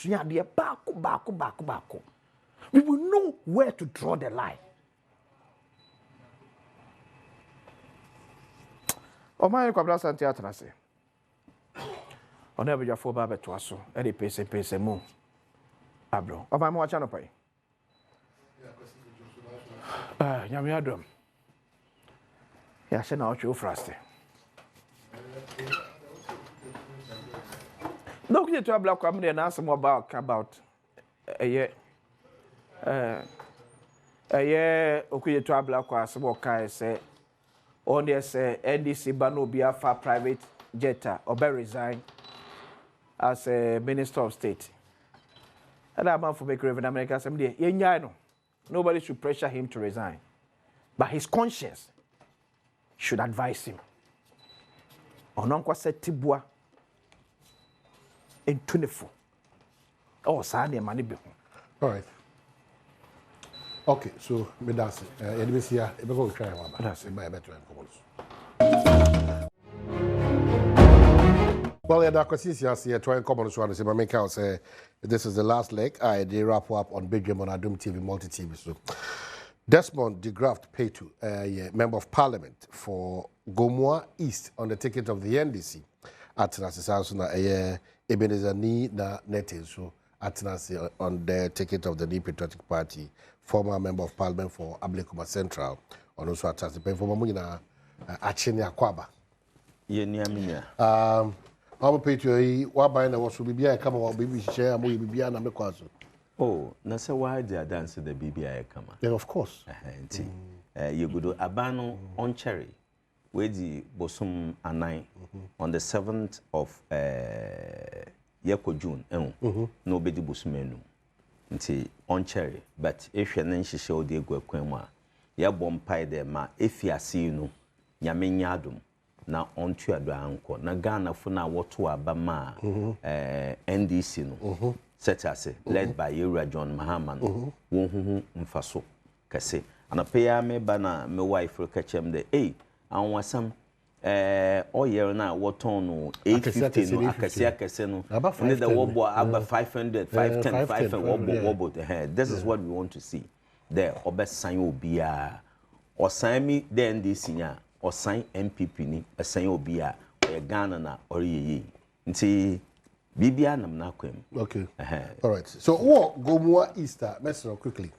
We will know where to draw the line. O my kwabra santi atrase. Ona be jafo ba beto aso. E dey pese mu. Abro. O my mo acha no pai. Nyame Adom. Ya she na o twe fraste. No kuje to abla kwa mde na asem about okuje to abla kwa asem o kai say on this NDC Bano Biafra private jetter or resign as a Minister of State. And that man for make Reverend America someday. Nobody should pressure him to resign. But his conscience should advise him. Ononkwa said Tibua in 24. Oh, Sunday money.
All right. Okay, so me that's it. Here, we go try one. That's it. Well, yeah, that is here trying common so say make out say this is the last leg. I did wrap up on Badwam on Adom TV, multi TV. So Desmond de Graft Petu, member of Parliament for Gomoa East on the ticket of the NDC. At Nasisasuna Ebenezer Ni na Nete so Atnasi on the ticket of the New Patriotic Party, former member of Parliament for Ablekuma Central, on also Atnasi for Mamuna Acheni Akwaba. I'm a patriot. What by now was to be a come on baby share and we be an amicus.
Oh, Nasa why they are dancing the BBI come.
Then of course.
You go to Abano on Cherry, where the Bosum Anai on the 7th of Yako June. Nobody Bosumenu. Nti on Cherry, but if you're then she showed the Guaquema, ya bomb pie there, ma if you see you, Yamin Yadum. Na onto adanko na Ghana funa woto abama NDC no set as led by Ura John Mahama no won mfaso kase anapaya me bana me wife catchem the an wasam oyer na woton no 850 no akase no and the wobo aba 500 510 5 wobo this is what we want to see there obesan obia osami the NDC nya or sign MPP ni a sign obia or Ghana na or ye. Nti Bibia nam na kwem.
Okay. All right. So what Gomoa Easter, let's quickly.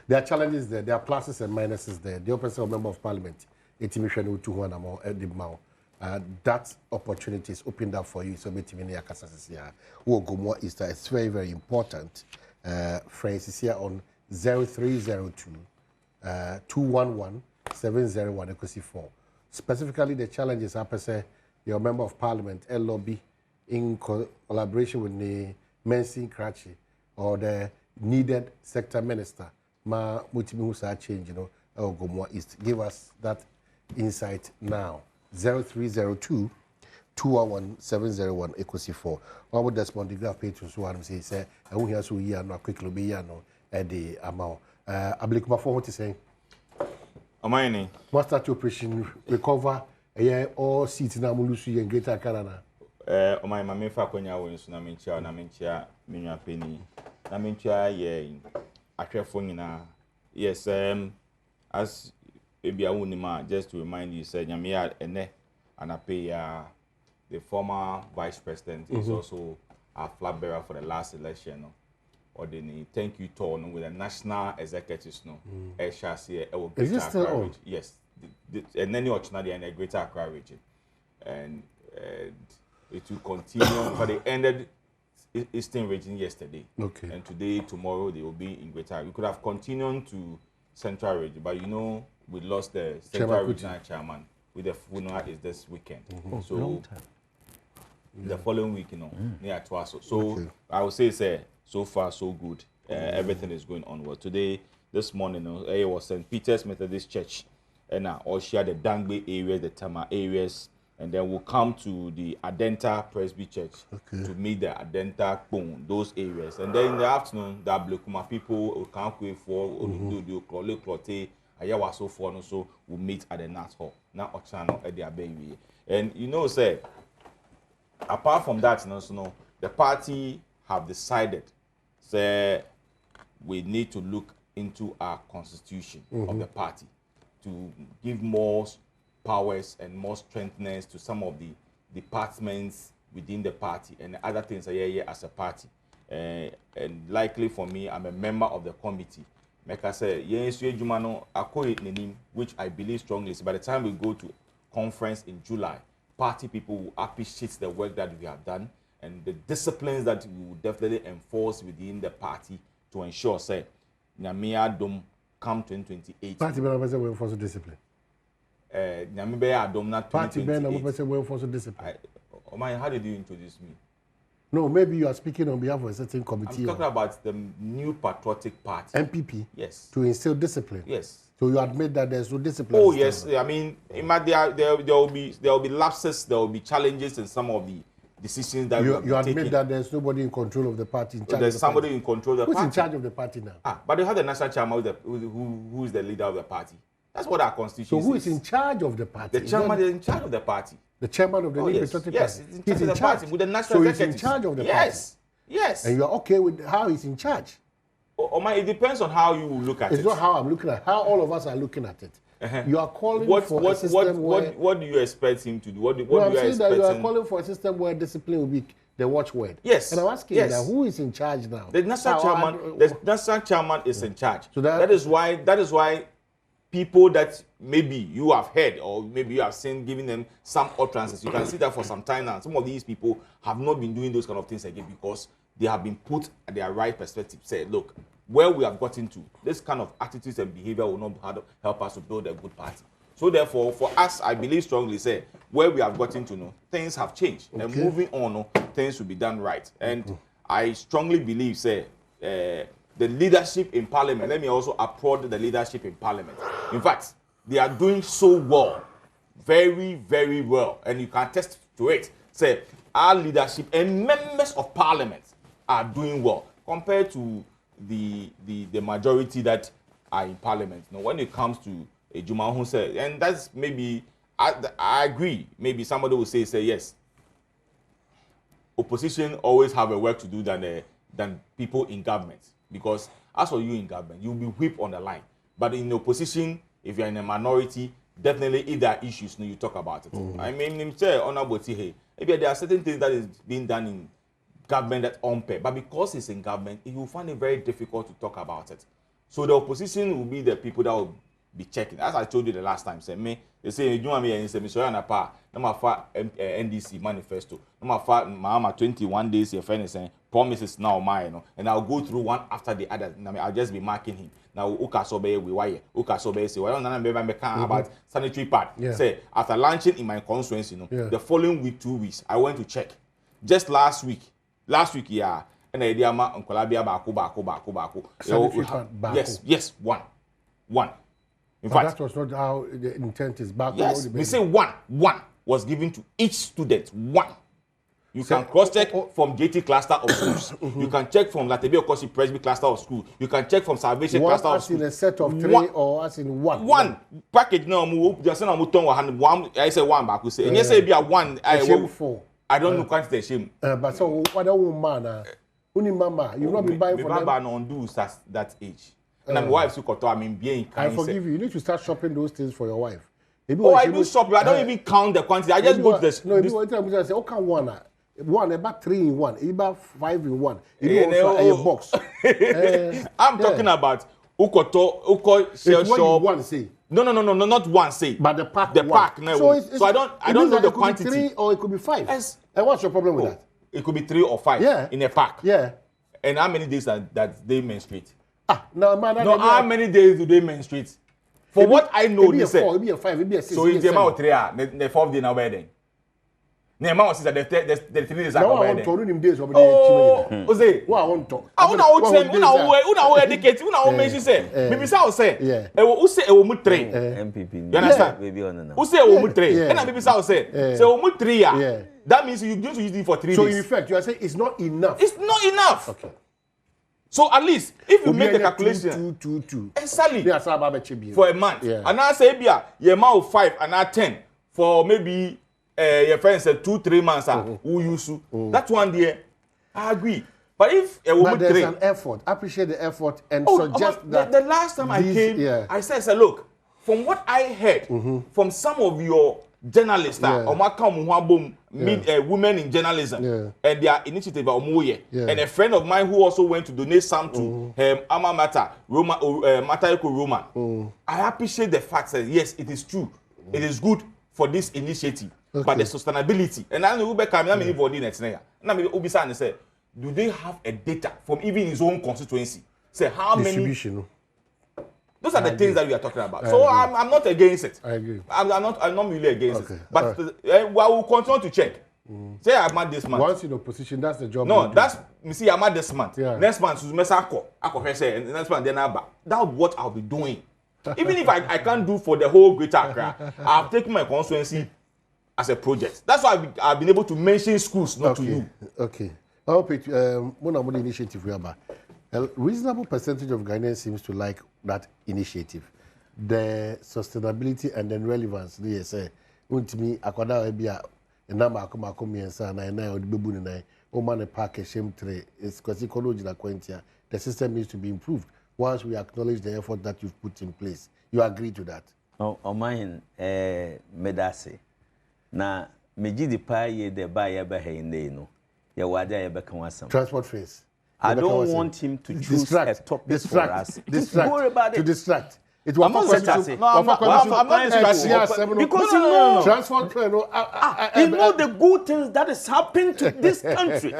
There are challenges there, there are pluses and minuses there. The opposite of member of parliament, that opportunity is opened up for you. So Gomoa Easter is very, very important. Friends is here on 0302 211 701 equity 4. Specifically, the challenges are say your member of parliament, lobby, in collaboration with the Mensin Kratchi or the needed sector minister, Ma Mutimi Husa change, Gomoa East. Give us that insight now. 0302 211 701 equity 4. What would Desmond de Graft Petrus who say, I will hear so here no quickly be at the amount. Ablekuma for what is saying?
Omani.
What start operation recover all seats na mulusu and Greater Canada.
Omani mame fa kwanya wo nso na menchia menwa peni. Na menchia ye ahwefo nyina. Yes, as maybe I won't just to remind you say nyame ene anape the former vice president is also our flag bearer for the last election, no, or the thank you tour no, with the national executives, no,
Is it still on?
Yes, and then you're in a Greater Accra region, and it will continue. But they ended Eastern region yesterday.
Okay.
And today, tomorrow, they will be in Greater. We could have continued to Central region, but you know, we lost the Central regional chairman with the funeral is this weekend. So the following week, you know, near Twaso. So I would say, so far so good. Everything is going on well. Today, this morning, it was St. Peter's Methodist Church, and all share the Dangbe areas, the Tama areas. And then we'll come to the Adenta Presby Church to meet the Adenta Pong, those areas. And then in the afternoon, the Blekuma people will come for Oludu, Klole, Klote, Ayawaso for, so we'll meet at the Nat Hall. Now, Ochano at their baby. And you know, say, apart from that, the party have decided, say, we need to look into our constitution of the party to give more powers and more strengthness to some of the departments within the party and other things as a party. And likely for me, I'm a member of the committee. Like I said, which I believe strongly is by the time we go to conference in July, party people will appreciate the work that we have done and the disciplines that we will definitely enforce within the party to ensure, say, Nyamia Dom come 2028.
Party members will enforce discipline. Party members will enforce discipline.
How did you introduce me?
No, maybe you are speaking on behalf of a certain committee.
I'm talking about the new patriotic party.
MPP?
Yes.
To instill discipline?
Yes.
So you admit that there's no discipline?
Oh, yes. I mean, there will be lapses, there will be challenges in some of the decisions that
you admit that there's nobody in control of the party.
There's somebody in control of the party.
Who's in charge of the party now?
But they have the national chairman who is the leader of the party. That's what our constitution says.
So who is in charge of the party?
The chairman is in charge of the party.
The chairman of the New Patriotic Party?
Yes, he's in charge with the national
executives. So he's in charge of the party?
Yes, yes.
And you're okay with how he's in charge?
It depends on how you look at it.
It's not how I'm looking at it, how all of us are looking at it. You are calling for a system where...
What do you expect him to do? What
I'm saying that you are calling for a system where discipline will be the watchword.
Yes.
And I'm asking that who is in charge now?
The national chairman is in charge. So that is why people that maybe you have heard or maybe you have seen giving them some utterances, you can see that for some time now. Some of these people have not been doing those kind of things again because they have been put at their right perspective. Say, look, where we have gotten to, this kind of attitudes and behavior will not help us to build a good party. So therefore, for us, I believe strongly, say, where we have gotten to, things have changed. And moving on, things will be done right. And I strongly believe, say, the leadership in parliament, let me also applaud the leadership in parliament. In fact, they are doing so well, very, very well. And you can attest to it. Say, our leadership and members of parliament are doing well compared to the majority that are in parliament. Now, when it comes to a Juma who said, and that's maybe, I agree, maybe somebody will say yes, opposition always have a work to do than people in government. Because as for you in government, you'll be whipped on the line. But in opposition, if you're in a minority, definitely if there are issues, you talk about it. I mean, maybe there are certain things that is being done in government that unfair, but because it's in government, you will find it very difficult to talk about it. So the opposition will be the people that will be checking. As I told you the last time, they say you want me and say Mr. Yanapa, NDC manifesto. Mama 21 days your friend is saying promises now mine, and I'll go through one after the other. I'll just be marking him. Now Ukasobe we wire. Ukasobe say, well, I remember about sanitary pad. Say after launching in my constituency, the following week, 2 weeks, I went to check. Just last week, yeah. And the idea ma Unkolabia Bako. Yes, one. In fact,
that was not how the intent is back.
Yes, we say one was given to each student. One. You can cross-check from JT cluster of schools. You can check from Latebe Okosi Presby cluster of school. You can check from Salvation cluster of school.
One as in a set of three or as in one?
One. Package now, just say one. I say one back. And you say be a one. I don't know quantity shame.
But so what a woman, mama, you've not been buying for them.
Baba non do that age. And my wife being
I forgive you. You need to start shopping those things for your wife.
I do shop. I don't even count the quantity. I just go to the.
No, maybe one time I say, "Okay, one." one about 3 in 1, about 5 in 1. You know, also a box.
I'm talking about uko shell shop.
One say.
No, not one say.
But the pack.
The pack. No. So I don't know the quantity.
It could be 3 or it could be 5.
Yes.
And what's your problem with that?
It could be 3 or 5 in a pack.
Yeah.
And how many days that they menstruate?
No, man.
No, how many days do they menstruate? For what I know,
they say. It be a 5, it be a 6.
So if the amount 3 the 4th day now wedding. The amount is that the 3 days are wedding.
No, I want to days.
Oh, Jose.
What I want to.
Una educate. Una mention say. Maybe say say.
Yeah.
Who say we mu 3?
MPP.
You understand? Who say we mu 3? And maybe say we mu 3 ya. That means you just use it for 3 days.
So in effect, you are saying it's not enough.
It's not enough.
Okay.
So at least if you make the calculation,
2.
Exactly.
Yeah,
for a month.
Yeah.
And now say bia your amount 5 and now 10 for maybe your friends say 2-3 months who use that one there. I agree. But if a woman
there's an effort, appreciate the effort and suggest that
the last time I came, I said, look, from what I heard from some of your journalists women in journalism and their initiative and a friend of mine who also went to donate some to alma mater Matayoko Roman. I appreciate the fact that yes, it is true, it is good for this initiative, but the sustainability and I know anybody next year. And say, do they have a data from even his own constituency? Say how many. Those are the things that we are talking about. So I'm not against it.
I agree.
I'm not really against it. But we will continue to check. Say I'm at this month.
Once in opposition, that's the job.
No, that's me see I'm at this month. Yeah. Next month, say next month then that's what I'll be doing. Even if I can't do for the whole Greater Accra, I've taken my constituency as a project. That's why I've been able to mention schools, not to you.
Okay. I hope it one initiative we have. A reasonable percentage of Ghanaians seems to like that initiative. The sustainability and then relevance, they say, Wontumi akwada ebia na makomakom yensa na odibebu ne o man park shame tray is because ecology na kwentia. The system needs to be improved once we acknowledge the effort that you've put in place. You agree to that?
Omahin medase na meji di pa ye de ba ye be he ne no ye wade ye be kan wasam
transport fees.
I don't want him to choose a topic for us.
To distract. It
I'm not distracting. I'm not distracting.
Because he knows
transport fare.
He knows the good things that is happening to this country.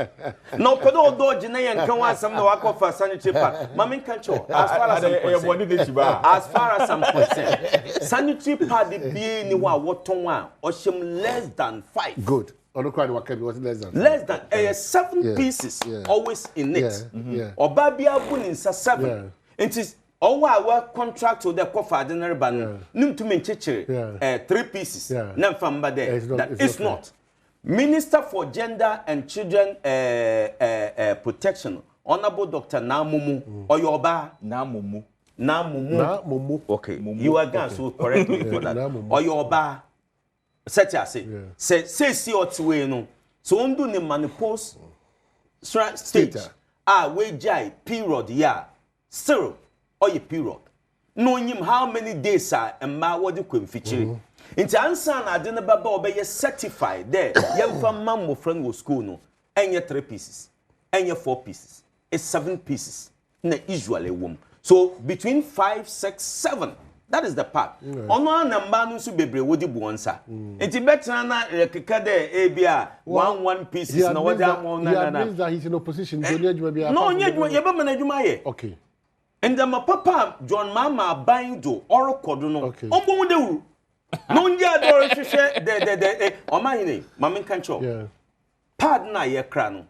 No, pedo do jine yan kan wa sam na wa ko fa sanitary pad. Mami kan cho as far as I'm concerned. Sanitary pad be ni wa woton wa o shem less than 5.
Good. Was
less than 7 pieces always in it. Obabia buninsa 7. It is our contract to the coffee ordinary ban. Nim to me 3 pieces. Nemfamba there. That is not. Minister for Gender and Children Protection, Honorable Dr. Namumu Oyoba Namumu. Okay. You are going to correct me for that. Oyoba. Such as say see what way no so undo ni manipulate stage we jai period still or your period no him how many days are and ma what you can feature into answer na de na baba obey certified there yam from mam mo friend go school no enye 3 pieces enye 4 pieces it's 7 pieces na usually wom so between 5 6 7. That is the part. Ono na mba no so bebre wodi buonsa. Enti betra na keka de ebia 1 pieces na wodi amon na.
That he's in opposition.
No,
ye
be management ye.
Okay.
And my papa John Mama bindo oro kodo no. Ombo mu de wuru. No nya do hwehwe de omahine mamen kancho. Yeah. Pad na ye kra no.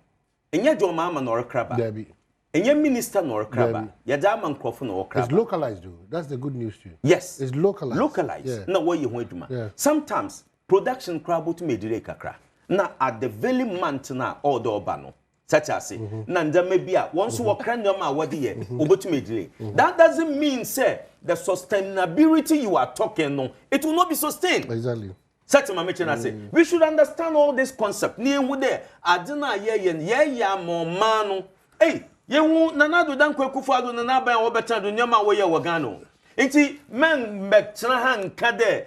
Enye John Mama no kra ba.
Debi.
And your minister nor crabber, your diamond crofton or crab.
It's localized, though. That's the good news to you.
Yes,
it's localized.
Localized. Yeah. No way you want to. Sometimes production crab to me direct kakra. Now at the very month now all the obano. Such as say, Nanda maybe once you walk around your mouth, to me delay. That doesn't mean, say, the sustainability you are talking on, it will not be sustained.
Exactly.
Such a mention I say, we should understand all this concept. Near with there, I deny ye more mano. Hey. Ye wu nanado dan kwakufu ado na na ban wo beta do nyama wo ye wagano enti men betena han ka de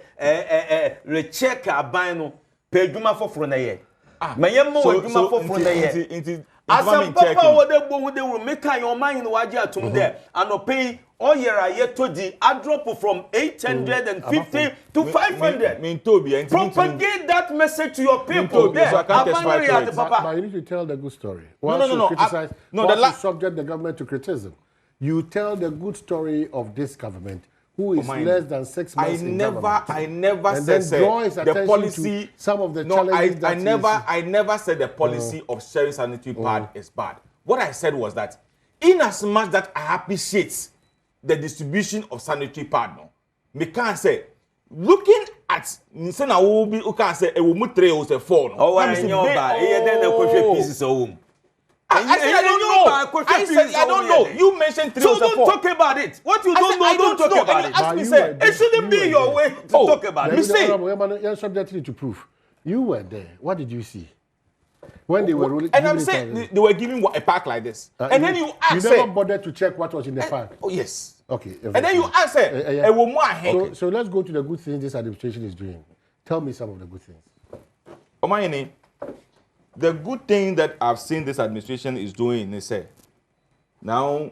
recheck aban no pedwuma foforo na ye
Mayemo adwuma foforo na ye. Asem papa wo de bo de will make your mind no waje atum there. Anope oyera ye todi a drop from 850 to 500. Propagate that message to your people there.
But you need to tell the good story. Once you subject the government to criticism, you tell the good story of this government who is less than 6 months in government.
I never said the policy.
Some of the challenges
I never said the policy of sharing sanitary pad is bad. What I said was that, in as much that I appreciate the distribution of sanitary pad, me can't say looking at Nisana will be can say a woman 3 or 4.
Oh, I know about it. Then a pieces of home.
I said I don't know. You mentioned 3 or 4.
So don't talk about it. What you don't know, don't talk about it.
Ask me, say, it shouldn't be your way to talk about it.
You say, you're subject to proof. You were there. What did you see? When they were ruling,
and I'm saying they were giving a pack like this. And then you ask,
you never bothered to check what was in the pack.
Oh, yes.
Okay.
And then you answer,
so let's go to the good things this administration is doing. Tell me some of the good things.
Omayeni, the good thing that I've seen this administration is doing is now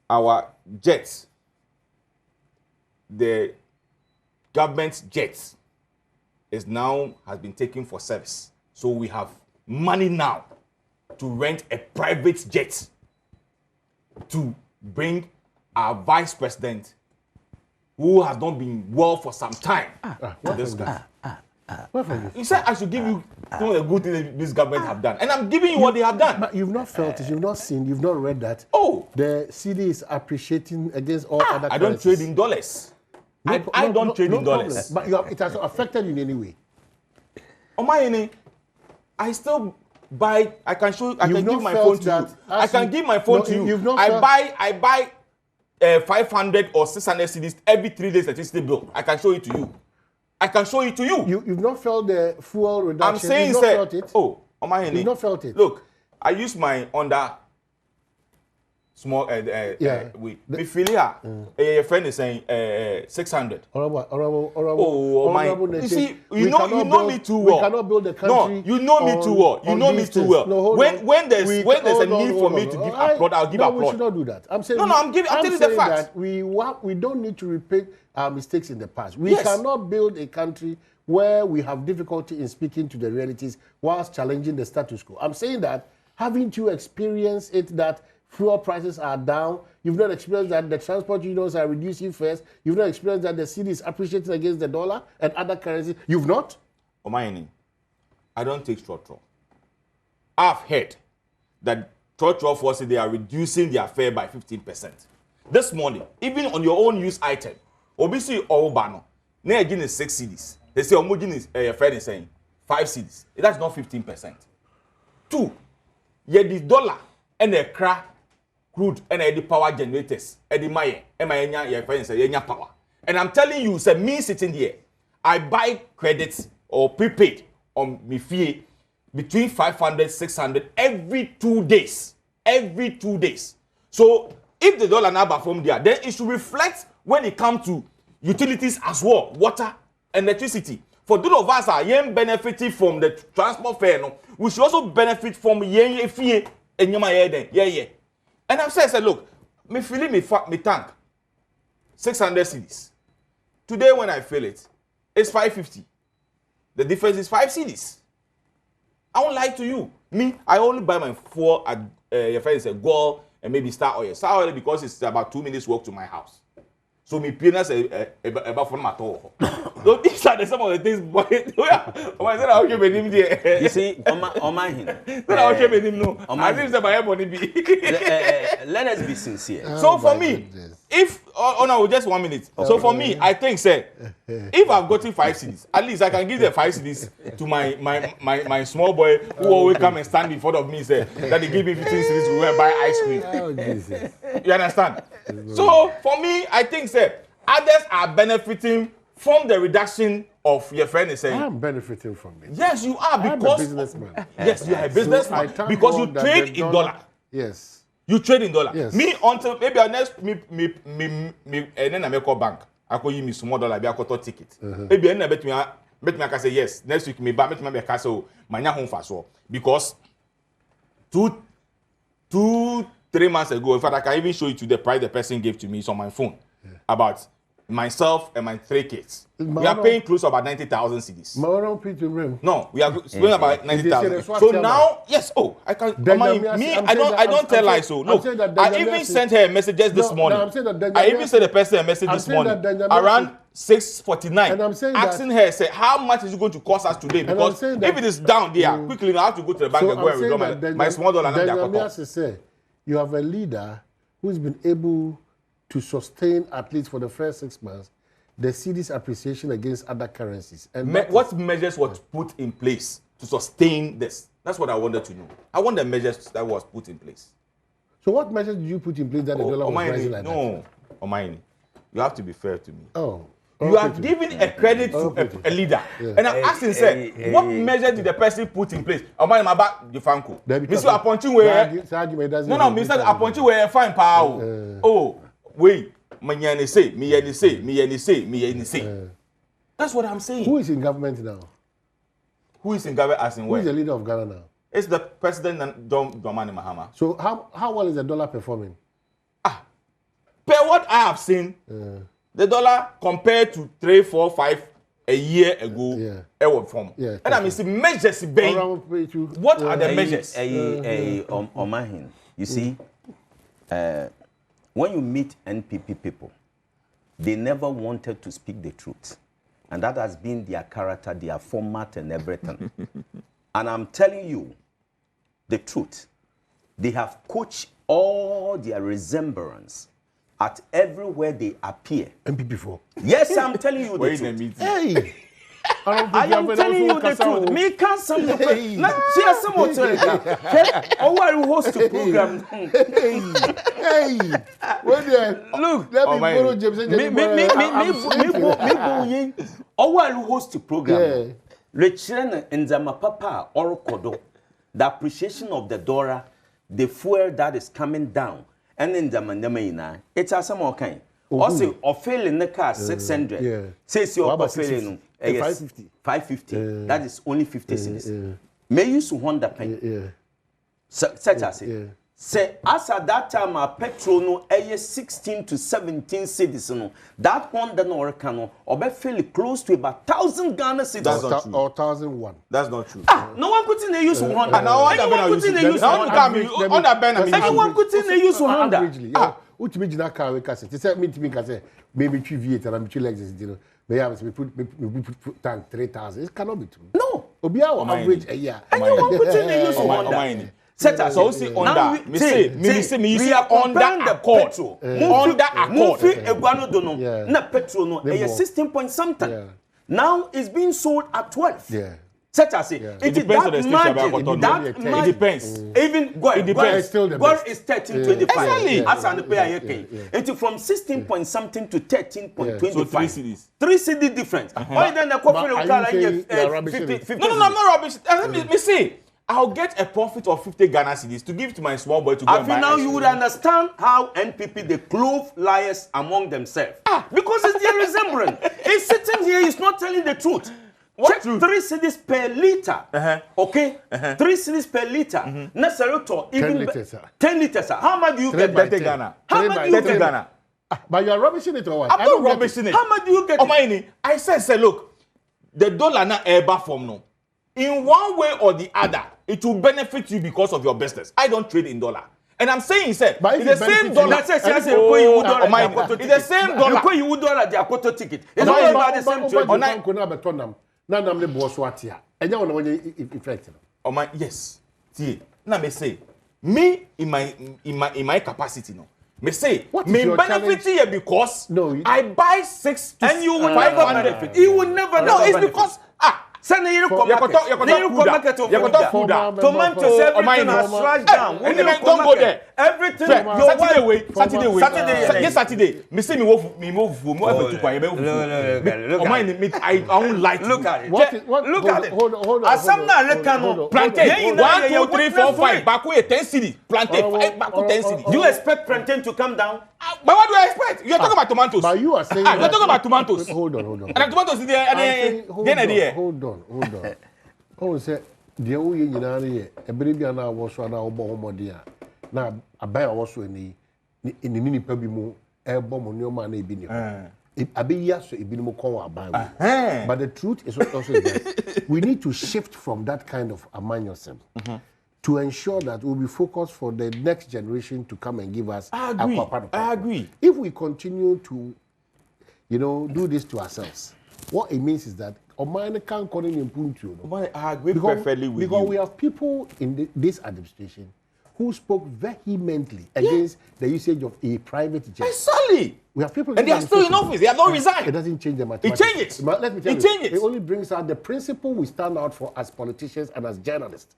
our jets, the government jets, has been taken for service. So we have money now to rent a private jet to bring our vice president, who has not been well for some time. You said I should give you some of the good things this government have done, and I'm giving you what they have done.
But you've not felt it, you've not seen, you've not read that.
Oh,
the CID is appreciating against all other.
I don't trade in dollars. I don't trade in dollars.
But it has affected you in any way.
Omayeni, I still buy. I can show. I can give my phone to you. I can give my phone to you. I buy 500 or 600 CDs every 3 days electricity bill. I can show it to you. I can show it to you.
You've not felt the fuel reduction.
I'm saying,
you've not felt it.
Oh, Omayeni,
you've not felt it.
Look, I use my under small we feel here. Your friend is saying 600.
Honorable,
you see, you know me too well.
We cannot build the country.
No, you know me too well. You know me too well.
No,
when there's a need for me to give applaud, I'll give applaud.
We should not do that. I'm saying
I'm telling you the facts.
We don't need to repeat our mistakes in the past. We cannot build a country where we have difficulty in speaking to the realities whilst challenging the status quo. I'm saying that haven't you experienced it that fuel prices are down? You've not experienced that the transport unions are reducing fares. You've not experienced that the city is appreciating against the dollar and other currencies. You've not?
Omayeni, I don't take trotro. I've heard that trotro forces they are reducing their fare by 15%. This morning, even on your own use item, obviously Obano, now again is 6 CDs. They say Omogin is your friend is saying 5 CDs. That's not 15%. 2, yet the dollar and the crude and the power generators, and the Maya, and my your friends say power. And I'm telling you, say me sitting here, I buy credits or prepaid on me fee between 500, 600 every 2 days. Every 2 days. So if the dollar now perform there, then it should reflect when it comes to utilities as well, water and electricity. For those of us who are benefiting from the transport fare, no, we should also benefit from fee. And I've said, look, me filling me tank 600 cedis. Today when I fill it, it's 550. The difference is 5 cedis. I won't lie to you. Me, I only buy my fuel at your friend said Gold and maybe Star Oil. Star Oil because it's about 2 minutes walk to my house. So me peanuts about from my toe. So these are some of the things.
You see, on my hand. Let us be sincere.
So for me, if no, just 1 minute. So for me, I think say if I've gotten 5 CDs, at least I can give the 5 CDs to my small boy who always come and stand in front of me say that they give me 15 CDs to go and buy ice cream. You understand? So for me, I think say others are benefiting from the reduction of your friend is saying.
I'm benefiting from it.
Yes, you are because
I'm a businessman.
Yes, you are a businessman because you trade in dollar.
Yes.
You trade in dollar.
Yes.
Me until maybe our next me and then I make a bank. I call you me small dollar. I call ticket. Maybe I bet me Bet me I can say yes. Next week me back. Bet me I say manya home for so because 3 months ago, in fact, I can even show you to the price the person gave to me. It's on my phone about myself and my 3 kids. We are paying close to about 90,000 cedis. No, we are spending about 90,000. So now, yes, I can. I don't tell lies. So look, I even sent her messages this morning. I even sent the person a message this morning around 6:49, asking her, say, how much is it going to cost us today? Because if it is down there, quickly I have to go to the bank and go and withdraw my small dollar.
You have a leader who's been able to sustain, at least for the first 6 months, the CID's appreciation against other currencies. And
what measures were put in place to sustain this? That's what I wanted to know. I want the measures that was put in place.
So what measures did you put in place that the dollar was rising like that?
No, Omaini, you have to be fair to me.
You
have given a credit to a leader. And I'm asking, sir, what measure did the person put in place? Omaini, my back, the Franco. Mr. Aponchi, where? No, Mr. Aponchi, where? Fine, power. Oh. Wait, me say. That's what I'm saying.
Who is in government now?
Who is in government as in where?
Who is the leader of Ghana now?
It's the president John Dramani Mahama.
So how well is the dollar performing?
Per what I have seen, the dollar compared to 3, 4, 5 a year ago, and I mean, see measures being. What are the measures?
Omahin, you see. When you meet NPP people, they never wanted to speak the truth. And that has been their character, their format and everything. And I'm telling you the truth. They have coached all their resemblance at everywhere they appear.
NPP4?
Yes, I'm telling you the truth.
Hey!
I am telling you the truth. Me can't some the see some hotel. Oh, I will host the program.
Hey,
look,
let me borrow James.
Me. Oh, I will host the program. Rechina and Zama Papa or Kodo. The appreciation of the dollar, the fuel that is coming down, and in the Mandamina, it's a some kind. Also, or failing the car 600. Says your failing.
550.
550. That is only 50 cedis. May use 100 penny. Such as it. Say, as at that time, our petrol no 16 to 17 cedis. No, that one the no cano or be fairly close to about 1,000 Ghana cedis.
That's not true.
Or 1,001.
That's not true.
No one could in the use 100.
Anyone could in the use 100.
Anyone could in the use 100.
Ultimately, na car we can say. They say me to me can say maybe 3 V8 and I'm 3 Lexus. You know, may have we put tank 3,000. It cannot be true.
No.
Obi our average a year.
Anyone could in the use 100.
Set us so see under me say we are under accord. Under accord.
Mofi Eguano dono. Na petrol no. 16 point something. Now it's being sold at 12.
Yeah.
Such as it depends on the station.
It depends.
Even God is 13.25.
Exactly.
As an pay until from 16 point something to 13.25.
So 3 cities.
3 city difference. Why then the coffee local 50?
No, I'm not rubbish. Let me say. I'll get a profit of 50 Ghana cedis to give to my small boy to go and buy.
Now you would understand how NPP they clove liars among themselves. Because it's their resemblance. He's sitting here, he's not telling the truth. Check 3 cedis per liter. Okay? 3 cedis per liter. Necessary to even 10 liters. How much do you get
30 Ghana?
How much do you get Ghana?
But you are rubbishing it or what?
I'm not rubbishing it.
How much do you get?
I said, look, the dollar na eba from no. In one way or the other, it will benefit you because of your business. I don't trade in dollar. And I'm saying, sir, it's the same dollar. It's the same dollar.
You would dollar the Akoto ticket. It's not about the same
trade. Yes. See, now me say, me in my capacity, no. Me say, me benefit here because I buy 6 to
and you will never benefit. You will never.
No, it's because
send the market of tomato slash down.
Don't go there.
Everything.
Saturday. Me say me move. I won't like.
Look at it. Look at it.
Hold on.
Asamna
plantain. 1, 2, 3, 4, 5. Baku 10 cedi. Plantain 5. Baku 10 cedi.
Do you expect plantain to come down?
But what do I expect? You're talking about tomatoes.
But you are saying
you're talking about tomatoes.
Hold on.
And the tomatoes is there.
Hold on. Oh, say the only you know here. A baby and I was one our bomb dear. Now a buyer also in the mini pebi mo air bomb on your man a bini. I be yes, a bini mo call a buy. But the truth is also that we need to shift from that kind of amanyosem. To ensure that we'll be focused for the next generation to come and give us.
I agree.
If we continue to, do this to ourselves, what it means is that Omani can't call in Puntu.
I agree perfectly with you.
Because we have people in this administration who spoke vehemently against the usage of a private jet.
Exactly.
We have people,
and they are still in office. They have not resigned.
It doesn't change the mathematics.
It changes.
But let me tell you, it only brings out the principle we stand out for as politicians and as journalists.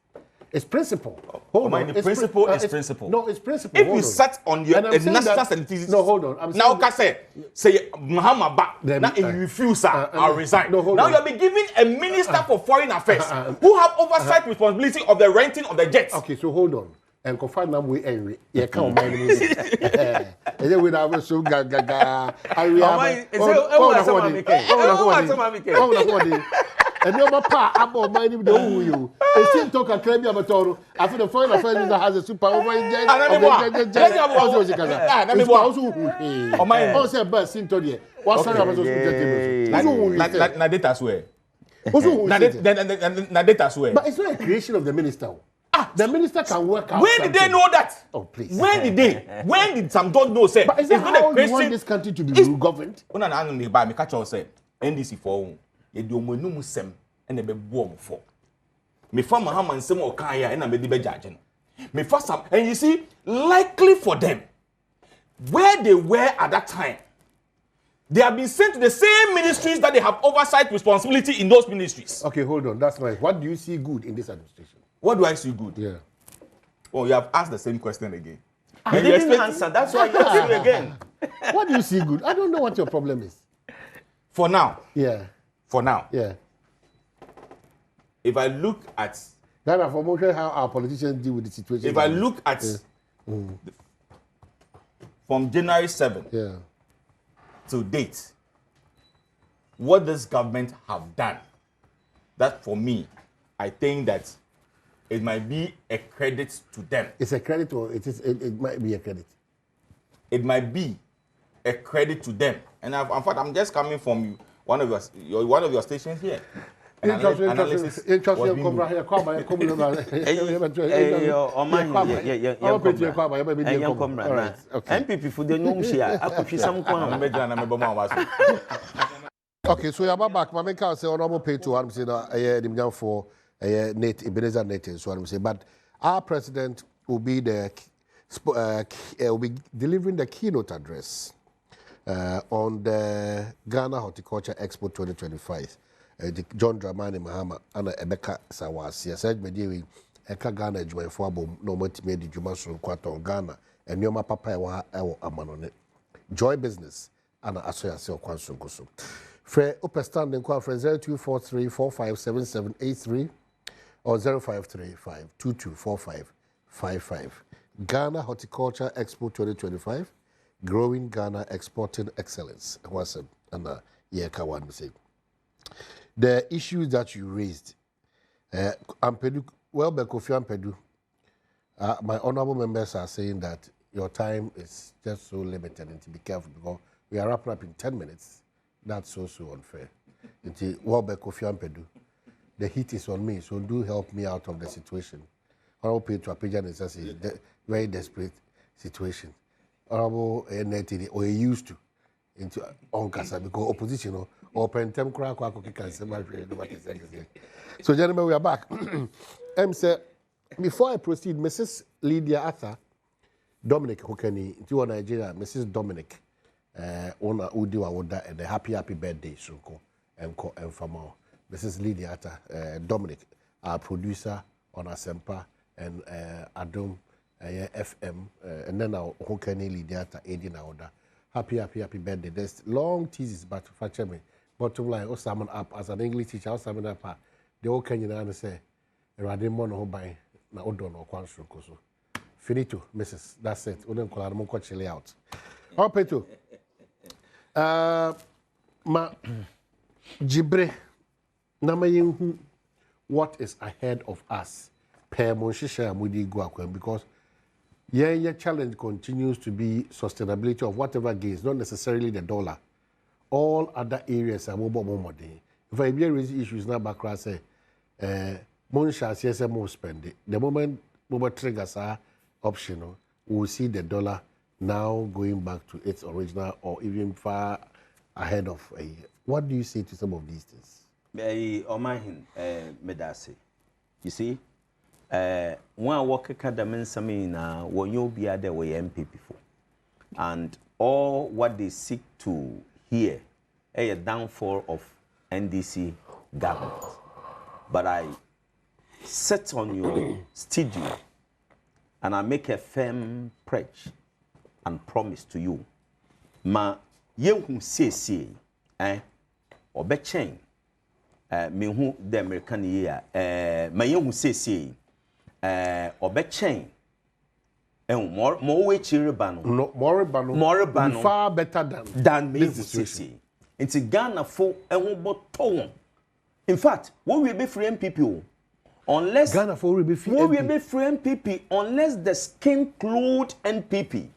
It's principle. Hold on.
The principle is principle.
No, it's principle.
If you sat on your national statistics.
No, hold on.
Now, say Muhammad now you refuse, I'll resign.
No,
now you'll be giving a minister for foreign affairs who have oversight responsibility of the renting of the jets.
Okay, so hold on. And confirm them with Henry. You can't mind me. And then we have so gaga. And no papa abo mind him the who you. E still talk a creme abatoro. After the foreign affairs minister has a super over in jet. Also Zikaza. Na me bo also who. O mind. O say bus into there. What sorry about those jet.
Na data swear. Na data swear.
But it's not a creation of the minister. The minister can work out.
When did they know that?
Oh, please.
When did they? When did some don't know? Say,
but is that how you want this country to be governed?
Una na me ba me catch you say NDC for ye di omonum sem na be bo for. Me fa Muhammad sem o kan ya na me di be judge no. Me fa some and you see likely for them where they were at that time. They have been sent to the same ministries that they have oversight responsibility in those ministries.
Okay, hold on. That's nice. What do you see good in this administration?
What do I see good?
Yeah.
Oh, you have asked the same question again.
I didn't answer. That's why you're asking again.
What do you see good? I don't know what your problem is.
For now.
Yeah.
For now.
Yeah.
If I look at
Ghana, for motion, how our politicians deal with the situation.
If I look at from January 7th to date, what this government have done, that for me, I think that it might be a credit to them.
It's a credit, or it might be a credit.
It might be a credit to them. And in fact, I'm just coming from one of your stations here. Analysis.
Okay, so you're back. My main say honorable pay to one say that for Nate Ebenezer Nate, so I'm saying, but our president will be will be delivering the keynote address on the Ghana Horticulture Expo 2025. John Dramani Mahama and Ebeka Sawasi. I said, Mediwi, Eka Ghana, Juman Fabo, no multimedia Jumasun Quaton Ghana, and Yoma Papa Ewa Amanone. Joy Business, and Asoya Seo Kwansun Kusu. Fre Upper Standing Kwa Fre 0243457783 or 0535224555. Ghana Horticulture Expo 2025, Growing Ghana Exporting Excellence. Wasem and Yeka one say. The issues that you raised, Ampedu, well, Kofi Ampedu, my honorable members are saying that your time is just so limited and to be careful because we are wrapping up in 10 minutes. That's so unfair. Well, Kofi Ampedu, the heat is on me, so do help me out of the situation. Honorable Pay to Apijan is a very desperate situation. Honorable NTD, or used to, into Onkasa because opposition. Open crack. So, gentlemen, we are back. Before I proceed, Mrs. Lydia Arthur, Dominic Hokeni, into Nigeria, Mrs. Dominic, Ona Udiwa Woda, and a happy birthday, Sunko, and Famo. Mrs. Lydia Arthur, Dominic, our producer on Asempa, and Adom FM, and then our Hokeni Lydia Arthur, Edi Naoda. Happy birthday. There's long teases, but for me. Bottom line, summon up as an English teacher, summon up. The old Kenyan say, Radimon or by na Odon or Quansu. Finito, Mrs. That's it. Udon call out. Opeto. Ma Jibre Namayin what is ahead of us per Monshisha Mudi Guakwen because your challenge continues to be sustainability of whatever gains, not necessarily the dollar. All other areas are more money. If I raise issues now back say Monsha says more spending. The moment mobile triggers are optional, we'll see the dollar now going back to its original or even far ahead of a year. What do you say to some of these things?
Medase. You see, one work academy na when you be there way MP before, and all what they seek to hear a downfall of NDC government. But I sit on your studio and I make a firm pledge and promise to you, ma ye who say obe chain me who the American year ma ye who say obe chain more we chiribano
no more bano far better
than me who say into Ghana for boton. In fact, what we be free MPP unless
Ghana for we be free
MPP unless the skin clothed NPP.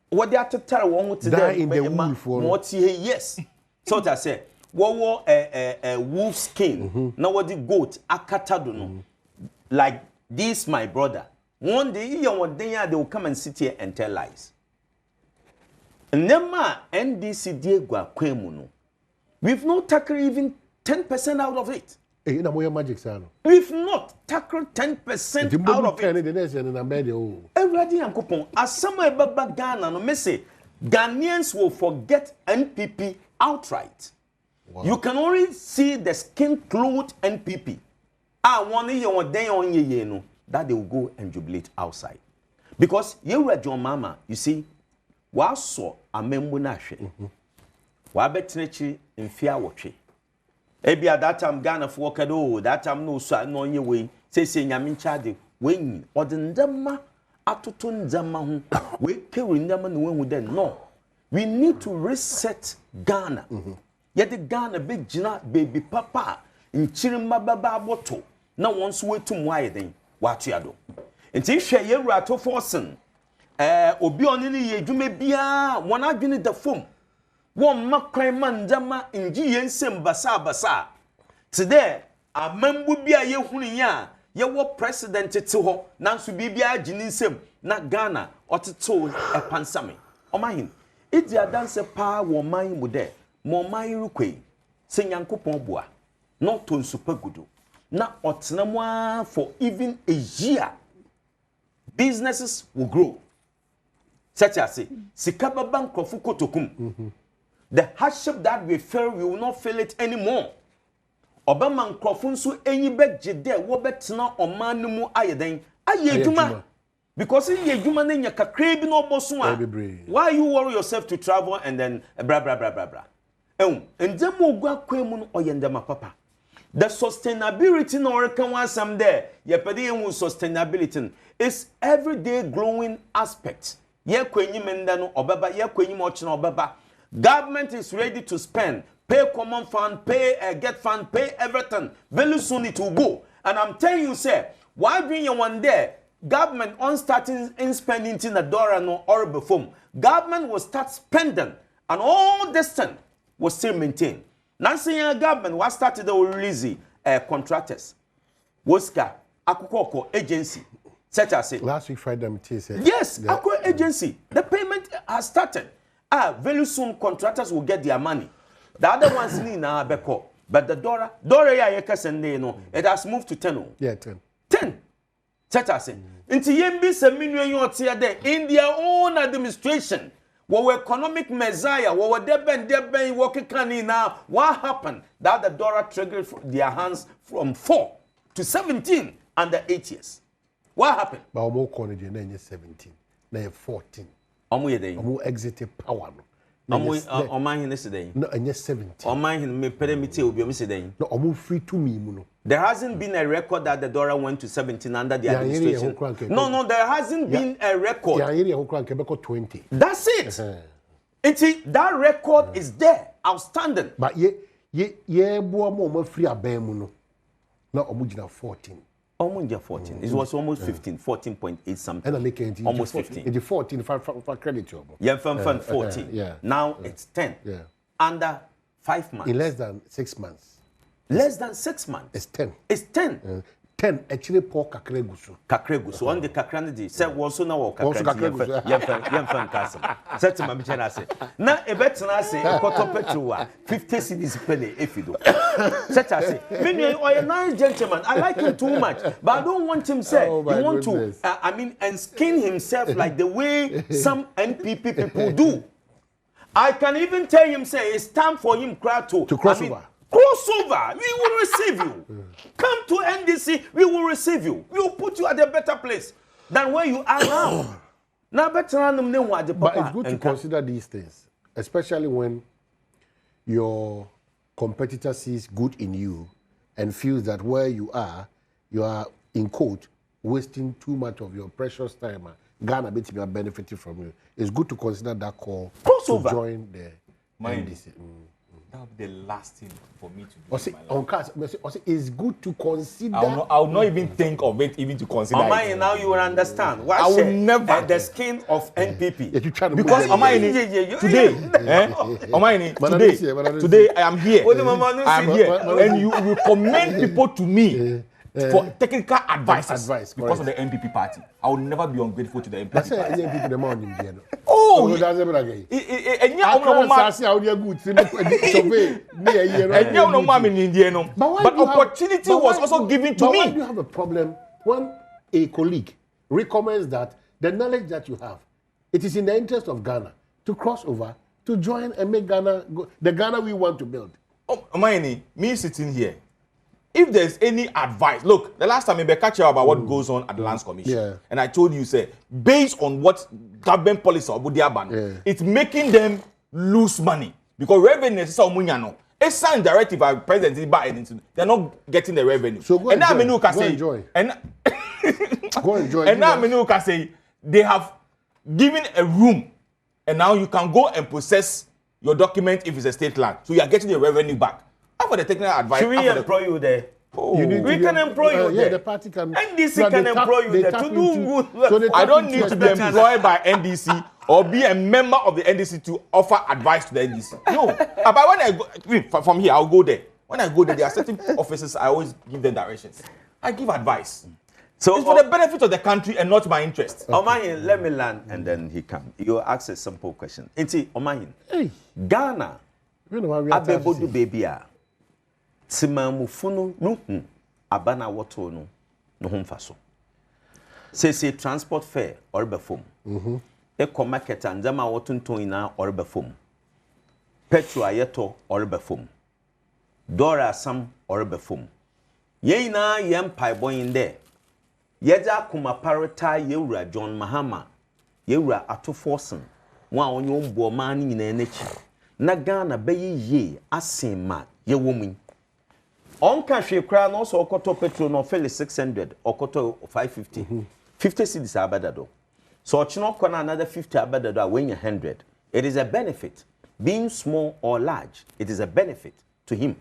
What they are to tell one to
die in the wolf
what yes. So I say what a wolf skin now what the goat akatado no like this my brother one day you one day they will come and sit here and tell lies. Nema NDC Diego Kwemu no we've not tackled even 10% out of it. We've not tackled 10% out of it. Everybody Yankopon, as somewhere Baba Ghana, no me say Ghanaians will forget NPP outright. Wow. You can only see the skin-clothed NPP. One year or day on ye no that they will go and jubilate outside. Because you were John Mama, you see, was so a member nation. Wabetnechi in fear watching. Ebi at that time Ghana for kado that time no so no nye way say nyamin chade when odendama atutun ndama hu we kewi ndama no hu den no we need to reset Ghana yet the Ghana big gina baby papa nchirimba baba aboto na wonso wetum waye den watuado enti hwe ye rato forcing obi oni ne ye dwuma bia won adwene the form one makran mandama inji yensem basa today a membu bia ye hunu ya ye wo president te ho nanso bibia agini nsem na Ghana oteto epansame omahin idi adanse pa wo man mu de mo man rukwe se nyankopon boa no to nsupa gudu na otenamwa for even a year businesses will grow such as sikaba bank kofu kotokum the hardship that we feel, we will not feel it anymore. Obama Nkrofunsu enyi begide wo betena oman mu ayeden ayeduma because yeduma na nya kakra bi no boso a why you worry yourself to travel and then bra endem ogwa kwemu no oyendema papa the sustainability no rekan wansam there yepede yen sustainability is everyday growing aspect ye kwanyi menda no obaba ye kwanyi mo chena obaba. Government is ready to spend, pay common fund, pay get fund, pay everything. Very soon it will go. And I'm telling you, sir, why bring you one day? Government on starting in spending in the dollar no or before. Government will start spending, and all this thing will still maintain. Now, saying government was started to release contractors, Woska, Akukoko agency, such as it.
Last week Friday, said
yes, Akukoko agency. The payment has started. Very soon contractors will get their money. The other ones need na beko. But the Dora ya yekasende no, it has moved to 10.
Yeah, 10.
10. Such as it. Into yembi se minyo there in their own administration. What economic messiah, what deben working can now. What happened? That the Dora triggered their hands from 4 to 17 under 8 years. What happened?
But I'm more 17. Now 14.
Omu
exited power
no. Omu yesterday.
No, and yes 70.
Omu me permit obi omi yesterday.
No, omu free to me no.
There hasn't been a record that the Dora went to 17 under the administration. No, there hasn't been a record.
Yeah, 20.
That's it.
That record is there, outstanding.
But ye boy more free a bemuno. No, omujina 14.
Almost 14. It was almost 15, 14.8 something.
And
almost 15.
It's 14 for credit job.
Yeah, from 14.
Yeah.
Now it's 10.
Yeah.
Under 5 months.
In less than 6 months.
Less than 6 months.
It's 10.
It's 10.
10 actually poor kakregusu.
Kakregusu. On the kakranidi. Say also now kakranidi. Yem kasam. Say to my chana say. Na ebetna say koto petrol 50 cedis penny efido. Such as say. Meaning you are a nice gentleman. I like him too much, but I don't want him say. You want to and skin himself like the way some NPP people do. I can even tell him say it's time for him to
cross over.
Crossover, we will receive you. Come to NDC, we will receive you. We will put you at a better place than where you are now. But
it's good to consider these things, especially when your competitor sees good in you and feels that where you are in quote wasting too much of your precious time. Ghana are benefiting from you. It's good to consider that call to join the NDC.
That would be the last thing for me to do.
It's good to consider.
I will not even think of it, even to consider it.
Now you will understand.
I will never.
The skin of NPP.
Because today I am here. I am here. And you recommend people to me for technical advice because of the NPP party. I will never be ungrateful to the NPP party. Oh, but opportunity was also given to me.
Why do you have a problem when a colleague recommends that the knowledge that you have, it is in the interest of Ghana to cross over, to join and make Ghana the Ghana we want to build?
Oh, me sitting here. If there's any advice, look, the last time I catch you about what goes on at the Lands Commission, and I told you, say, based on what government policy of Budiaban, it's making them lose money because revenue is so much. It's signed directive by President Biden. They're not getting the revenue.
So go
and now
enjoy.
Go
enjoy.
Go enjoy. And now Menu can say they have given a room, and now you can go and process your document if it's a state land. So you are getting your revenue back. For the technical advice.
Should we employ you there?
Oh.
We can employ you there.
Yeah, the party can.
NDC can employ you there to do good work.
So I don't need to be employed by NDC or be a member of the NDC to offer advice to the NDC. No. But when I go from here, I'll go there. When I go there, there are certain offices I always give them directions. I give advice. So it's for the benefit of the country and not my interest.
Okay. Omahin, let me land and then he come. You ask a simple question. Omahin, Ghana, Abebodu baby. Simamufunu nuhu abana wato no humfaso. Say transport fare or befom. Eko market and zama watunto ina or befom. Petrol ayeto or befom. Dora sam or befom. Ye na yem pai boy in there. Yeja kuma parata yewura John Mahama. Yewura ato forsen. Wa onyo mbo mani nyina enechi. Na Ghana beyi ye asema ye woman. On cash you cry no so okoto petrol no fairly 600 okoto 550. 50 cedis abadado. So ochino kona another 50 abadado when you 100. It is a benefit. Being small or large, it is a benefit to him.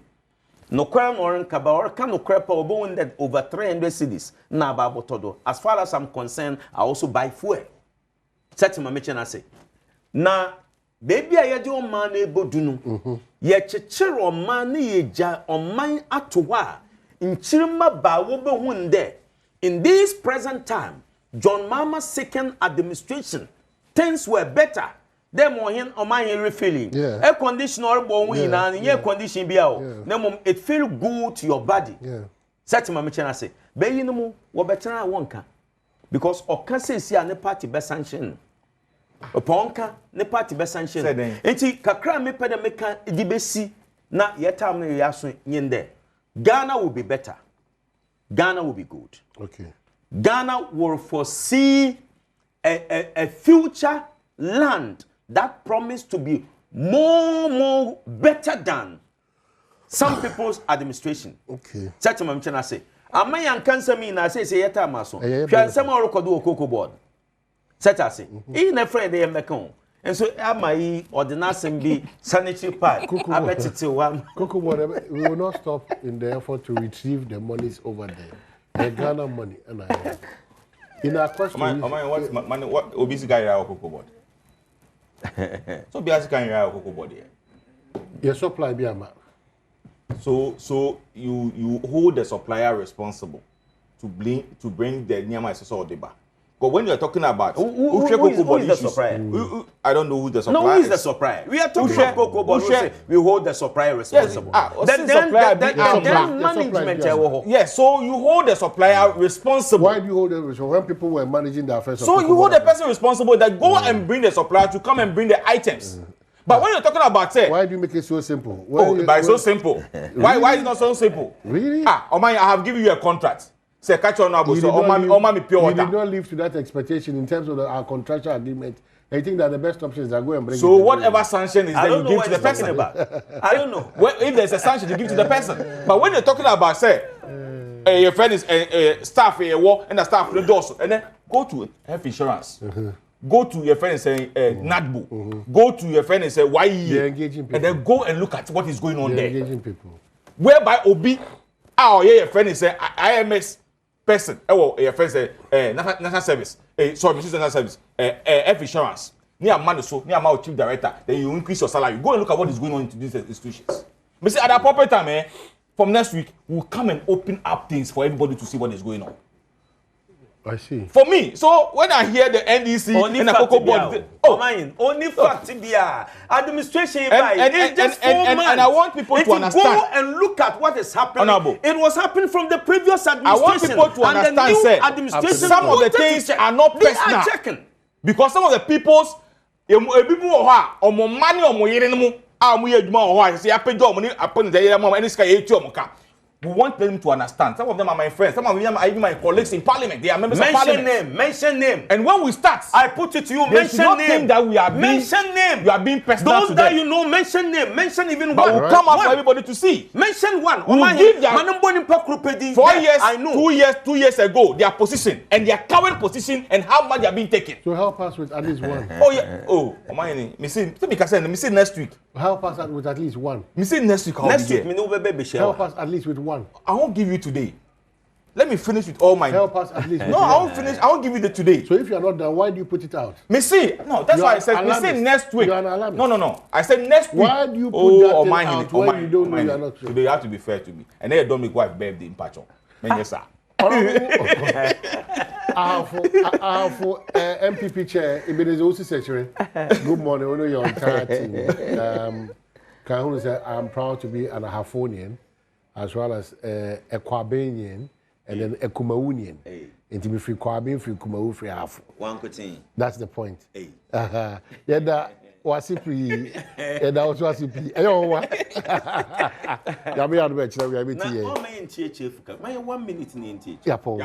No crime or kaba or can no crap or that over 300 cedis na babotodo. As far as I'm concerned, I also buy fuel. Set my mention I say. Na baby ayaje o man ebo dunu ye chechire o man ye ja o man atowa nchirima ba wo be hunde in this present time John Mahama's second administration things were better them o man refilling air conditioner bo wi na ye condition bia o na it feel good to your body set my mention say be yinumu wo betena wonka because okase si an party be sanction Oponka ne party be sanction. Enti kakra me pede meka di besi na yetam ne yaso nyende. Ghana will be better. Ghana will be good.
Okay.
Ghana will foresee a future land that promised to be more better than some people's administration.
Okay.
Such a mamchana say. Amayan cancer me na say yetama so. Hwan sem o record o cocoa board. Set us in a friend they make on.
And so am I ordinance and be sanitary pad. I bet it's one.
Cocoa board, we will not stop in the effort to retrieve the monies over there. The Ghana money and I. In our question,
what obese guy are cocoa board? So be asking you are cocoa board here.
Your supply be a map.
So you hold the supplier responsible to bring the Nyama Soso Deba. But when you're talking about
who is the supplier?
I don't know who the supplier is.
No, who is the supplier? We are talking about cocoa board. We hold the supplier responsible. Then management.
Yes, so you hold the supplier responsible.
Why do you hold them responsible? When people were managing the affairs.
So you hold the person responsible that go and bring the supplier to come and bring the items. But when you're talking about
why do you make it so simple?
It's so simple. Why is it not so simple?
Really?
I have given you a contract. Say catch on now, so pure water.
You did not live to that expectation in terms of our contractual agreement. I think that the best option is that go and bring.
So whatever sanction is, then you give to the person.
I don't know.
If there's a sanction, you give to the person. But when you're talking about say, your friend is staff a war and the staff the doors, and then go to health insurance. Go to your friend and say NADBO. Go to your friend and say YE. And then go and look at what is going on there.
Engaging people.
Whereby Obi, your friend is say IMS person. Your friend say national service. National service. Health insurance. Near man so near my chief director. Then you increase your salary. Go and look at what is going on into these institutions. But see, at the appropriate time, from next week, we'll come and open up things for everybody to see what is going on.
I see.
For me, so when I hear the NDC
only
and the cocoa board,
only fact administration
and I want people to understand.
Go and look at what is happening. Honorable. It was happening from the previous administration.
I want people to understand.
Administration.
Some of the things are not personal. Because some of the people's people or more money or more we want them to understand. Some of them are my friends. Some of them are even my colleagues in parliament. They are members of parliament.
Mention name.
And when we start,
I put it to you. Mention name.
That we are being,
mention name.
You are being personal.
Those that you know, mention name. Mention even
but
one.
But we'll come out for everybody to see.
Mention one.
We'll give their
4
years,
I know.
2 years ago, their position and their current position and how much they are being taken.
So help us with at least one.
Oh yeah. Oh, me see next week.
Help us with at least one.
Me see next week.
Next week, me no baby shower.
Help us at least with one.
I won't give you today. Let me finish with all my.
Help us at least.
No, I won't finish. I won't give you the today.
So if you are not done, why do you put it out?
Me see. No, that's why I said. Me see next week.
You are an alarmist.
No. I said next week.
Why do you put that thing out when you don't know you are not true?
Today you have to be fair to me. And then you don't make wife birthday in patch on. Yes, sir.
For MPP chair, Ebenezer Osi Secretary. Good morning, we know your entire team. Kahun said, I'm proud to be an Ahafonian, as well as a Kwabenian, and then a Kumaunian. And to be free Kwabin, free Kumau, free Afu.
One kutin.
That's the point. Yeah, that was it. Yeah, that was what it. Ayo, what? Yabe adwech na we abi tie.
Na o main tie chief ka. My 1 minute ni tie.
Yapon.